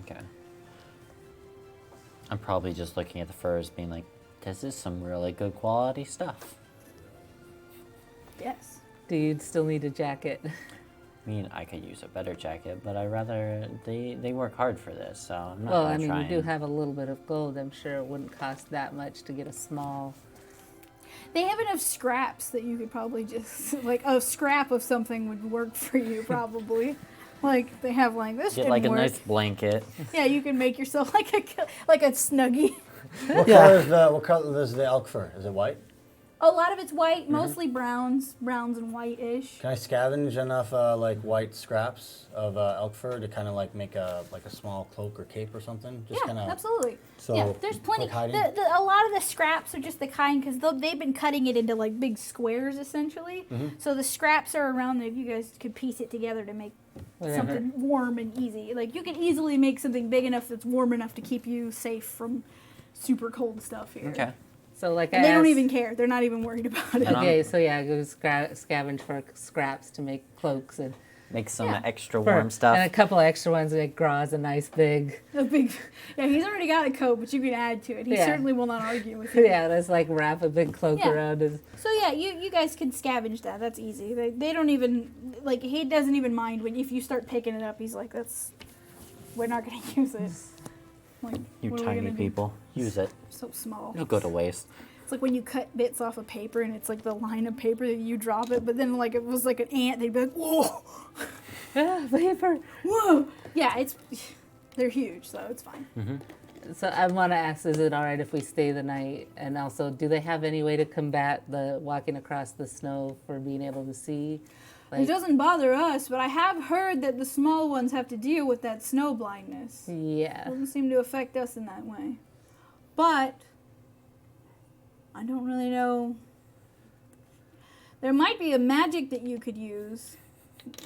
S4: Okay. I'm probably just looking at the furs, being like, "This is some really good quality stuff."
S1: Yes.
S3: Do you still need a jacket?
S4: I mean, I could use a better jacket, but I rather they work hard for this, so I'm not
S3: Well,
S4: gonna
S3: I mean,
S4: try
S3: you do
S4: and-
S3: have a little bit of gold. I'm sure it wouldn't cost that much to get a small.
S1: They have enough scraps that you could probably just, like, a scrap of something would work for you, probably. Like, they have, like, this
S4: get
S1: didn't
S4: like a
S1: work.
S4: nice blanket.
S1: Yeah, you can make yourself like a Snuggie.
S2: What color is the elk fur? Is it white?
S1: A lot of it's white, mostly browns and white-ish.
S2: Can I scavenge enough like white scraps of elk fur to kind of like make a small cloak or cape or something? Just
S1: Yeah,
S2: kind of.
S1: absolutely.
S2: So,
S1: yeah, there's plenty.
S2: like hiding?
S1: A lot of the scraps are just the kind, because they've been cutting it into like big squares essentially. So the scraps are around there. If you guys could piece it together to make something warm and easy. Like you could easily make something big enough that's warm enough to keep you safe from super cold stuff here.
S4: Okay.
S3: So, like,
S1: And they don't even care. They're not even worried about it.
S4: And I'm-
S3: Okay, so yeah, go scavenge for scraps to make cloaks and
S4: Make some
S1: Yeah.
S4: extra
S3: fur.
S4: warm stuff.
S3: And a couple of extra ones, like Graw's a nice big.
S1: A big, yeah, he's already got a coat, but you can add to it. He
S3: Yeah.
S1: certainly will not argue with you.
S3: Yeah, let's like wrap a big cloak
S1: Yeah.
S3: around his.
S1: So yeah, you guys can scavenge that. That's easy. They don't even, like, he doesn't even mind when if you start picking it up. He's like, we're not gonna use it. Like,
S4: You
S1: what are we
S4: tiny
S1: gonna do?
S4: people, use it.
S1: So small.
S4: It'll go to waste.
S1: It's like when you cut bits off of paper and it's like the line of paper that you drop it, but then like it was like an ant, they'd be like, whoa,
S3: Ah, paper.
S1: whoa. Yeah, they're huge, so it's fine.
S3: So I want to ask, is it all right if we stay the night? And also, do they have any way to combat the walking across the snow for being able to see?
S1: It doesn't bother us, but I have heard that the small ones have to deal with that snow blindness.
S3: Yeah.
S1: Doesn't seem to affect us in that way. But I don't really know. There might be a magic that you could use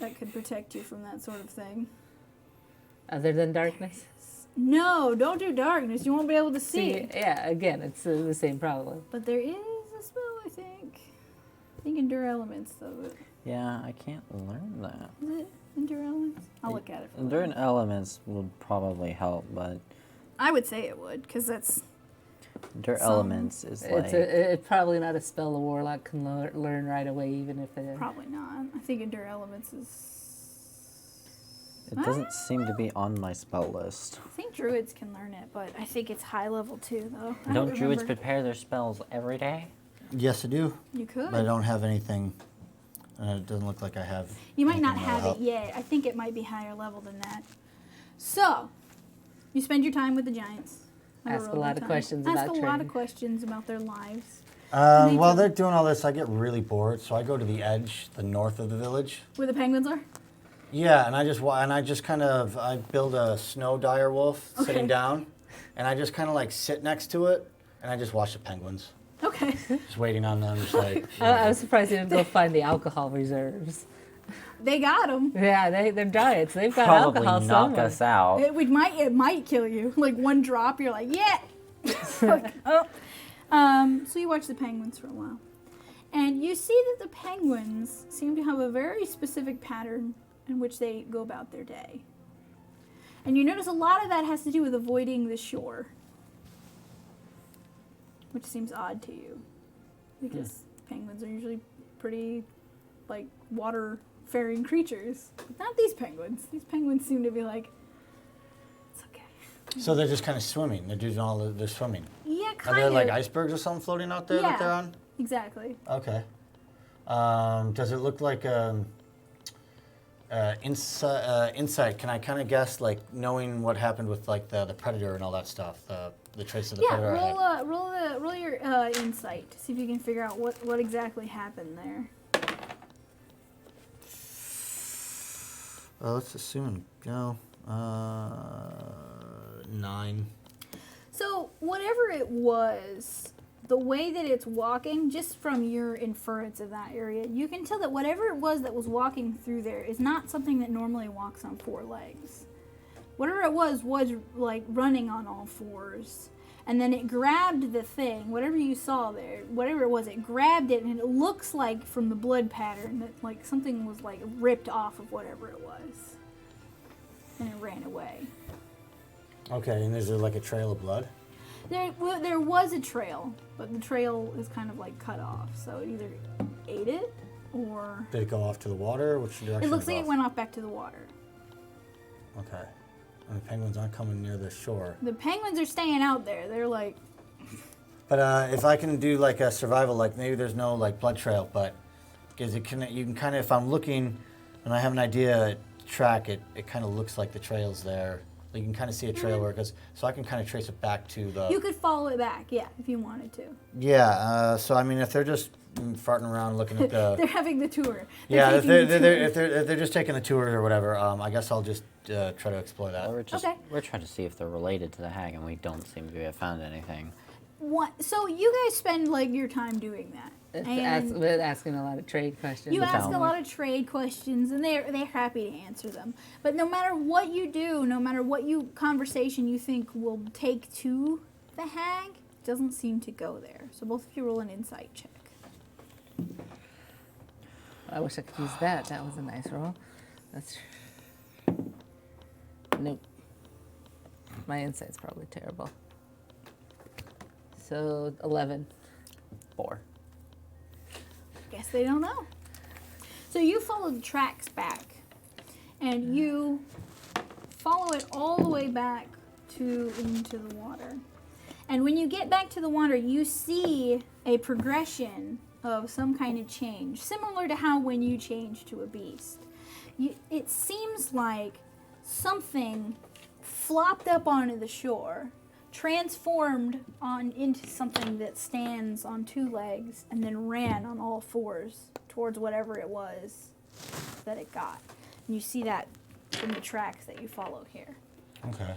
S1: that could protect you from that sort of thing.
S3: Other than darkness?
S1: No, don't do darkness. You won't be able to see.
S3: Yeah, again, it's the same problem.
S1: But there is a spell, I think. I think Endure Elements, though.
S4: Yeah, I can't learn that.
S1: Is it Endure Elements? I'll look at it. For
S4: Endure
S1: later.
S4: elements would probably help, but
S1: I would say it would, because that's...
S4: endure
S1: Some-
S4: elements is like
S3: It's probably not a spell a warlock can learn right away, even if it.
S1: Probably not. I think Endure Elements is...
S4: it doesn't seem to be on my spell list.
S1: I think druids can learn it, but I think it's high level too, though. I
S4: Don't druids
S1: remember.
S4: prepare their spells every day?
S2: Yes, I do.
S1: You could.
S2: But I don't have anything. It doesn't look like I have.
S1: You might not
S2: anything that'll
S1: have
S2: help.
S1: it yet. I think it might be higher level than that. So, you spend your time with the giants. Have
S3: Ask a
S1: roll
S3: lot
S1: your
S3: of
S1: time.
S3: questions
S1: Ask
S3: about
S1: a lot
S3: training.
S1: of questions about their lives. They
S2: While
S1: do.
S2: they're doing all this, I get really bored, so I go to the edge, the north of the village.
S1: Where the penguins are?
S2: Yeah, and I just kind of I build a snow dire wolf
S1: Okay.
S2: sitting down, and I just kind of like sit next to it, and I just watch the penguins,
S1: Okay.
S2: just waiting on them, just like.
S3: I was surprised you didn't go find the alcohol reserves.
S1: They got them.
S3: Yeah, they're giants. They've got
S4: Probably
S3: alcohol
S4: knock
S3: somewhere.
S4: us out.
S1: It might kill you. Like one drop, you're like, yeah. Like, oh. So you watch the penguins for a while. And you see that the penguins seem to have a very specific pattern in which they go about their day. And you notice a lot of that has to do with avoiding the shore, which seems odd to you, because penguins are usually pretty, like, water-faring creatures. But not these penguins. These penguins seem to be like, it's okay.
S2: So they're just kind of swimming. They're doing they're swimming.
S1: Yeah,
S2: Are
S1: kind
S2: there
S1: of.
S2: like icebergs or something floating out there that they're
S1: Yeah.
S2: on?
S1: Exactly.
S2: Okay. Does it look like insight? Can I kind of guess, like knowing what happened with like the predator and all that stuff, the trace of the
S1: Yeah,
S2: predator? I had?
S1: roll your insight to see if you can figure out what exactly happened there.
S2: Let's assume no. 9.
S1: So whatever it was, the way that it's walking, just from your inference of that area, you can tell that whatever it was that was walking through there is not something that normally walks on 4 legs. Whatever it was like running on all 4s. And then it grabbed the thing, whatever you saw there, whatever it was, it grabbed it, and it looks like from the blood pattern that like something was like ripped off of whatever it was. And it ran away.
S2: Okay, and is there like a trail of blood?
S1: There was a trail, but the trail is kind of like cut off. So it either ate it or
S2: Did it go off to the water? Which direction?
S1: it looks
S2: did
S1: like it
S2: off?
S1: went off back to the water.
S2: Okay. And the penguins aren't coming near the shore.
S1: The penguins are staying out there. They're like,
S2: But if I can do like a survival, like maybe there's no like blood trail, but because you can kind of, if I'm looking and I have an idea track, it kind of looks like the trail's there. You can kind of see a trail where it goes, so I can kind of trace it back to the.
S1: you could follow it back, yeah, if you wanted to.
S2: Yeah. So I mean, if they're just farting around looking at the.
S1: They're having the tour.
S2: Yeah, if
S1: taking the
S2: they're,
S1: tour.
S2: if they're just taking the tour or whatever, I guess I'll just try to explore that.
S4: We're just
S1: Okay.
S4: we're trying to see if they're related to the hag, and we don't seem to have found anything.
S1: So you guys spend like your time doing that. And
S3: With asking a lot of trade questions.
S1: you ask a
S4: Talmud.
S1: lot of trade questions, and they're happy to answer them. But no matter what you do, no matter what conversation you think will take to the hag, it doesn't seem to go there. So both of you roll an insight check.
S3: I wish I could use that. That was a nice roll. That's. Nope. My insight's probably terrible. So 11.
S4: 4.
S1: Guess they don't know. So you follow the tracks back, and you follow it all the way back into the water. And when you get back to the water, you see a progression of some kind of change, similar to how when you change to a beast. It seems like something flopped up onto the shore, transformed into something that stands on 2 legs, and then ran on all 4s towards whatever it was that it got. And you see that from the tracks that you follow here.
S2: Okay.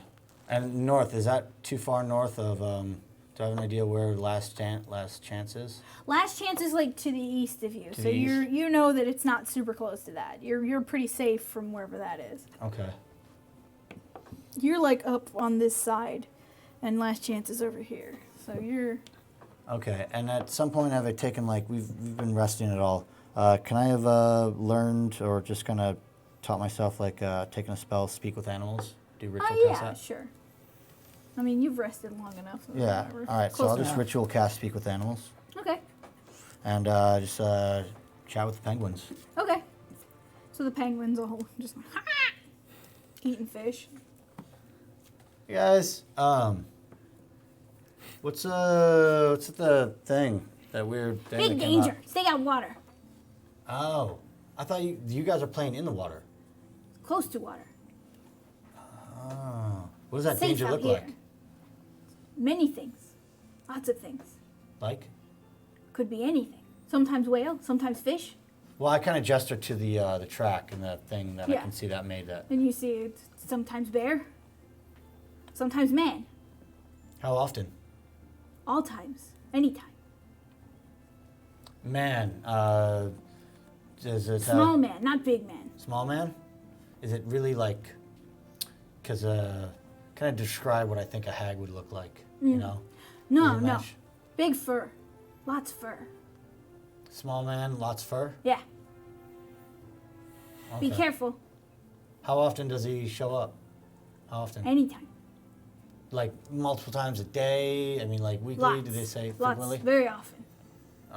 S2: And north, is that too far north of? Do I have an idea where last chance is?
S1: Last chance is like to the east of you,
S2: To
S1: so
S2: the east.
S1: you know that it's not super close to that. You're pretty safe from wherever that is.
S2: Okay.
S1: You're like up on this side, and last chance is over here. So you're.
S2: Okay, and at some point have I taken, like, we've been resting at all. Can I have learned or just kind of taught myself, like, taking a spell, speak with animals? Do ritual
S1: Oh
S2: cast
S1: yeah,
S2: that?
S1: sure. I mean, you've rested long enough. So
S2: Yeah,
S1: whatever.
S2: all right, so
S1: Close
S2: I'll just
S1: enough.
S2: ritual cast speak with animals
S1: Okay.
S2: and just chat with the penguins.
S1: Okay. So the penguins all just eating fish.
S2: Hey guys, what's the thing, that weird thing
S1: Big
S2: that came
S1: danger. Stay out of water.
S2: up? Oh, I thought you guys are playing in the water.
S1: Close to water.
S2: Oh, what does that
S1: Safe
S2: danger
S1: out
S2: look
S1: here.
S2: like?
S1: Many things. Lots of things.
S2: Like?
S1: Could be anything. Sometimes whale, sometimes fish.
S2: Well, I kind of gestured to the track and the thing that I
S1: Yeah.
S2: can see that made that.
S1: And you see it's sometimes bear, sometimes man.
S2: How often?
S1: All times. Anytime.
S2: Man, is it
S1: Small man, not big man.
S2: small man? Is it really like? Because kind of describe what I think a hag would look like. You know?
S1: No,
S2: Little
S1: no.
S2: mesh.
S1: Big fur. Lots fur.
S2: Small man, lots of fur.
S1: Yeah. Be
S2: Okay.
S1: careful.
S2: How often does he show up? How often?
S1: Anytime.
S2: Like multiple times a day? I mean, like weekly?
S1: Lots.
S2: Do they say
S1: Lots.
S2: frequently?
S1: Very often.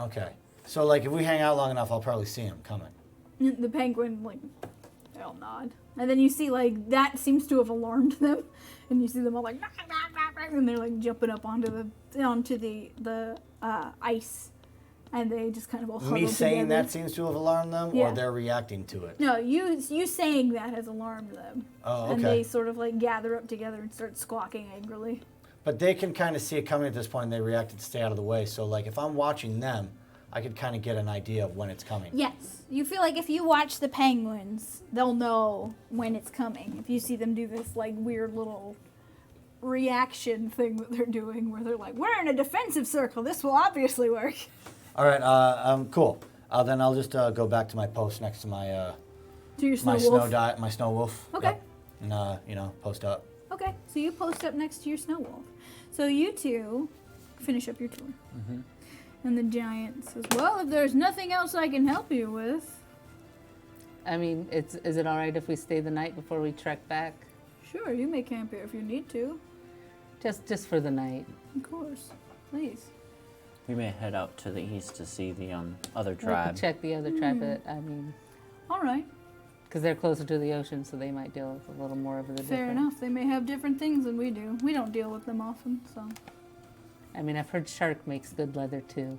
S2: Okay. So like if we hang out long enough, I'll probably see him coming.
S1: The penguin, like, they'll nod. And then you see, like, that seems to have alarmed them. And you see them all, like, and they're, like, jumping up onto the ice. And they just kind of all huddle
S2: Me saying
S1: together.
S2: that seems to have alarmed them,
S1: Yeah.
S2: or they're reacting to it?
S1: No, you saying that has alarmed them.
S2: Oh,
S1: And they
S2: okay.
S1: sort of, like, gather up together and start squawking angrily.
S2: But they can kind of see it coming at this point, and they reacted to stay out of the way. So like if I'm watching them, I could kind of get an idea of when it's coming.
S1: Yes. You feel like if you watch the penguins, they'll know when it's coming. If you see them do this, like, weird little reaction thing that they're doing where they're like, we're in a defensive circle. This will obviously work.
S2: All right, cool. Then I'll just go back to my post next to my
S1: To your snow
S2: my
S1: wolf.
S2: my snow wolf.
S1: Okay.
S2: Yep. And post up.
S1: Okay, so you post up next to your snow wolf. So you two finish up your tour.
S4: Mm-hmm.
S1: And the giant says, well, if there's nothing else I can help you with.
S3: I mean, is it all right if we stay the night before we trek back?
S1: Sure, you may camp here if you need to.
S3: Just for the night.
S1: Of course. Please.
S4: We may head out to the east to see the other
S3: We could
S4: tribe.
S3: check the other tribe. I mean,
S1: All right.
S3: because they're closer to the ocean, so they might deal with a little more of the
S1: Fair
S3: different.
S1: enough. They may have different things than we do. We don't deal with them often, so.
S3: I mean, I've heard shark makes good leather too.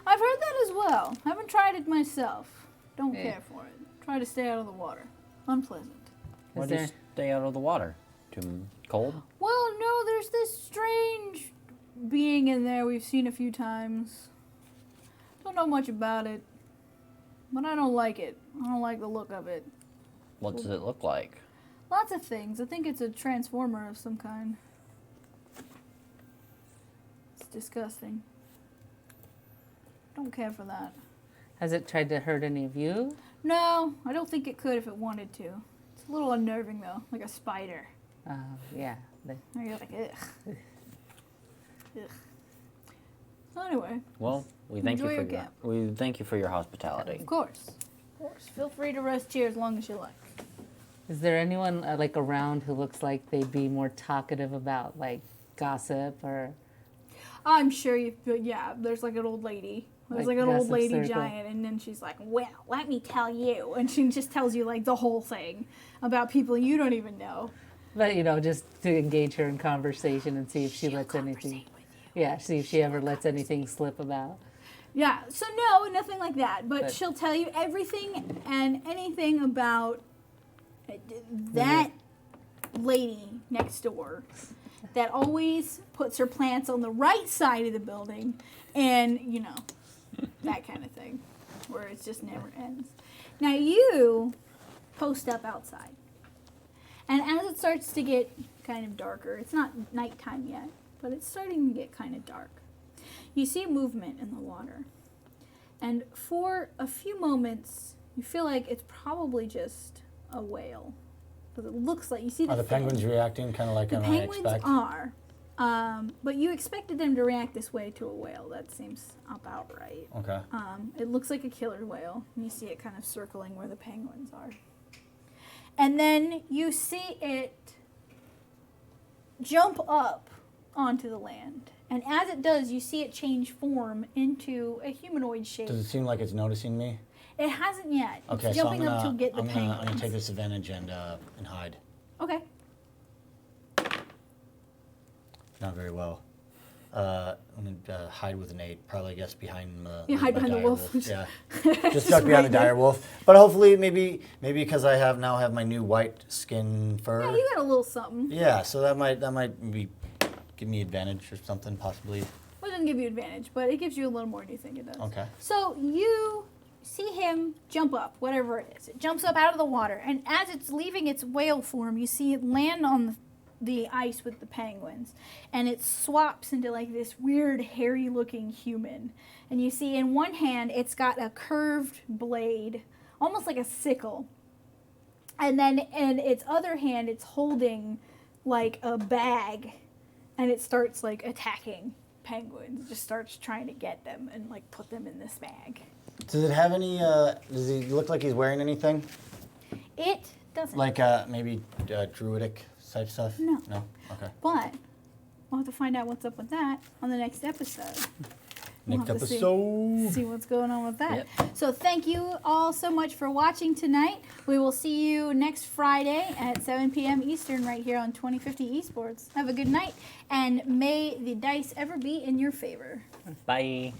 S1: I've heard that as well. Haven't tried it myself. Don't
S3: Yeah.
S1: care for it. Try to stay out of the water. Unpleasant.
S4: Why
S3: Is
S4: do you
S3: there?
S4: stay out of the water? Too cold?
S1: Well, no, there's this strange being in there we've seen a few times. Don't know much about it, but I don't like it. I don't like the look of it.
S4: What does it look like?
S1: Lots of things. I think it's a transformer of some kind. It's disgusting. Don't care for that.
S3: Has it tried to hurt any of you?
S1: No, I don't think it could if it wanted to. It's a little unnerving though, like a spider.
S3: Yeah.
S1: And you're like, ugh. Ugh. So anyway,
S4: Well, we thank
S1: Enjoy
S4: you for
S1: your
S4: your
S1: camp.
S4: we thank you for your hospitality.
S1: of course. Of course. Feel free to rest here as long as you like.
S3: Is there anyone like around who looks like they'd be more talkative about like gossip or?
S1: I'm sure you, yeah, there's like an old lady. There's
S3: Like
S1: like an old
S3: gossip
S1: lady
S3: circle.
S1: giant, and then she's like, well, let me tell you. And she just tells you like the whole thing about people you don't even know.
S3: But just to engage her in conversation and see if she
S1: She'll
S3: lets anything.
S1: conversate with you.
S3: Yeah, see if she ever lets anything slip about.
S1: Yeah, so no, nothing like that. But
S3: But-
S1: she'll tell you everything and anything about that lady next door that always puts her plants on the right side of the building and, that kind of thing where it just never ends. Now you post up outside. And as it starts to get kind of darker, it's not nighttime yet, but it's starting to get kind of dark. You see movement in the water. And for a few moments, you feel like it's probably just a whale Because it looks like you see
S2: Are the
S1: fin.
S2: penguins reacting kind of like
S1: The
S2: I
S1: penguins
S2: expect?
S1: are. But you expected them to react this way to a whale. That seems about right.
S2: Okay.
S1: It looks like a killer whale. You see it kind of circling where the penguins are. And then you see it jump up onto the land. And as it does, you see it change form into a humanoid shape.
S2: Does it seem like it's noticing me?
S1: It hasn't yet.
S2: Okay,
S1: It's
S2: so
S1: jumping up to get the
S2: I'm
S1: penguins.
S2: gonna take this advantage and hide.
S1: Okay.
S2: Not very well. I'm gonna hide with an 8, probably I guess behind the
S1: You hide
S2: my
S1: behind the
S2: dire
S1: wolf.
S2: Yeah, just duck behind the dire wolf. But hopefully, maybe because I now have my new white skin fur.
S1: Yeah, you got a little something.
S2: Yeah, so that might be give me advantage or something possibly.
S1: Well, it doesn't give you advantage, but it gives you a little more than you think it does.
S2: Okay.
S1: So you see him jump up, whatever it is. It jumps up out of the water, and as it's leaving its whale form, you see it land on the ice with the penguins, and it swaps into like this weird hairy-looking human. And you see in one hand it's got a curved blade, almost like a sickle, and then in its other hand it's holding like a bag, and it starts like attacking penguins. It just starts trying to get them and like put them in this bag.
S2: Does it have any? Does he look like he's wearing anything?
S1: It doesn't.
S2: Like maybe druidic type stuff?
S1: No.
S2: No. Okay.
S1: But we'll have to find out what's up with that on the next episode. We'll
S2: Next
S1: have to
S2: episode.
S1: see what's going on with that.
S4: Yep.
S1: So thank you all so much for watching tonight. We will see you next Friday at 7 p.m. Eastern right here on 2050 Esports. Have a good night, and may the dice ever be in your favor.
S4: Bye.